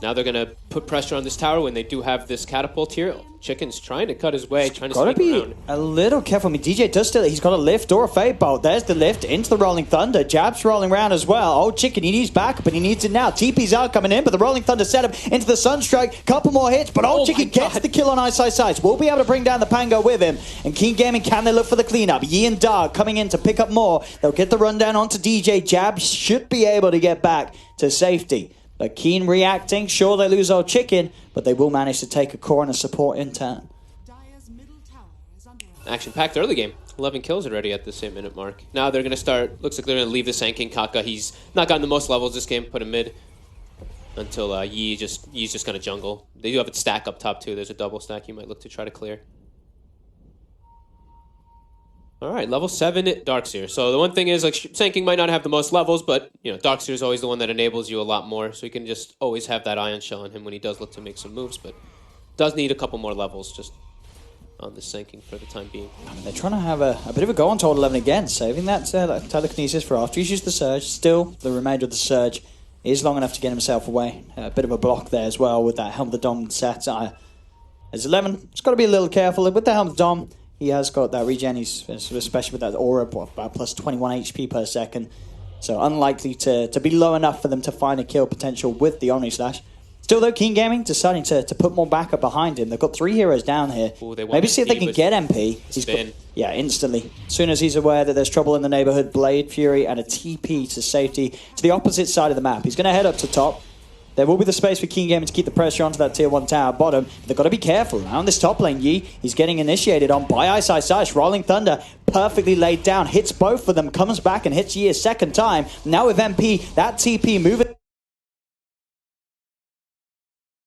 Now they're going to put pressure on this tower when they do have this catapult here. Chicken's trying to cut his way, trying to sneak around. Gotta be a little careful. I mean, DJ does still, he's got a lift or a fade bolt. There's the lift into the Rolling Thunder. Jab's rolling around as well. Old Chicken, he needs backup, but he needs it now. TPs are coming in, but the Rolling Thunder set up into the Sunstrike. Couple more hits, but Old Chicken gets the kill on Ice Ice Ice. Will be able to bring down the Pango with him. And Keen Gaming, can they look for the cleanup? Yi and Dark coming in to pick up more. They'll get the rundown onto DJ. Jab should be able to get back to safety. But Keen reacting. Sure, they lose Old Chicken, but they will manage to take a core and a support in turn. Action-packed early game. 11 kills already at the same minute mark. Now they're going to start... Looks like they're going to leave the Sand King Kaka. He's not gotten the most levels this game. Put him mid until Yi's just going to jungle. They do have a stack up top, too. There's a double stack you might look to try to clear. All right, level 7 Darkseer. So the one thing is, like, Sand King might not have the most levels, but, you know, Darkseer is always the one that enables you a lot more. So you can just always have that Ion Shell on him when he does look to make some moves, but does need a couple more levels just on the Sand King for the time being. They're trying to have a bit of a go on Total 11 again, saving that telekinesis for after he's used the Surge. Still, the remainder of the Surge is long enough to get himself away. A bit of a block there as well with that Helm of the Dom set. As 11, it's got to be a little careful. With the Helm of the Dom, he has got that regen, especially with that aura, about plus 21 HP per second. So unlikely to be low enough for them to find a kill potential with the Omni Slash. Still though, Keen Gaming deciding to put more backup behind him. They've got 3 heroes down here. Ooh, maybe see if they can get MP. Yeah, instantly. As soon as he's aware that there's trouble in the neighborhood, Blade Fury and a TP to safety to the opposite side of the map. He's going to head up to top. There will be the space for Keen Gaming to keep the pressure onto that tier 1 tower bottom. They've got to be careful. Around this top lane, Yi, he's getting initiated on by Ice Ice Ice. Rolling Thunder, perfectly laid down. Hits both of them, comes back and hits Yi a second time. Now with MP, that TP moving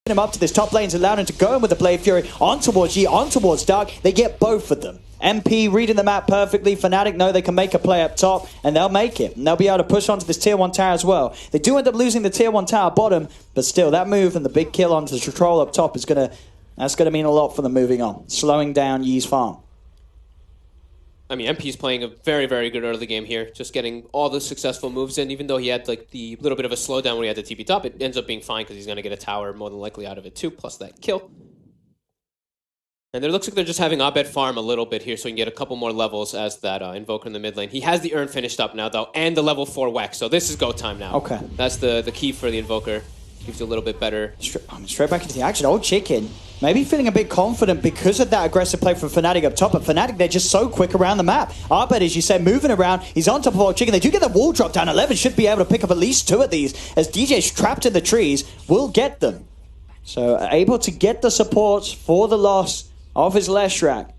him up to this top lane, allowing him to go in with the Blade Fury on towards Yi, on towards Dark. They get both of them. MP reading the map perfectly. Fnatic know they can make a play up top, and they'll make it. And they'll be able to push onto this tier 1 tower as well. They do end up losing the tier 1 tower bottom, but still, that move and the big kill onto the control up top is that's gonna mean a lot for them moving on, slowing down Yi's farm. I mean, MP's playing a very, very good early game here, just getting all the successful moves in. Even though he had like the little bit of a slowdown when he had the TP top, it ends up being fine because he's going to get a tower more than likely out of it too, plus that kill. And it looks like they're just having Abed farm a little bit here so he can get a couple more levels as that Invoker in the mid lane. He has the Urn finished up now, though, and the level 4 Wex, so this is go time now. Okay. That's the key for the Invoker. Gives you a little bit better. Straight back into the action. Old Chicken, maybe feeling a bit confident because of that aggressive play from Fnatic up top, but Fnatic, they're just so quick around the map. Arbed, as you said, moving around. He's on top of Old Chicken. They do get the wall drop down. 11 should be able to pick up at least 2 of these, as DJ's trapped in the trees. Will get them. So able to get the supports for the loss of his Leshrac.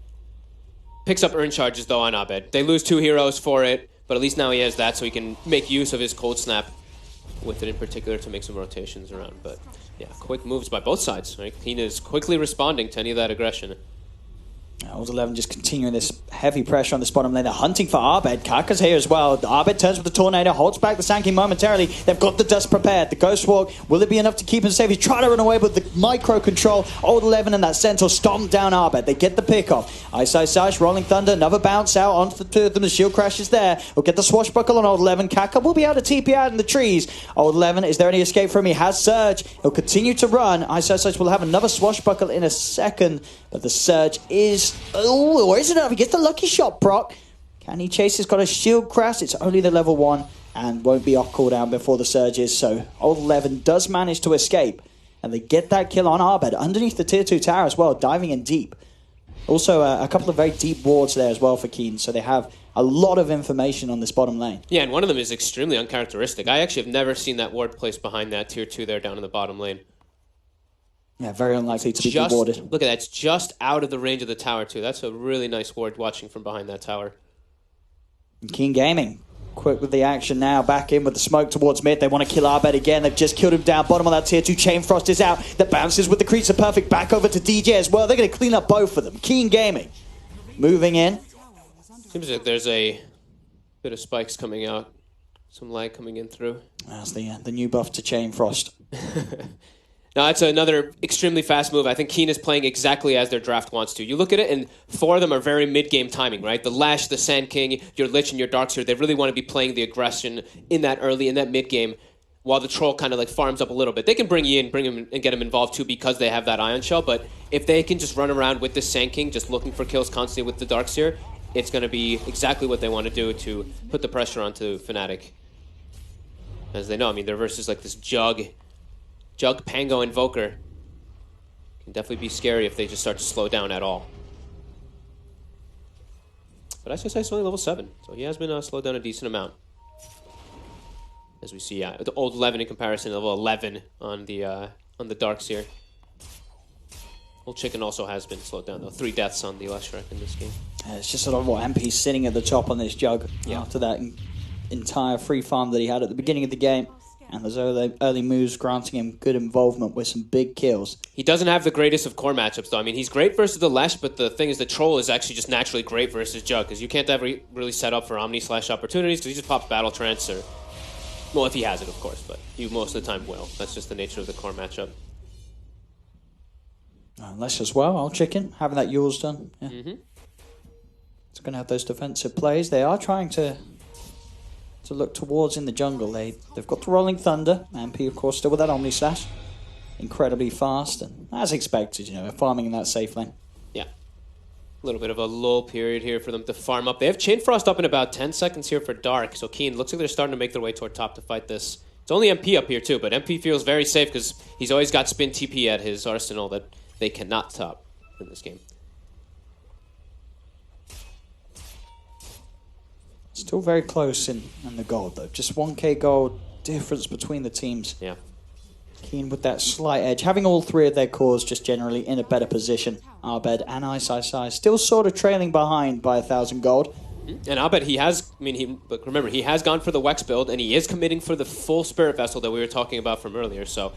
Picks up Urn charges, though, on Abed. They lose 2 heroes for it, but at least now he has that, so he can make use of his Cold Snap with it in particular to make some rotations around. But yeah, quick moves by both sides. Right? Keen is quickly responding to any of that aggression. Old 11 just continuing this heavy pressure on this bottom lane. They're hunting for Arbed. Kaka's here as well. Arbed turns with the Tornado, holds back the Sand King momentarily. They've got the dust prepared. The Ghost Walk, will it be enough to keep him safe? He's trying to run away, but the micro control, Old 11 and that Centaur stomp down Arbed. They get the pick off. Ice Ice Ice, Rolling Thunder, another bounce out onto the 2 of them. The shield crashes there. We'll get the swashbuckle on Old 11. Kaka will be able to TP out in the trees. Old 11, is there any escape from him? He has Surge. He'll continue to run. Ice Ice Ice will have another swashbuckle in a second, but the Surge is... Oh, or is it enough? He gets the lucky shot, Brock. Can he chase? He's got a shield crash. It's only the level 1 and won't be off cooldown before the Surge is. So Old 11 does manage to escape, and they get that kill on Arbed underneath the tier 2 tower as well, diving in deep. Also, a couple of very deep wards there as well for Keen, so they have a lot of information on this bottom lane. Yeah, and one of them is extremely uncharacteristic. I actually have never seen that ward placed behind that tier 2 there down in the bottom lane. Yeah, very unlikely to be rewarded. Look at that. It's just out of the range of the tower, too. That's a really nice ward watching from behind that tower. Keen Gaming, quick with the action now. Back in with the smoke towards mid. They want to kill Arbed again. They've just killed him down. Bottom of that tier 2. Chain Frost is out. The bounces with the creature perfect. Back over to DJ as well. They're going to clean up both of them. Keen Gaming moving in. Seems like there's a bit of spikes coming out. Some lag coming in through. That's the new buff to Chain Frost. Now, that's another extremely fast move. I think Keen is playing exactly as their draft wants to. You look at it, and 4 of them are very mid-game timing, right? The Lash, the Sand King, your Lich, and your Darkseer, they really want to be playing the aggression in that early, in that mid-game, while the Troll kind of like farms up a little bit. They can bring you in, bring him, and get him involved too because they have that Ion Shell, but if they can just run around with the Sand King, just looking for kills constantly with the Darkseer, it's going to be exactly what they want to do to put the pressure onto Fnatic. As they know, I mean, they're versus like this Jug, Pango, Invoker. Can definitely be scary if they just start to slow down at all. But SSI is only level 7, so he has been slowed down a decent amount. As we see, the old 11 in comparison to level 11 on the Darkseer. Old Chicken also has been slowed down, though. 3 deaths on the Leshrac in this game. It's just sort of what MP sitting at the top on this Jug after that entire free farm that he had at the beginning of the game. And those early moves granting him good involvement with some big kills. He doesn't have the greatest of core matchups, though. I mean, he's great versus the Lesh, but the thing is the Troll is actually just naturally great versus Jug, because you can't ever really set up for Omni/opportunities, because he just pops Battle Trance, or... Well, if he has it, of course, but you most of the time will. That's just the nature of the core matchup. Lesh as well, Old Chicken, having that Yule's done. Yeah. It's going to have those defensive plays. They are trying to look towards in the jungle. They've got the Rolling Thunder. MP, of course, still with that Omni Slash. Incredibly fast, and as expected, farming in that safe lane. Yeah. A little bit of a lull period here for them to farm up. They have Chain Frost up in about 10 seconds here for Dark, so Keen looks like they're starting to make their way toward top to fight this. It's only MP up here too, but MP feels very safe because he's always got Spin TP at his arsenal that they cannot top in this game. Still very close in the gold, though. Just 1k gold difference between the teams. Yeah. Keen with that slight edge. Having all 3 of their cores just generally in a better position. Abed and Ice still sort of trailing behind by 1,000 gold. And Abed, but remember, he has gone for the Wex build, and he is committing for the full Spirit Vessel that we were talking about from earlier, so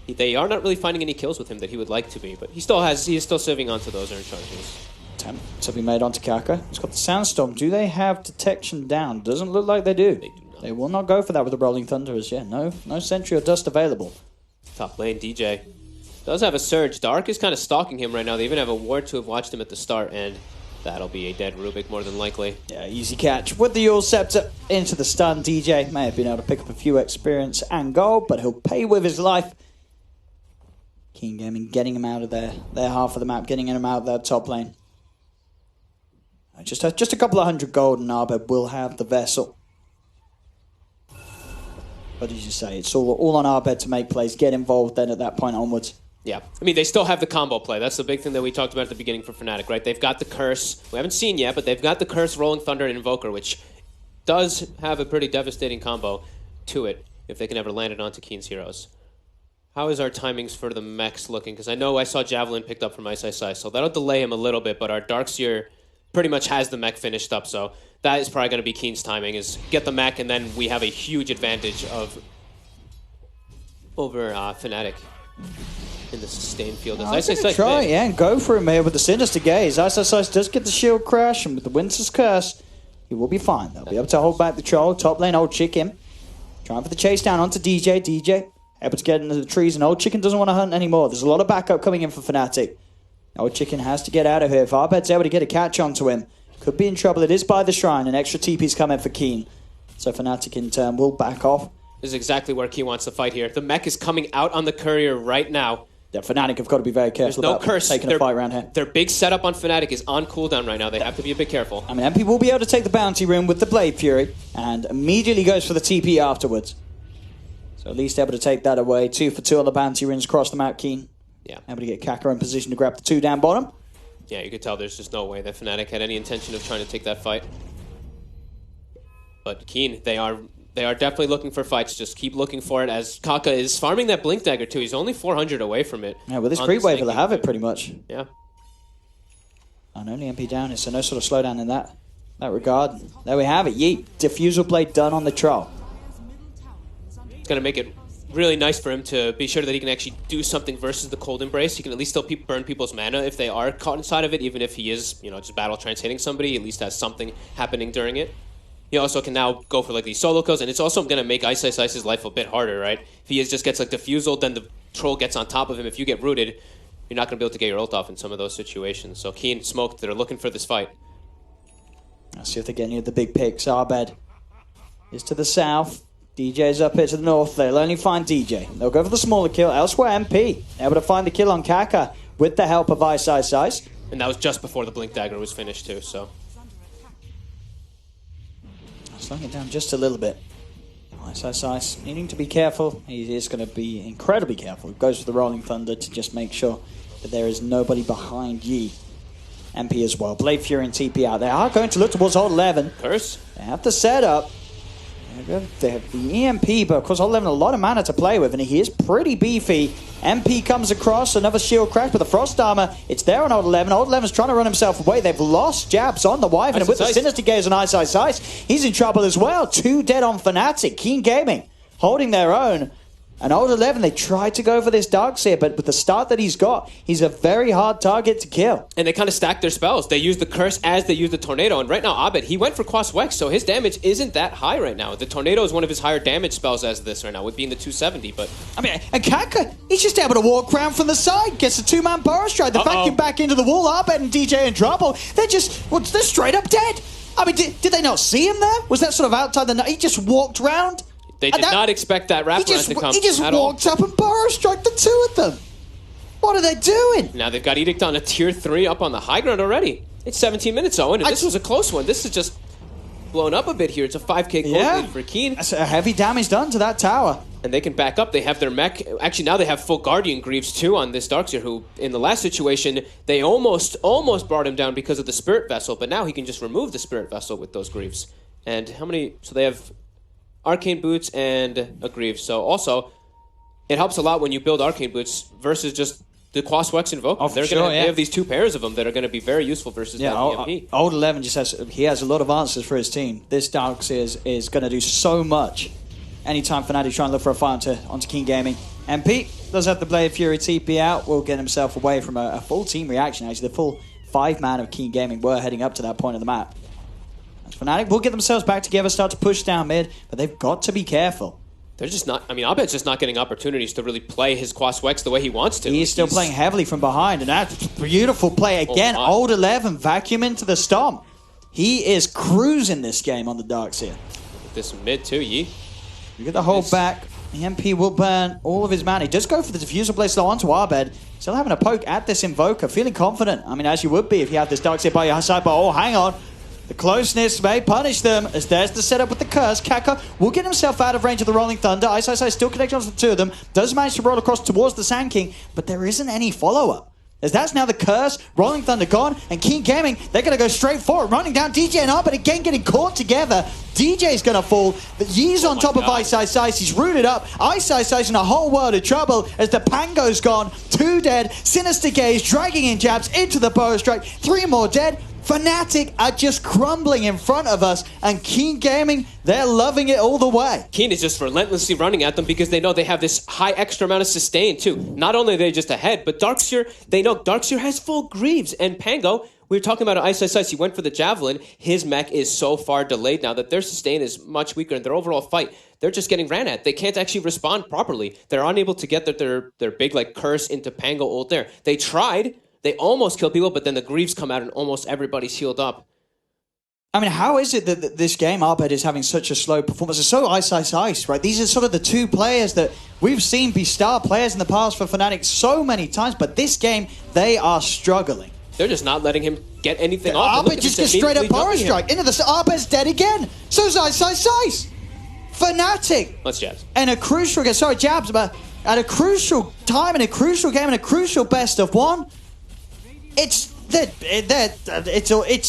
they are not really finding any kills with him that he would like to be, but he is still saving onto those earn charges. Attempt to be made onto Kaka. He's got the Sandstorm. Do they have detection down? Doesn't look like they do. They do not. They will not go for that with the Rolling Thunder as yet. No Sentry or Dust available. Top lane, DJ does have a Surge. Dark is kind of stalking him right now. They even have a ward to have watched him at the start, and that'll be a dead Rubik more than likely. Yeah, easy catch. With the Yule Scepter into the stun, DJ may have been able to pick up a few experience and gold, but he'll pay with his life. Keen Gaming getting him out of their half of the map, getting him out of that top lane. Just a couple of 100 gold, and Abed will have the vessel. But as you say, it's all on Abed to make plays, get involved then at that point onwards. Yeah, I mean, they still have the combo play. That's the big thing that we talked about at the beginning for Fnatic, right? They've got the Curse. We haven't seen yet, but they've got the Curse, Rolling Thunder, and Invoker, which does have a pretty devastating combo to it if they can ever land it onto Keen's heroes. How is our timings for the mechs looking? Because I know I saw Javelin picked up from Ice, so that'll delay him a little bit, but our Darkseer pretty much has the mech finished up, so that is probably going to be Keen's timing, is get the mech, and then we have a huge advantage over Fnatic in the sustained field. As I'm going to try, and go for him here with the Sinister Gaze. Ice does get the shield crash, and with the Winter's Curse, he will be fine. They'll be able to hold back the Troll. Top lane, Old Chicken. Trying for the chase down onto DJ. DJ able to get into the trees, and Old Chicken doesn't want to hunt anymore. There's a lot of backup coming in for Fnatic. Old Chicken has to get out of here. If Abed's able to get a catch onto him, could be in trouble. It is by the shrine, and extra TP's coming for Keen. So Fnatic in turn will back off. This is exactly where Keen wants to fight here. The mech is coming out on the courier right now. Yeah, Fnatic have got to be very careful about taking a fight around here. Their big setup on Fnatic is on cooldown right now. They have to be a bit careful. I mean, MP will be able to take the bounty room with the Blade Fury, and immediately goes for the TP afterwards. So at least able to take that away. 2 for 2 on the bounty rings across the map, Keen. Yeah. Able to get Kaka in position to grab the 2 down bottom. Yeah, you could tell there's just no way that Fnatic had any intention of trying to take that fight. But Keen, they are definitely looking for fights. Just keep looking for it, as Kaka is farming that Blink Dagger too. He's only 400 away from it. Yeah, with this creep wave, he'll have it pretty much. Yeah. And only MP down is, so no sort of slowdown in that regard. There we have it. Yeet. Diffusal Blade done on the Troll. It's going to make it really nice for him to be sure that he can actually do something versus the Cold Embrace. He can at least still burn people's mana if they are caught inside of it, even if he is, just battle trance hitting somebody. He at least has something happening during it. he also can now go for like these solo kills, and it's also going to make Ice Ice's life a bit harder, right? If he just gets like diffusal, then the troll gets on top of him. If you get rooted, you're not going to be able to get your ult off in some of those situations. So Keen smoked. They're looking for this fight. Let's see if they get any of the big picks. Abed is to the south. DJ's up here to the north. They'll only find DJ. They'll go for the smaller kill. Elsewhere, MP able to find the kill on Kaka with the help of Ice. And that was just before the Blink Dagger was finished too, so. Slowing it down just a little bit. Ice needing to be careful. He is going to be incredibly careful. He goes for the Rolling Thunder to just make sure that there is nobody behind Yi. MP as well. Blade Fury and TP out. They are going to look towards Hold 11. Curse. They have the setup. They have the EMP, but of course Hold 11 a lot of mana to play with, and he is pretty beefy. MP comes across, another shield crack with the Frost Armor. It's there on Hold 11. Hold 11's trying to run himself away. They've lost jabs on the Wyvern, and with the Sinister Gaze on Ice, he's in trouble as well. 2 dead on Fnatic. Keen Gaming holding their own. And Hold 11, they tried to go for this Darkseer, but with the start that he's got, he's a very hard target to kill. And they kind of stack their spells. They use the Curse as they use the Tornado. And right now, Abed, he went for Quas Wex, so his damage isn't that high right now. The Tornado is one of his higher damage spells as this right now, with being the 270, but... I mean, and Kaka, he's just able to walk around from the side, gets a 2-man Burrow Strike. The vacuum back into the wall, Abed and DJ in trouble. They're just, well, they're straight up dead. I mean, did they not see him there? Was that sort of outside the night? He just walked round. They did not expect that wraparound to come. He just walked up and Burrow Struck the 2 of them. What are they doing? Now they've got Edict on a tier 3 up on the high ground already. It's 17 minutes, Owen, and this was a close one. This is just blown up a bit here. It's a 5k gold lead for Keen. That's a heavy damage done to that tower. And they can back up. They have their mech. Actually, now they have full Guardian Greaves too on this Darkseer, who in the last situation, they almost brought him down because of the Spirit Vessel, but now he can just remove the Spirit Vessel with those Greaves. And how many... So they have... Arcane Boots and a Greaves. So also, it helps a lot when you build Arcane Boots versus just the Quas Wex Invoker. Oh, They have these 2 pairs of them that are going to be very useful versus that EMP. Old 11 just has a lot of answers for his team. This Darkseer is going to do so much. Anytime Fnatic trying to look for a fight onto King Gaming. MP does have the Blade Fury TP out. Will get himself away from a full team reaction. Actually, the full 5-man of King Gaming were heading up to that point of the map. Fnatic will get themselves back together, start to push down mid, but they've got to be careful. They're just not... I mean, Abed's just not getting opportunities to really play his Quas Wex the way he wants to. He's still playing heavily from behind, and that's beautiful play. Again, Old 11, vacuum into the stomp. He is cruising this game on the Darkseer. This mid too, Yi. You get the hold back. The MP will burn all of his mana. He does go for the Diffusal Blade slow onto Abed. Still having a poke at this Invoker, feeling confident. I mean, as you would be if you have this Darkseer by your side, but oh, hang on. The closeness may punish them, as there's the setup with the Curse. Kaka will get himself out of range of the Rolling Thunder. Ice still connected onto the 2 of them. Does manage to roll across towards the Sand King, but there isn't any follow-up. As that's now the Curse, Rolling Thunder gone, and King Gaming, they're going to go straight forward, running down DJ and but again getting caught together. DJ's going to fall, but Yi's on top of Ice. He's rooted up. Ice in a whole world of trouble as the Pango's gone. 2 dead, Sinister Gaze dragging in jabs into the Burrow Strike. 3 more dead. Fnatic are just crumbling in front of us, and Keen Gaming, they're loving it all the way. Keen is just relentlessly running at them because they know they have this high extra amount of sustain too. Not only are they just ahead, but Darkseer, they know Darkseer has full Greaves, and Pango, we were talking about Ice, he went for the Javelin. His mech is so far delayed now that their sustain is much weaker, and their overall fight, they're just getting ran at. They can't actually respond properly. They're unable to get their big like Curse into Pango ult there. They tried. They almost kill people, but then the Greaves come out and almost everybody's healed up. I mean, how is it that this game, Abed, is having such a slow performance? It's so ice, right? These are sort of the 2 players that we've seen be star players in the past for Fnatic so many times, but this game, they are struggling. They're just not letting him get anything off. Abed just gets straight up Burrow Strike into the... Abed's dead again. So's Ice. Fnatic. Let's jabs. And a crucial... Sorry, jabs, but at a crucial time in a crucial game in a crucial best of 1... It's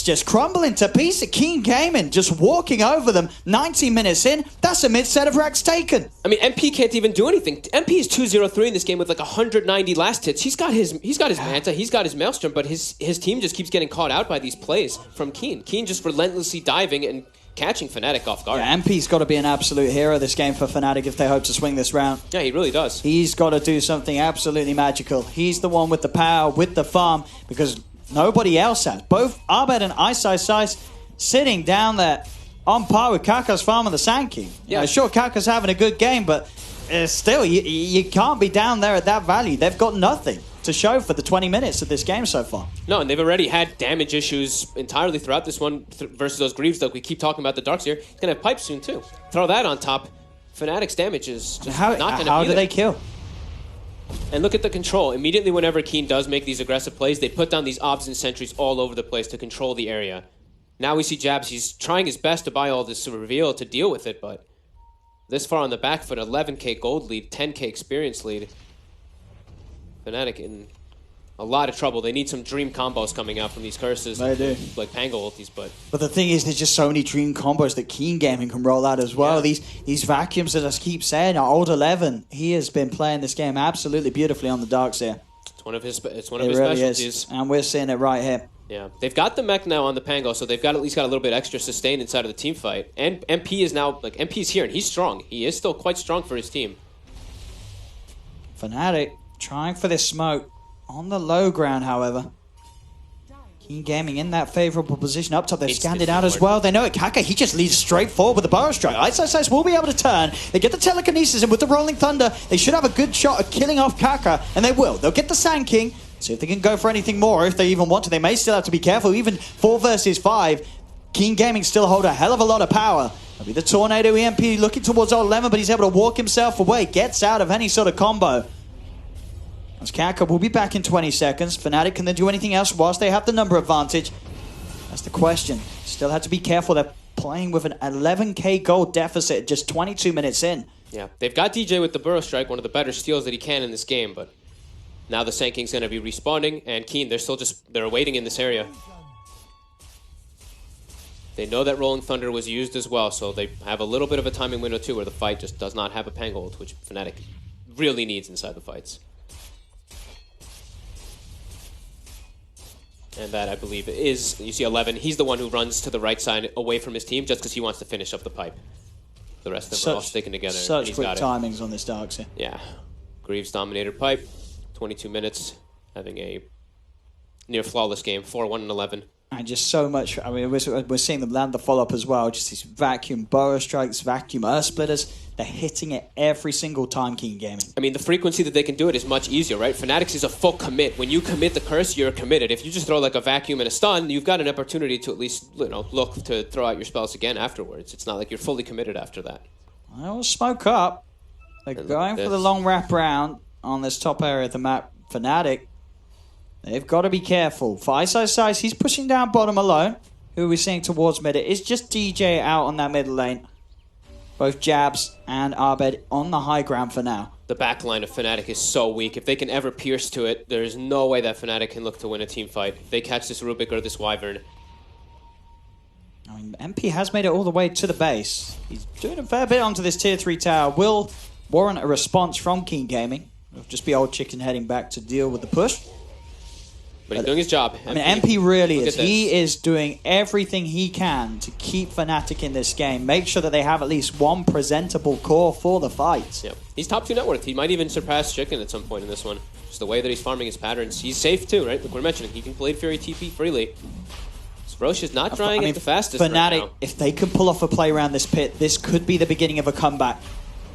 just crumbling to pieces. Keen Gaming just walking over them. 90 minutes in, that's a mid-set of racks taken. I mean, MP can't even do anything. MP is 2-0-3 in this game with like 190 last hits. He's got his Manta, he's got his Maelstrom, but his team just keeps getting caught out by these plays from Keen. Keen just relentlessly diving and catching Fnatic off guard. Yeah, MP's got to be an absolute hero this game for Fnatic if they hope to swing this round. Yeah, he really does. He's got to do something absolutely magical. He's the one with the power, with the farm, because nobody else has. Both Abed and Ice sitting down there. on par with Kaka's farm and the Sand King. Yeah. Sure, Kaka's having a good game, but still, you can't be down there at that value. They've got nothing to show for the 20 minutes of this game so far. No, and they've already had damage issues entirely throughout this one versus those Greaves. Like we keep talking about the Darks here. He's going to have Pipe soon, too. Throw that on top. Fnatic's damage is just not going to be How do there. they kill? And look at the control. Immediately whenever Keen does make these aggressive plays, they put down these obs and sentries all over the place to control the area. Now we see Jabs. He's trying his best to buy all this reveal to deal with it, but this far on the back foot, 11k gold lead, 10k experience lead. Fnatic in a lot of trouble. They need some dream combos coming out from these curses. They do. Like Pango ultis, but the thing is, there's just so many dream combos that Keen Gaming can roll out as well. Yeah. These vacuums that I keep saying, our old 11, he has been playing this game absolutely beautifully on the Darks here. it's one of his It really specialties. is, and we're seeing it right here. Yeah, they've got the mech now on the Pango, so they've got at least got a little bit extra sustain inside of the team fight. And MP is now MP's here, and he's strong. He is still quite strong for his team. Fnatic trying for this smoke on the low ground, however. Keen Gaming in that favorable position up top. They've scanned it out as well. They know it. Kaka, he just leads straight forward with the Burrow Strike. Ice will be able to turn. They get the Telekinesis, and with the Rolling Thunder, they should have a good shot at killing off Kaka, and they will. They'll get the Sand King. See if they can go for anything more, if they even want to. They may still have to be careful. Even 4 versus 5, Keen Gaming still hold a hell of a lot of power. That'll be the Tornado EMP looking towards old Lemon, but he's able to walk himself away. Gets out of any sort of combo. As Kaka will be back in 20 seconds. Fnatic, can they do anything else whilst they have the number advantage? That's the question. Still have to be careful. They're playing with an 11k gold deficit just 22 minutes in. Yeah, they've got DJ with the Burrow Strike, one of the better steals that he can in this game, but now the Sand King's going to be respawning, and Keen, they're waiting in this area. They know that Rolling Thunder was used as well, so they have a little bit of a timing window too, where the fight just does not have a Pango ult, which Fnatic really needs inside the fights. And that, I believe, is, you see 11, he's the one who runs to the right side away from his team just because he wants to finish up the pipe. The rest of them are all sticking together. Such quick timings on this Darks here. Yeah. Greaves dominated pipe, 22 minutes, having a near flawless game, 4-1 and 11. And just so much, I mean, we're seeing them land the follow-up as well. Just these vacuum Burrow Strikes, vacuum Earth Splitters. They're hitting it every single time, Keen Gaming. I mean, the frequency that they can do it is much easier, right? Fnatic's is a full commit. When you commit the curse, you're committed. If you just throw like a vacuum and a stun, you've got an opportunity to at least, look to throw out your spells again afterwards. It's not like you're fully committed after that. Well, smoke up. They're going for the long wrap round on this top area of the map. Fnatic, they've got to be careful. For Ice, he's pushing down bottom alone. Who are we seeing towards mid? It is just DJ out on that mid lane. Both Jabs and Abed on the high ground for now. The back line of Fnatic is so weak. If they can ever pierce to it, there's no way that Fnatic can look to win a team fight. If they catch this Rubik or this Wyvern. I mean, MP has made it all the way to the base. He's doing a fair bit onto this tier 3 tower. Will warrant a response from Keen Gaming. It'll just be old chicken heading back to deal with the push. But he's doing his job. I mean, MP really is. He is doing everything he can to keep Fnatic in this game. Make sure that they have at least one presentable core for the fight. Yeah, he's top 2 net worth. He might even surpass Chicken at some point in this one. Just the way that he's farming his patterns. He's safe too, right? Like we're mentioning, he can Blade Fury TP freely. So Roche is not drying it the fastest Fnatic, right now. if they can pull off a play around this pit, this could be the beginning of a comeback.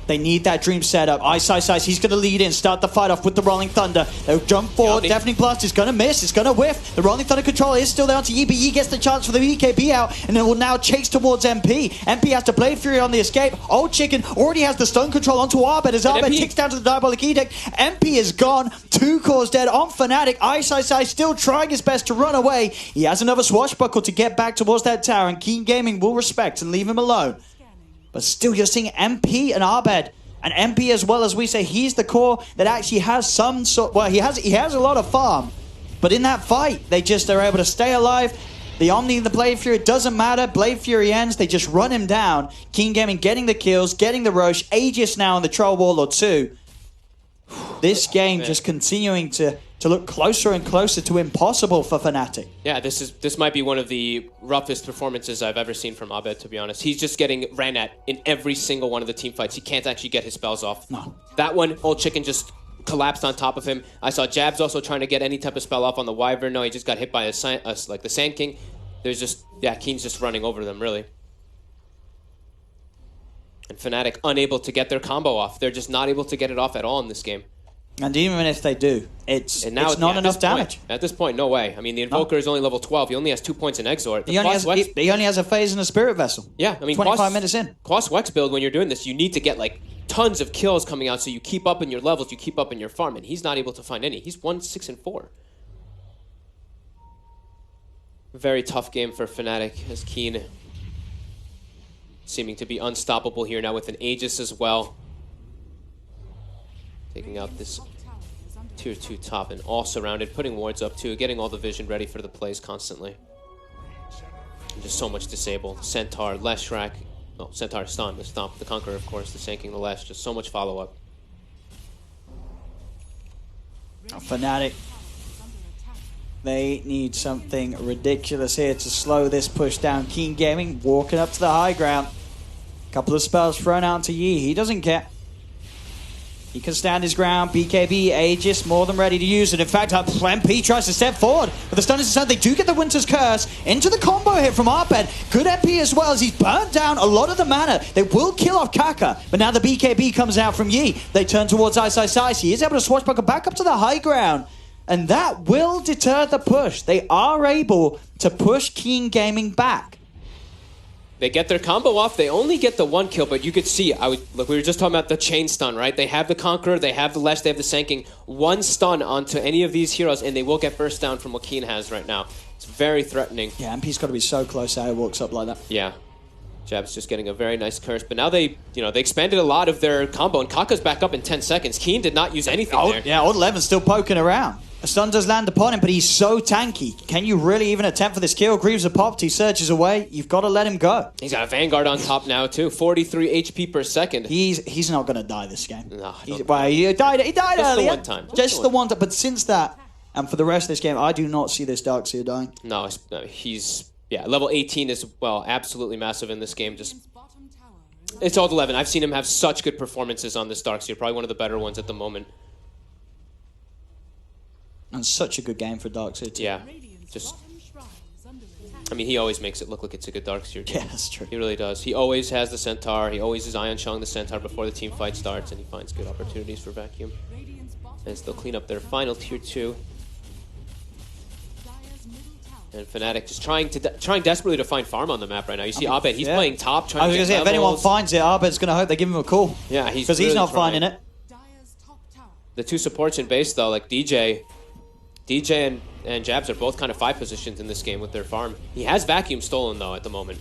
They need that dream setup. Ice, he's going to lead in, start the fight off with the Rolling Thunder. They'll jump forward. Deafening Blast is going to miss. It's going to whiff. The Rolling Thunder controller is still there onto EBE. Gets the chance for the BKB out, and it will now chase towards MP. MP has to Blade Fury on the escape. Old Chicken already has the stun control onto Arbed as Arbed ticks down to the Diabolic Edict. MP is gone. 2 cores dead on Fnatic. Ice still trying his best to run away. He has another swashbuckle to get back towards that tower, and Keen Gaming will respect and leave him alone. But still, you're seeing MP and Arbed. And MP, as well, as we say, he's the core that actually has some sort... Well, he has a lot of farm. But in that fight, they just are able to stay alive. The Omni and the Blade Fury, it doesn't matter. Blade Fury ends. They just run him down. Keen Gaming getting the kills, getting the Roche. Aegis now on the Troll Warlord too. This game just continuing to look closer and closer to impossible for Fnatic. Yeah, this might be one of the roughest performances I've ever seen from Abed, to be honest. He's just getting ran at in every single one of the team fights. He can't actually get his spells off. No. That one, Old Chicken just collapsed on top of him. I saw Jabs also trying to get any type of spell off on the Wyvern. No, he just got hit by the Sand King. There's just, Keen's just running over them, really. And Fnatic unable to get their combo off. They're just not able to get it off at all in this game. And even if they do, it's not enough damage. At this point, no way. I mean, the Invoker is only level 12. He only has 2 points in Exort. He only has a phase and a Spirit Vessel. Yeah, I mean, 25 minutes in. Quas Wex build, when you're doing this, you need to get like tons of kills coming out so you keep up in your levels, you keep up in your farm, and he's not able to find any. He's 1-6-4. Very tough game for Fnatic, as Keen seeming to be unstoppable here now with an Aegis as well. Taking out this tier 2 top and all surrounded, putting wards up too, getting all the vision ready for the plays constantly. And just so much disable. Centaur, Leshrac. Oh, Centaur stun, the Stomp, the Conqueror, of course, the Sanking, the Lesh. Just so much follow-up. Fnatic. They need something ridiculous here to slow this push down. Keen Gaming walking up to the high ground. Couple of spells thrown out to Yi. He doesn't care. He can stand his ground. BKB, Aegis, more than ready to use it. In fact, MP tries to step forward, but the stun is inside. They do get the Winter's Curse into the combo here from Arbed. Good MP as well, as he's burnt down a lot of the mana. They will kill off Kaka, but now the BKB comes out from Yi. They turn towards Ice. He is able to swashbuckle back up to the high ground, and that will deter the push. They are able to push Keen Gaming back. They get their combo off. They only get the 1 kill, but you could see, look, we were just talking about the chain stun, right? They have the Conqueror, they have the Lesh, they have the Sanking. 1 stun onto any of these heroes, and they will get burst down from what Keen has right now. It's very threatening. Yeah, MP's got to be so close how he walks up like that. Yeah. Jab's just getting a very nice curse, but now they expanded a lot of their combo, and Kaka's back up in 10 seconds. Keen did not use anything there. Yeah, Old Eleven's still poking around. A stun does land upon him, but he's so tanky. Can you really even attempt for this kill? Greaves are popped, he surges away. You've got to let him go. He's got a Vanguard on top now, too. 43 HP per second. He's not going to die this game. No, he died earlier. Just the one time. Just the one time. But since that, and for the rest of this game, I do not see this Darkseer dying. No, he's... Yeah, level 18 is, well, absolutely massive in this game. Just... It's Old 11. I've seen him have such good performances on this Darkseer. Probably one of the better ones at the moment. And such a good game for Darkseer too. Yeah, just... I mean, he always makes it look like it's a good Darkseer team. Yeah, that's true. He really does. He always has the Centaur. He always is Ion Chung the Centaur before the team fight starts, and he finds good opportunities for Vacuum. And they'll clean up their final tier 2. And Fnatic just trying desperately to find farm on the map right now. You see Abed, he's playing top, trying to get I was going to say, if anyone finds it, Abed's going to hope they give him a call. Yeah, because he's not finding it. The 2 supports in base, though, like DJ and Jabs are both kind of 5 positions in this game with their farm. He has Vacuum stolen, though, at the moment.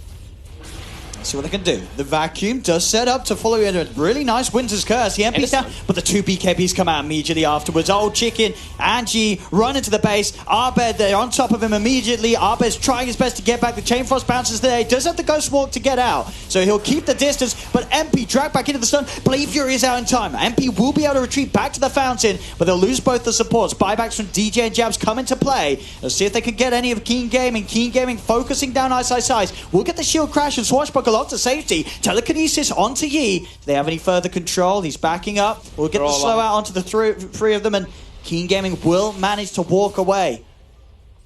Let's see what they can do. The Vacuum does set up to follow in a really nice Winter's Curse. The MP's down, but the 2 BKBs come out immediately afterwards. Old Chicken, Angie run into the base. Arbed, they're on top of him immediately. Arbed's trying his best to get back. The Chain Frost bounces there. He does have the Ghost Walk to get out, so he'll keep the distance, but MP dragged back into the stun. Blade Fury is out in time. MP will be able to retreat back to the fountain, but they'll lose both the supports. Buybacks from DJ and Jabs come into play. Let's see if they can get any of Keen Gaming. Keen Gaming focusing down Ice. We'll get the shield crash and swashbuckle off to safety. Telekinesis onto Yi. Do they have any further control? He's backing up. We'll get the slow out onto the 3 of them, and Keen Gaming will manage to walk away.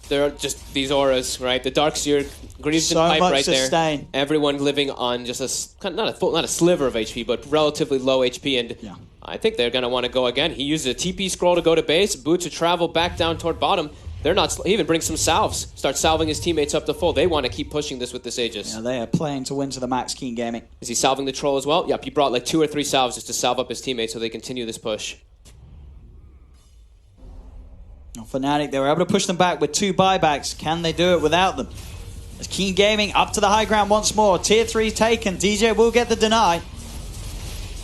There are just these auras, right? The Darkseer, Greaves and Pipe right there. Everyone living on just not a sliver of HP, but relatively low HP, and yeah. I think they're going to want to go again. He uses a TP scroll to go to base, Boot to travel back down toward bottom. They're not. He even brings some salves. Starts salving his teammates up to full. They want to keep pushing this with this Aegis. Yeah, they are playing to win to the max. Keen Gaming. Is he salving the troll as well? Yep. He brought like 2 or 3 salves just to salve up his teammates so they continue this push. Fnatic, they were able to push them back with 2 buybacks. Can they do it without them? As Keen Gaming up to the high ground once more. Tier 3 taken. DJ will get the deny.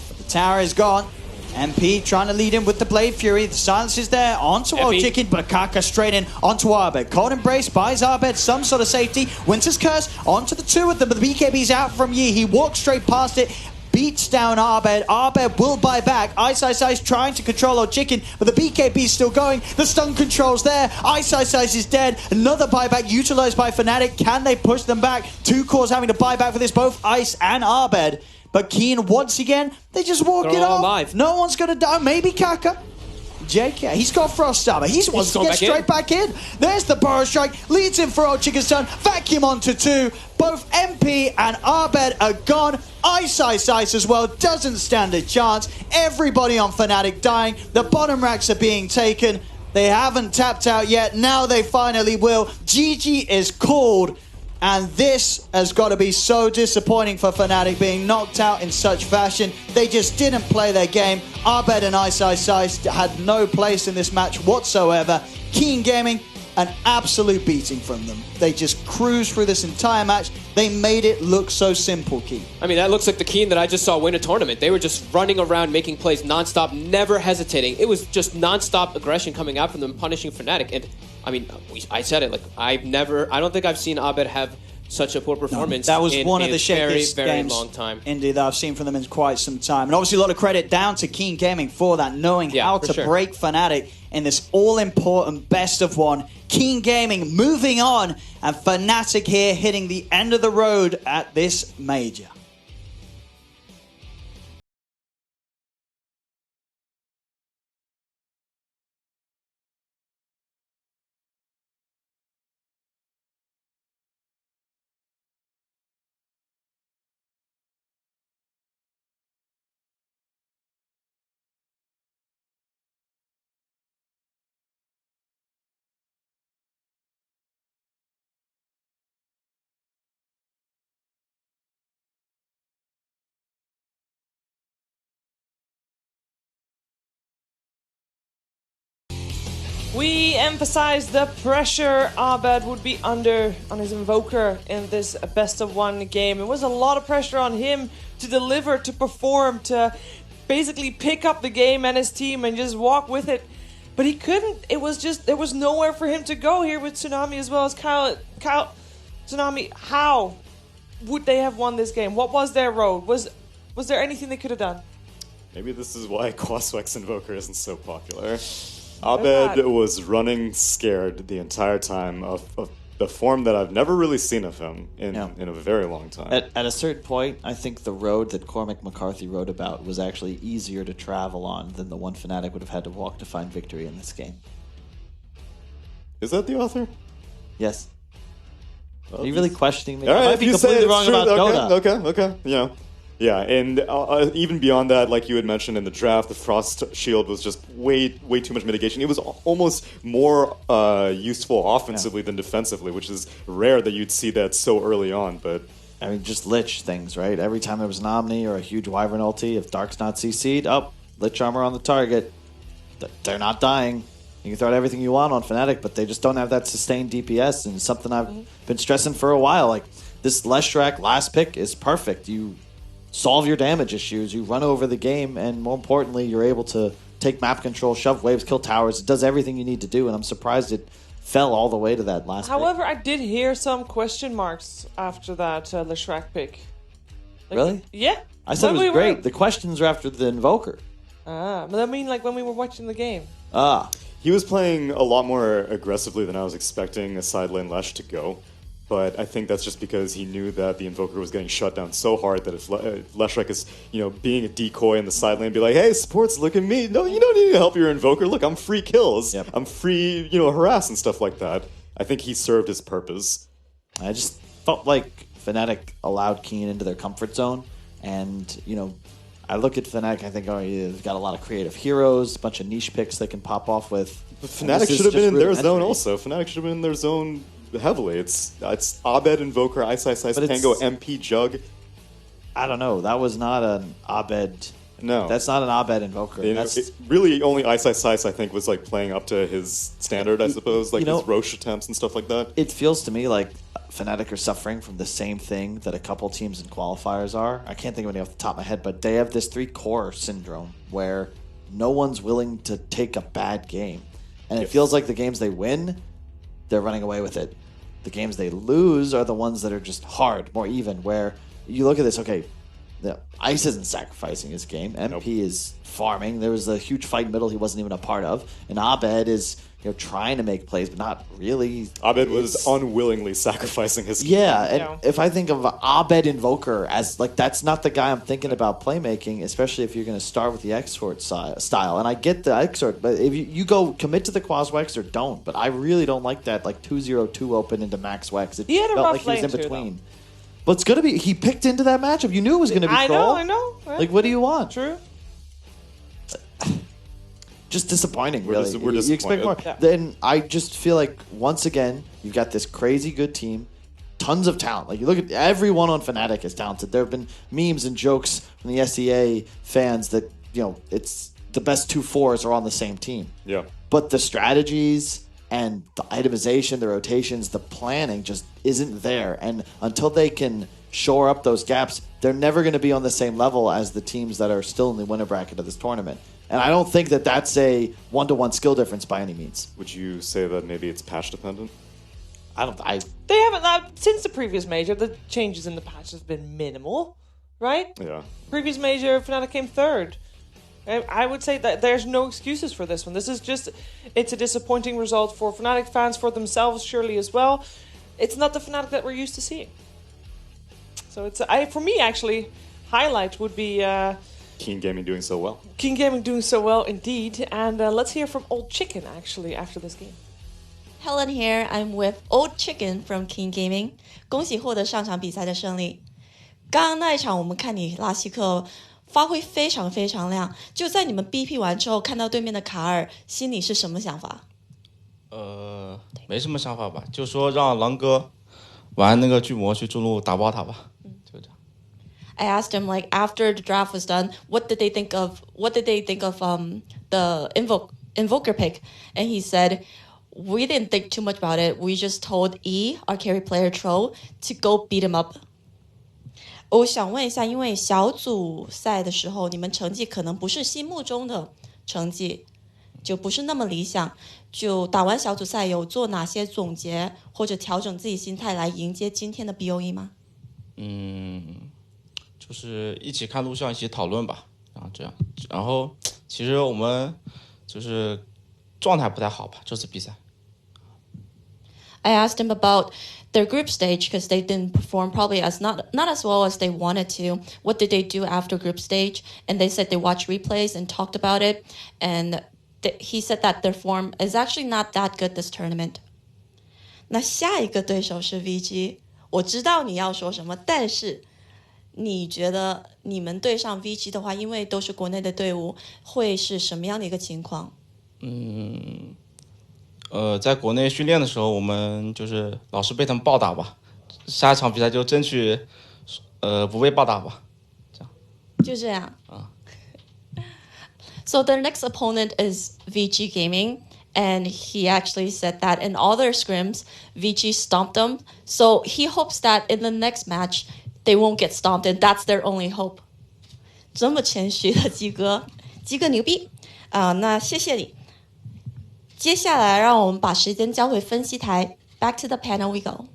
But the tower is gone. MP trying to lead in with the Blade Fury. The silence is there onto Old Chicken, but Kaka straight in onto Arbed. Cold Embrace buys Arbed some sort of safety. Winter's Curse onto the 2 of them, but the BKB's out from Yi. He walks straight past it, beats down Arbed. Arbed will buy back. Ice trying to control Old Chicken, but the BKB's still going. The stun control's there. Ice is dead. Another buyback utilized by Fnatic. Can they push them back? 2 cores having to buy back for this, both Ice and Arbed. But Keen, once again, they just walk it off. Alive. No one's going to die. Maybe Kaka. JK, he's got Frost Armor. He wants to get straight back in. There's the Burrow Strike. Leads him for Old Chicken's turn. Vacuum onto 2. Both MP and Abed are gone. Ice as well. Doesn't stand a chance. Everybody on Fnatic dying. The bottom racks are being taken. They haven't tapped out yet. Now they finally will. GG is called. And this has got to be so disappointing for Fnatic, being knocked out in such fashion. They just didn't play their game. Abed and Ice had no place in this match whatsoever. Keen Gaming, an absolute beating from them. They just cruised through this entire match. They made it look so simple, Keen. I mean, that looks like the Keen that I just saw win a tournament. They were just running around, making plays nonstop, never hesitating. It was just nonstop aggression coming out from them, punishing Fnatic. And I mean, I said it, like, I don't think I've seen Abed have such a poor performance. That was in one of a the very, shakiest very games, long time. Indeed, that I've seen from them in quite some time. And obviously a lot of credit down to Keen Gaming for that, knowing how to break Fnatic in this all-important best of one. Keen Gaming moving on, and Fnatic here hitting the end of the road at this major. We emphasize the pressure Abed would be under on his Invoker in this best-of-1 game. It was a lot of pressure on him to deliver, to perform, to basically pick up the game and his team and just walk with it. But he couldn't. It was just, there was nowhere for him to go here with Tsunami as well as Kyle. Tsunami, how would they have won this game? What was their road? Was there anything they could have done? Maybe this is why Quaswex Invoker isn't so popular. Abed was running scared the entire time of the form that I've never really seen of him in a very long time. At a certain point, I think the road that Cormac McCarthy wrote about was actually easier to travel on than the one Fnatic would have had to walk to find victory in this game. Is that the author? Yes. Are you really questioning me? All right, I might be completely wrong about Dota. Okay. Yeah, and even beyond that, like you had mentioned in the draft, the Frost Shield was just way too much mitigation. It was almost more useful offensively than defensively, which is rare that you'd see that so early on. But I mean, just Lich things, right? Every time there was an Omni or a huge Wyvern ulti, if Dark's not CC'd, Lich armor on the target. They're not dying. You can throw out everything you want on Fnatic, but they just don't have that sustained DPS, and it's something I've been stressing for a while. Like, this Leshrac last pick is perfect. You solve your damage issues, you run over the game, and more importantly, you're able to take map control, shove waves, kill towers. It does everything you need to do, and I'm surprised it fell all the way to that last However, I did hear some question marks after that Leshrac pick. Like, really? Yeah. I said it was great. The questions are after the Invoker. But I mean, like, when we were watching the game. He was playing a lot more aggressively than I was expecting a side lane Lesh to go. But I think that's just because he knew that the Invoker was getting shut down so hard that if Leshrac is, being a decoy in the side lane, be like, hey, supports, look at me. No, you don't need to help your Invoker. Look, I'm free kills. Yep. I'm free, harass and stuff like that. I think he served his purpose. I just felt like Fnatic allowed Keen into their comfort zone. And, I look at Fnatic, I think, they've got a lot of creative heroes, a bunch of niche picks they can pop off with. But Fnatic should have been in their zone also. Fnatic should have been in their zone heavily. It's Abed, Invoker, Ice, Pango, MP, Jug. I don't know. That was not an Abed. No. That's not an Abed Invoker. It really only Ice, I think, was like playing up to his standard, I suppose, like his Roche attempts and stuff like that. It feels to me like Fnatic are suffering from the same thing that a couple teams in qualifiers are. I can't think of any off the top of my head, but they have this 3-core syndrome where no one's willing to take a bad game. And it feels like the games they win, they're running away with it. The games they lose are the ones that are just hard, more even, where you look at this, okay, Ice isn't sacrificing his game. MP is farming. There was a huge fight middle he wasn't even a part of. And Abed is trying to make plays, but not really. Abed was unwillingly sacrificing his game. Yeah, and if I think of Abed Invoker as, that's not the guy I'm thinking about playmaking, especially if you're going to start with the Exort style. And I get the Exort, but if you go commit to the Quas Wex or don't. But I really don't like that, 2-0-2 open into Max Wex. It he had a felt rough like he was in lane too, between. But it's going to be, he picked into that matchup. You knew it was going to be Troll. I know. Yeah. What do you want? True. Just disappointing, really. We're You expect more. disappointed. Then I just feel like, once again, you've got this crazy good team, tons of talent. You look at everyone on Fnatic is talented. There have been memes and jokes from the SEA fans that, it's the best 2-4s are on the same team. Yeah. But the strategies and the itemization, the rotations, the planning just isn't there. And until they can shore up those gaps, they're never going to be on the same level as the teams that are still in the winner bracket of this tournament. And I don't think that that's a one-to-one skill difference by any means. Would you say that maybe it's patch dependent? They haven't since the previous major. The changes in the patch have been minimal, right? Yeah. Previous major, Fnatic came third. I would say that there's no excuses for this one. This is it's a disappointing result for Fnatic fans, for themselves surely as well. It's not the Fnatic that we're used to seeing. So for me actually, highlight would be Keen Gaming doing so well. Keen Gaming doing so well indeed. And let's hear from Old Chicken actually after this game. Helen here, I'm with Old Chicken from King Gaming. 恭喜获得上场比赛的胜利。刚刚那一场我们看你拉希克发挥非常非常亮，就在你们 BP 完之后看到对面的卡尔，心里是什么想法？没什么想法吧，就说让狼哥玩那个巨魔去中路打爆他吧。就这样。I asked him after the draft was done, what did they think of the Invoker pick? And he said, we didn't think too much about it. We just told E, our carry player Troll, to go beat him up. 我想问一下，因为小组赛的时候，你们成绩可能不是心目中的成绩，就不是那么理想。就打完小组赛，有做哪些总结或者调整自己心态来迎接今天的 BOE 吗？就是一起看录像，一起讨论吧，然后这样。然后其实我们就是状态不太好吧，这次比赛。I asked him about their group stage because they didn't perform probably not as well as they wanted to. What did they do after group stage? And they said they watched replays and talked about it. And he said that their form is actually not that good this tournament. 那下一个对手是 VG， 我知道你要说什么，但是你觉得你们对上 VG 的话，因为都是国内的队伍，会是什么样的一个情况？在国内训练的时候，我们就是老是被他们暴打吧。下一场比赛就争取，不被暴打吧。这样。就这样。So their next opponent is VG Gaming, and he actually said that in all their scrims, VG stomped them. So he hopes that in the next match, they won't get stomped, and that's their only hope. 这么谦虚的鸡哥，鸡哥牛逼啊！那谢谢你。接下来，让我们把时间交回分析台。Back to the panel we go.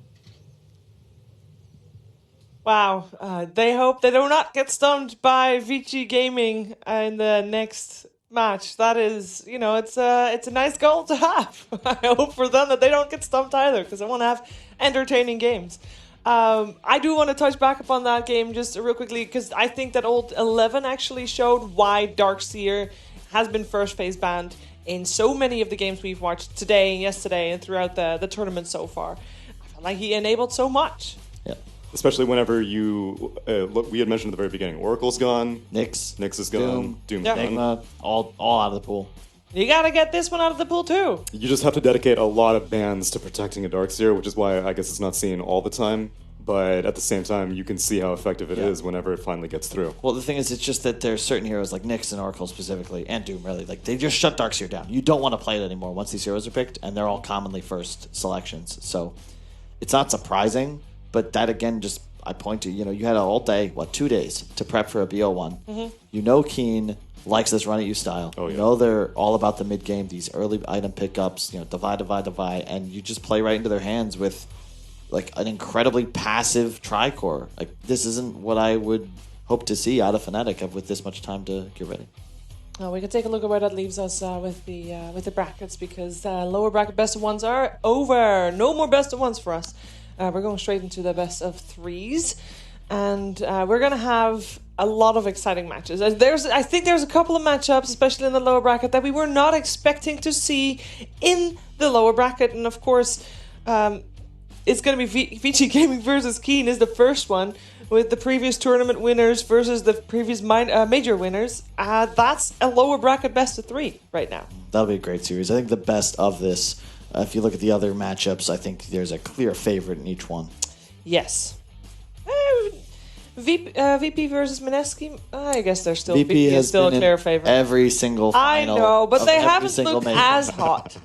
Wow, they hope they do not get stumped by VG Gaming in the next match. That is, it's a nice goal to have. I hope for them that they don't get stumped either, because I want to have entertaining games. I do want to touch back upon that game just real quickly, because I think that old 11 actually showed why Darkseer has been first phase banned in so many of the games we've watched today and yesterday and throughout the tournament so far. I felt like he enabled so much. Yeah. Especially whenever you look, we had mentioned at the very beginning, Oracle's gone, Nyx is gone, Doom's gone. Enigma, all out of the pool. You gotta get this one out of the pool too. You just have to dedicate a lot of bans to protecting a Darkseer, which is why I guess it's not seen all the time. But at the same time, you can see how effective it is whenever it finally gets through. Well, the thing is, it's just that there's certain heroes like Nyx and Oracle specifically, and Doom really, they just shut Darkseer down. You don't want to play it anymore once these heroes are picked, and they're all commonly first selections. So it's not surprising, but that again, just I point to, you had all day, 2 days to prep for a BO1. Mm-hmm. Keen likes this run at you style. Oh, yeah. They're all about the mid game, these early item pickups, divide, and you just play right into their hands with an incredibly passive Tricore. This isn't what I would hope to see out of Fnatic with this much time to get ready. We can take a look at where that leaves us with the brackets, because lower bracket best of ones are over. No more best of ones for us. We're going straight into the best of threes, and we're going to have a lot of exciting matches. I think there's a couple of matchups, especially in the lower bracket, that we were not expecting to see in the lower bracket, and of course, it's going to be VG Gaming versus Keen is the first one, with the previous tournament winners versus the previous major winners. That's a lower bracket best of three right now. That'll be a great series. I think the best of this, if you look at the other matchups, I think there's a clear favorite in each one. Yes. VP versus Mineski, I guess they're still VP is still a been clear in favorite. every single final. I know, but of they every haven't single looked major. as hot.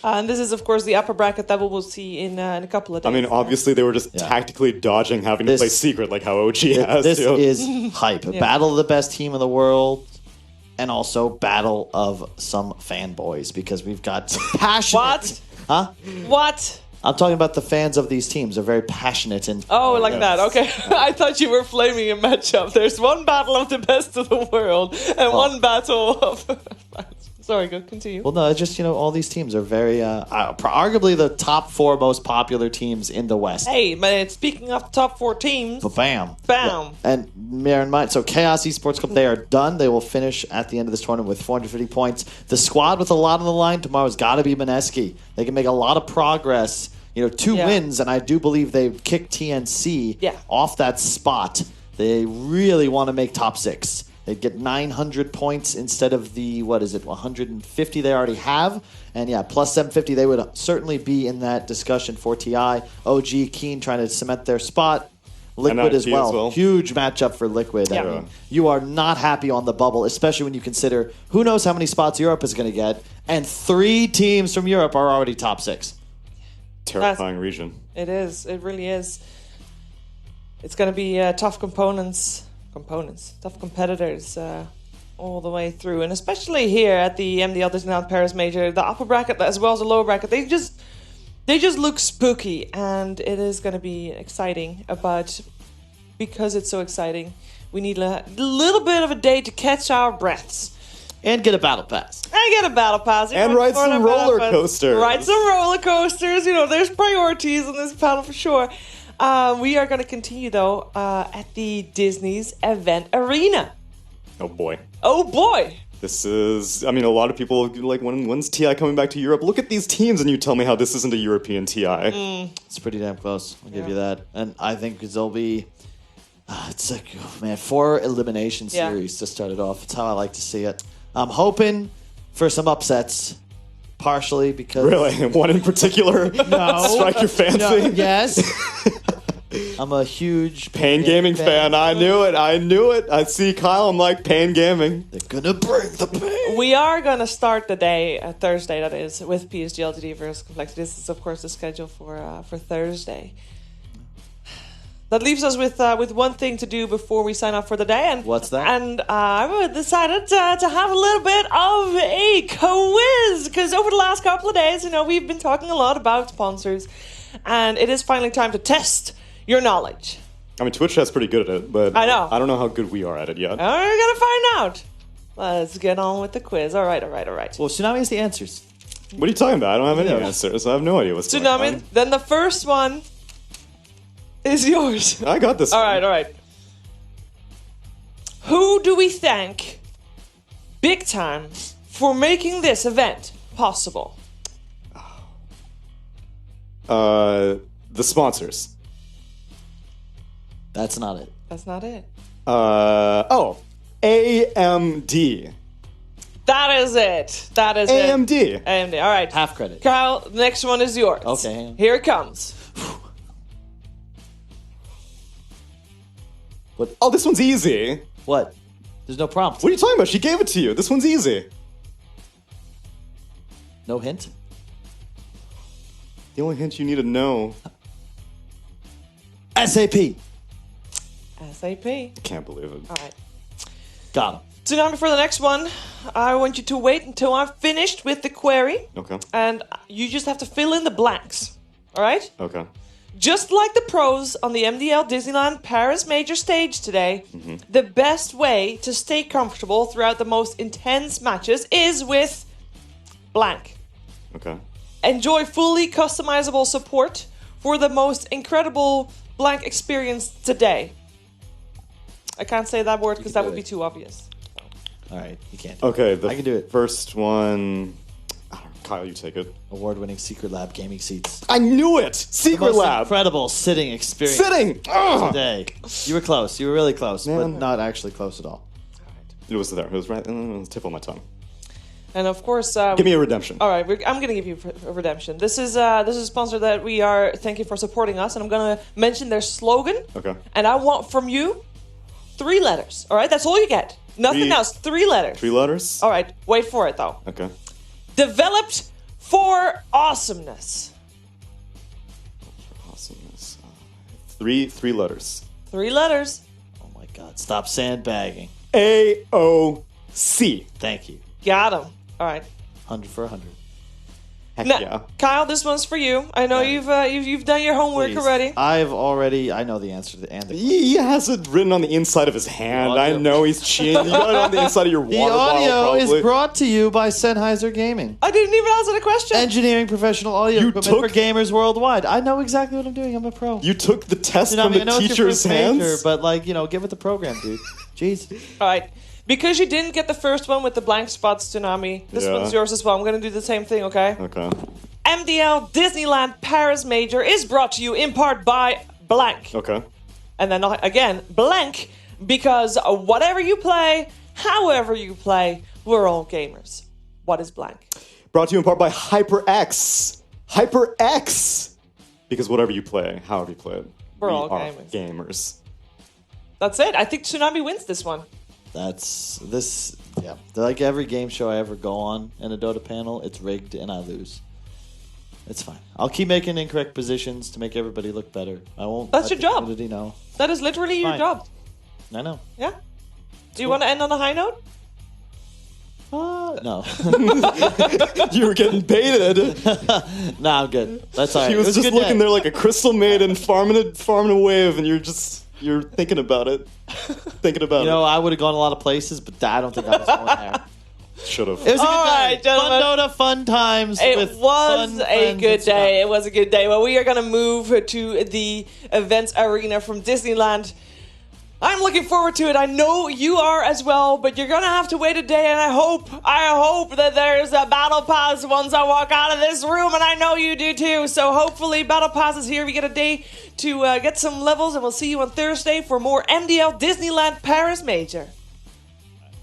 And this is, of course, the upper bracket that we will see in a couple of days. I mean, obviously they were just tactically dodging having to play secret like how OG has. This to. is hype. Yeah. Battle of the best team in the world, and also battle of some fanboys, because we've got passionate. What? Huh? What? I'm talking about the fans of these teams. They're very passionate and. Oh, like that. Okay. I thought you were flaming a matchup. There's one battle of the best of the world and one battle of. Sorry, go continue. Well, no, it's just, all these teams are very, arguably the top 4 most popular teams in the West. Hey, man, speaking of the top 4 teams. But bam. Bam. And bear in mind, so Chaos Esports Cup, they are done. They will finish at the end of this tournament with 450 points. The squad with a lot on the line tomorrow's got to be Mineski. They can make a lot of progress. 2 wins, and I do believe they've kicked TNC off that spot. They really want to make top 6. They'd get 900 points instead of the, 150 they already have. And plus 750, they would certainly be in that discussion for TI. OG, Keen trying to cement their spot. Liquid as well. Huge matchup for Liquid. Yeah. I mean, you are not happy on the bubble, especially when you consider who knows how many spots Europe is going to get. And 3 teams from Europe are already top 6. Terrifying region. It is. It really is. It's going to be tough tough competitors all the way through, and especially here at the MDL Disneyland Paris Major, the upper bracket as well as the lower bracket, they just look spooky, and it is going to be exciting. But because it's so exciting, we need a little bit of a day to catch our breaths. And get a battle pass. And ride some roller coasters. Ride some roller coasters. There's priorities on this panel for sure. We are going to continue, though, at the Disney's Event Arena. Oh, boy. Oh, boy. This is, a lot of people like, when's TI coming back to Europe? Look at these teams, and you tell me how this isn't a European TI. It's pretty damn close. I'll give you that. And I think there'll be, it's like, 4 elimination series to start it off. It's how I like to see it. I'm hoping for some upsets, partially because... Really? One in particular? No. Strike your fancy? No. Yes. I'm a huge Pain Gaming fan. I knew it. I see Kyle. I'm like, Pain Gaming. They're gonna bring the pain. We are going to start the day, Thursday, that is, with PSG LTD versus Complexity. This is, of course, the schedule for Thursday. That leaves us with one thing to do before we sign off for the day. And what's that? And I've decided to have a little bit of a quiz, because over the last couple of days, we've been talking a lot about sponsors, and it is finally time to test your knowledge. Twitch is pretty good at it, but I know. I don't know how good we are at it yet. We're gonna find out. Let's get on with the quiz. All right. Well, Tsunami has the answers. What are you talking about? I don't have any answers. I have no idea what's going on. Tsunami, then the first one is yours. I got this. All right. Who do we thank big time for making this event possible? The sponsors. That's not it. That's not it. AMD. That is it. AMD. AMD. All right. Half credit. Kyle, the next one is yours. Okay, hang on. Here it comes. What? Oh, this one's easy. What? There's no prompt. What are you talking about? She gave it to you. This one's easy. No hint? The only hint you need to know. SAP. SAP. Can't believe it. All right. Got him. Tsunami, for the next one, I want you to wait until I'm finished with the query. Okay. And you just have to fill in the blanks. All right? Okay. Just like the pros on the MDL Disneyland Paris Major stage today, the best way to stay comfortable throughout the most intense matches is with blank. Okay. Enjoy fully customizable support for the most incredible blank experience today. I can't say that word because that would be too obvious. All right, you can't. Okay, I can do it. First one. Kyle, you take it. Award-winning Secret Lab gaming seats. I knew it! Secret the most Lab! Incredible sitting experience. Sitting! Today. You were close. You were really close, but not actually close at all. It was there. It was right on the tip of my tongue. And of course, give me a redemption. All right, I'm going to give you a redemption. This is a sponsor that we are. Thank you for supporting us, and I'm going to mention their slogan. Okay. And I want from you 3 letters. All right, that's all you get. Nothing else. 3 letters. 3 letters. All right, wait for it though. Okay. Developed for awesomeness. Awesomeness. 3 letters. 3 letters. Oh my God! Stop sandbagging. AOC. Thank you. Got him. All right. 100 for 100. Heck now, yeah. Kyle, this one's for you. I know you've done your homework Please. already. I know the answer to the and. He has it written on the inside of his hand. I know he's cheating. You got it on the inside of your water The bottle, audio probably. is brought to you by Sennheiser Gaming. I didn't even answer the question. Engineering professional audio You equipment for took- gamers worldwide. I know exactly what I'm doing. I'm a pro. You took the test I from mean, I the know it's your teacher's first major, hands? but give it the program, dude. Jeez. All right. Because you didn't get the first one with the blank spots, Tsunami, this Yeah. one's yours as well. I'm going to do the same thing, okay? Okay. MDL Disneyland Paris Major is brought to you in part by blank. Okay. And then again, blank, because whatever you play, however you play, we're all gamers. What is blank? Brought to you in part by HyperX. HyperX! Because whatever you play, however you play it, We're we all are gamers. gamers. That's it. I think Tsunami wins this one. That's this. Yeah. Like every game show I ever go on in a Dota panel, it's rigged and I lose. It's fine. I'll keep making incorrect positions to make everybody look better. I won't. That's let your the job. community know. That is literally your Fine. job. I know. Yeah? Do you want to end on a high note? No. You were getting baited. Nah, I'm good. That's all right. She was It a just good looking day. there like a crystal maiden farming a wave, and you're thinking about it. Thinking about You know, I would have gone a lot of places, but I don't think I was going there. it. Should have. It was a good All day. right, gentlemen. Fun Dota, fun times. It with was fun a friends good and stuff. day. It was a good day. Well, we are going to move to the events arena from Disneyland. I'm looking forward to it. I know you are as well, but you're going to have to wait a day, and I hope that there's a battle pass once I walk out of this room, and I know you do too. So hopefully battle pass is here. We get a day to get some levels, and we'll see you on Thursday for more MDL Disneyland Paris Major.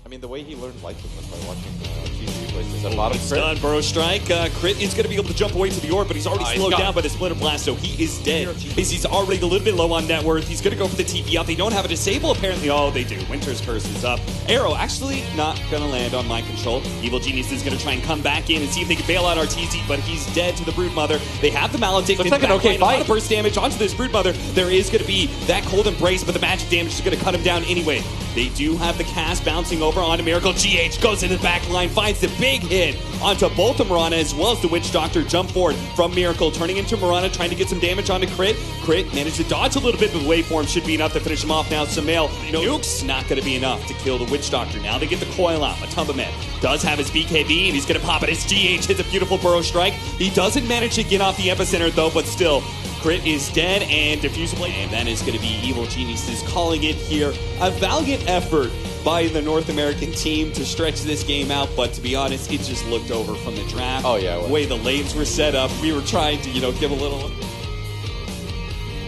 I mean, the way he learned liking was by watching cheesy places at bottom. It's done. Burrow strike. Crit is going to be able to jump away to the orb, but he's already He's slowed gone. down by the Splinter Blast, so he is dead. He's already a little bit low on net worth. He's going to go for the TP out. They don't have a disable, apparently. Oh, they do. Winter's Curse is up. Arrow actually not going to land on mind control. Evil Genius is going to try and come back in and see if they can bail out RTZ, but he's dead to the Broodmother. They have the Maledict. Looks like an okay A lot fight. of burst damage onto this Broodmother. There is going to be that Cold Embrace, but the magic damage is going to cut him down anyway. They do have the cast bouncing over onto Miracle. GH goes into the back line, finds the big hit onto both of Mirana as well as the Witch Doctor. Jump forward from Miracle, turning into Mirana, trying to get some damage onto Crit. Crit managed to dodge a little bit, but the waveform should be enough to finish him off now. Samael, Nuke's not going to be enough to kill the Witch Doctor. Now they get the coil out. Matumbaman does have his BKB, and he's going to pop it as GH hits a beautiful Burrow strike. He doesn't manage to get off the epicenter, though, but still, Crit is dead and diffusable, and that is going to be Evil Geniuses calling it here. A valiant effort by the North American team to stretch this game out, but to be honest, it just looked over from the draft. Oh, yeah, it was. The way the lanes were set up, we were trying to, give a little...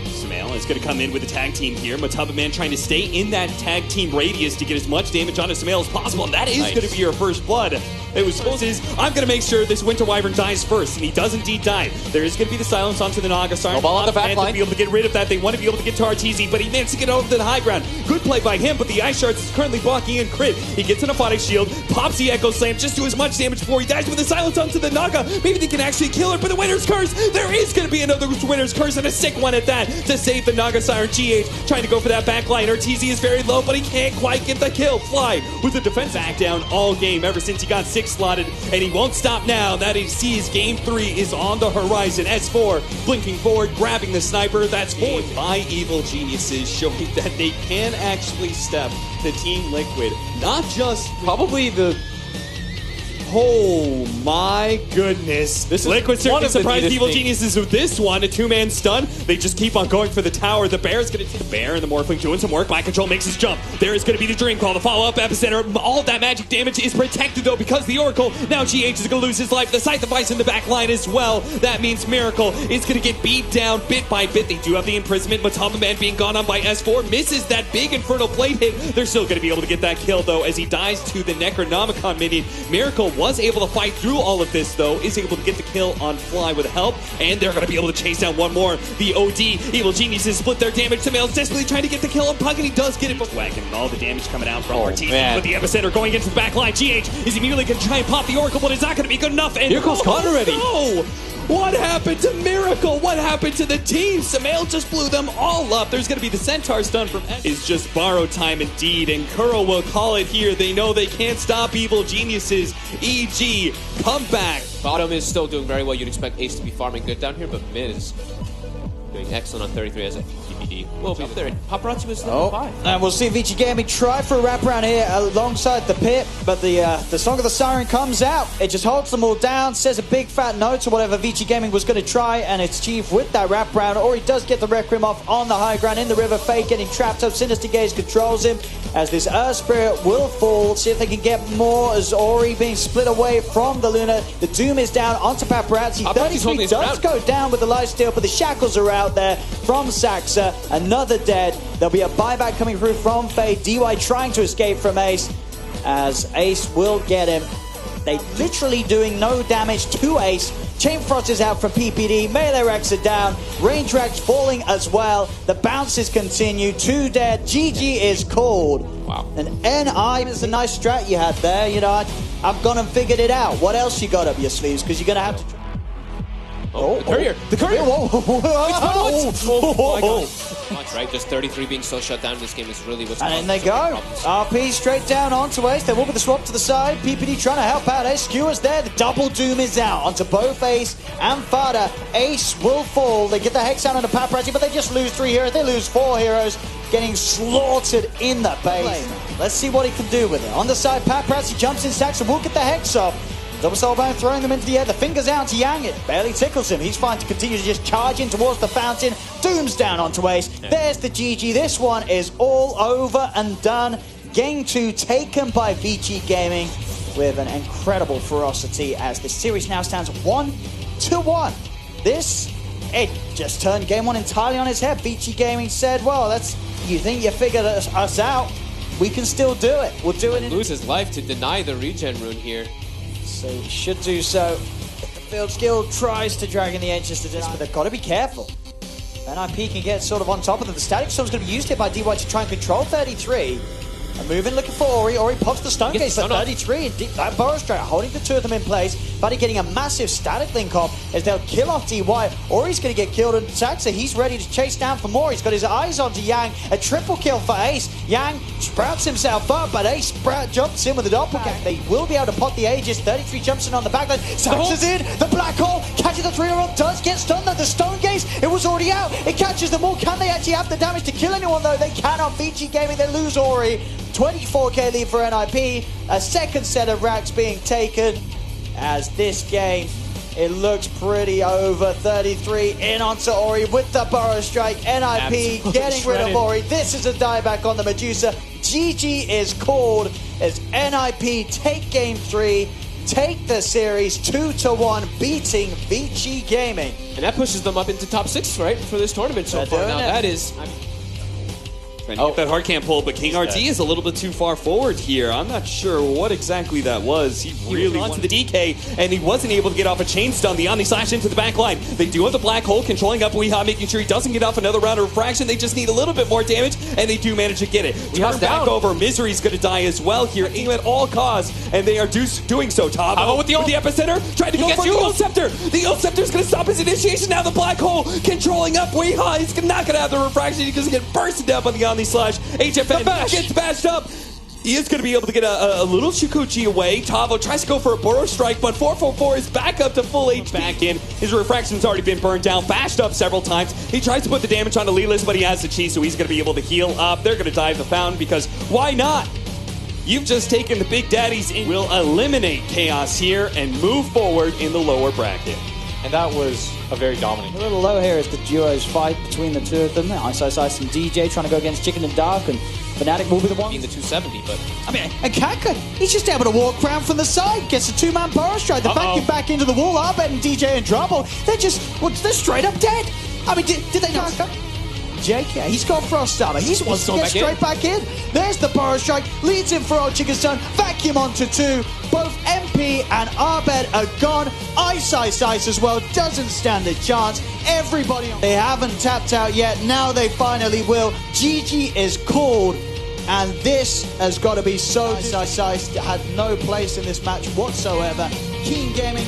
Samael is going to come in with the tag team here. Matumbaman trying to stay in that tag team radius to get as much damage onto Samael as possible, and that is Nice. going to be your first blood. It was supposed to I'm going to make sure this Winter Wyvern dies first, and he does indeed die. There is going to be the silence onto the Naga Siren. No ball on the back To line. be able to get rid of that. They want to be able to get to RTZ, but he managed to get over to the high ground. Good play by him, but the Ice Shards is currently blocking in Crit. He gets an Aphotic Shield, pops the Echo Slam, just do as much damage before he dies with the silence onto the Naga. Maybe they can actually kill her, but the Winter's Curse! There is going to be another Winter's Curse, and a sick one at that, to save the Naga Siren. GH trying to go for that back line. RTZ is very low, but he can't quite get the kill. Fly with the defense back down all game ever since he got 6 6 slotted, and he won't stop now. That he sees game 3 is on the horizon. S4 blinking forward, grabbing the sniper. That's 4 by Evil Geniuses, showing that they can actually step to Team Liquid. Not just probably the... Oh my goodness. This is Liquid certainly surprised Evil Geniuses with this one. A 2-man stun. They just keep on going for the tower. The Bear's going to take the Bear and the Morphling doing some work. Mind Control makes his jump. There is going to be the Dream Call. The follow-up epicenter. All that magic damage is protected though because the Oracle. Now GH is going to lose his life. The Scythe of Ice in the back line as well. That means Miracle is going to get beat down bit by bit. They do have the imprisonment. Matama Man being gone on by S4. Misses that big Infernal Plate hit. They're still going to be able to get that kill though as he dies to the Necronomicon minion. Miracle was able to fight through all of this though, is able to get the kill on Fly with help, and they're going to be able to chase down one more. The OD, Evil Geniuses split their damage. Samael's desperately trying to get the kill on Pug, and he does get it, but Wagon and all the damage coming out from RTZ with the epicenter going into the back line. GH is immediately going to try and pop the Oracle, but it's not going to be good enough. And Miracle's gone already. No! What happened to Miracle? What happened to the team? Samael just blew them all up. There's going to be the Centaur stun from S. It's just borrowed time indeed, and Kuro will call it here. They know they can't stop Evil Geniuses. EG, come back. Bottom is still doing very well. You'd expect Ace to be farming good down here, but Miz doing excellent on 33 as a PPD. Will be up there. Paparazzi was level 5. And we'll see Vici Gaming try for a wraparound here alongside the pit, but the Song of the Siren comes out. It just holds them all down, says a big fat no to whatever Vici Gaming was going to try, and it's Chief with that wraparound. Or he does get the Requiem off on the high ground in the river. Fake getting trapped up. Sinister Gaze controls him as this Earth Spirit will fall. See if they can get more as Ori being split away from the Luna. The Doom is down onto Paparazzi. 33 does go down with the lifesteal, but the shackles are out there from Saxa. Another dead. There'll be a buyback coming through from Faye. DY trying to escape from Ace as Ace will get him. They literally doing no damage to Ace. Chain Frost is out from PPD. Melee Rex are down. Range Rex falling as well. The bounces continue. 2 dead. GG is called. Wow. And NI is a nice strat you had there. You know, I've gone and figured it out. What else you got up your sleeves? Because you're going to have to... The courier! The courier! Oh my God. Much, right? Just 33 being so shut down in this game is really what's and in they go. RP straight down onto Ace. They will be the swap to the side. PPD trying to help out. Ace Skewers there. The double Doom is out onto both Ace and Fada. Ace will fall. They get the Hex out on the Paparazzi, but they just lose 3 heroes. They lose 4 heroes. Getting slaughtered in the base. Let's see what he can do with it. On the side, Paparazzi jumps in stacks and will get the Hex off. Double Soulbound throwing them into the air. The fingers out to Yang. It barely tickles him. He's fine to continue to just charge in towards the fountain. Doom's down onto Ace. There's the GG. This one is all over and done. Game 2 taken by Vici Gaming with an incredible ferocity as the series now stands 1-1. This, it just turned game 1 entirely on its head. Vici Gaming said, well, you think you figured us out. We can still do it. We'll do it. Lose his life to deny the regen rune here. So he should do so. If the Field Skill tries to drag in the edges to this, but they've got to be careful. NIP can get sort of on top of them. The Static Storm's going to be used here by DY to try and control 33. And moving, looking for Ori. Ori pops the Stone Gaze for 33. And that Burrow Strike holding the 2 of them in place. Buddy getting a massive static link off as they'll kill off DY. Ori's going to get killed, and Saxa, he's ready to chase down for more. He's got his eyes onto Yang. A triple kill for Ace. Yang sprouts himself up, but Ace jumps in with a doppelganger. They will be able to pot the Aegis. 33 jumps in on the backline. Saxa's in. The Black Hole catches the 3-year-old. Does get stunned though. The Stone Gaze, it was already out. It catches them all. Can they actually have the damage to kill anyone though? They cannot. Vici Gaming, they lose Ori. 24k lead for NIP. A second set of racks being taken as this game, it looks pretty over. 33 in onto Ori with the Burrow Strike. NIP Absolutely getting rid of Ori. This is a dieback on the Medusa. GG is called as NIP take game 3. Take the series 2-1, beating Vici Gaming. And that pushes them up into top 6, right, for this tournament so far. Now that is... Trying to get that hard camp pull, but King RT is a little bit too far forward here. I'm not sure what exactly that was. He really wanted the DK, and he wasn't able to get off a chain stun. The Omni Slash into the back line. They do have the Black Hole controlling up Weehaw, making sure he doesn't get off another round of refraction. They just need a little bit more damage, and they do manage to get it. Turn back over. Misery's going to die as well here. Aim at all costs, and they are doing so. Tabo with the epicenter, trying to go for the Ult Scepter. The Ult Scepter's going to stop his initiation. Now the Black Hole controlling up Weehaw. He's not going to have the refraction. He's going to get bursted down by the Omni Slash. HFN gets bashed up. He is going to be able to get a little Shukuchi away. Tavo tries to go for a Burrow Strike, but 444 is back up to full HP. Back in. His Refraction's already been burned down, bashed up several times. He tries to put the damage onto Lelis, but he has the cheese, so he's going to be able to heal up. They're going to dive the fountain because why not? You've just taken the Big Daddies in. Will eliminate Chaos here and move forward in the lower bracket. And that was a very dominant. A little low here as the duos fight between the two of them. Ice and DJ trying to go against Chicken and Dark, and Fnatic will be the one. In the 270, but... I mean, and Kaka, he's just able to walk around from the side, gets a two-man Burrow Strike. The vacuum back into the wall. Arbet and DJ and Trouble, they're straight up dead. I mean, did they not... JK, he's got Frost Armor. He wants to get straight back in. There's the Burrow Strike, leads him for Old Chicken's Son. Vacuum onto 2. Both MP and Arbet are gone. Ice as well, doesn't stand a chance. Everybody, they haven't tapped out yet. Now they finally will. GG is called. And this has got to be so... Ice had no place in this match whatsoever. Keen Gaming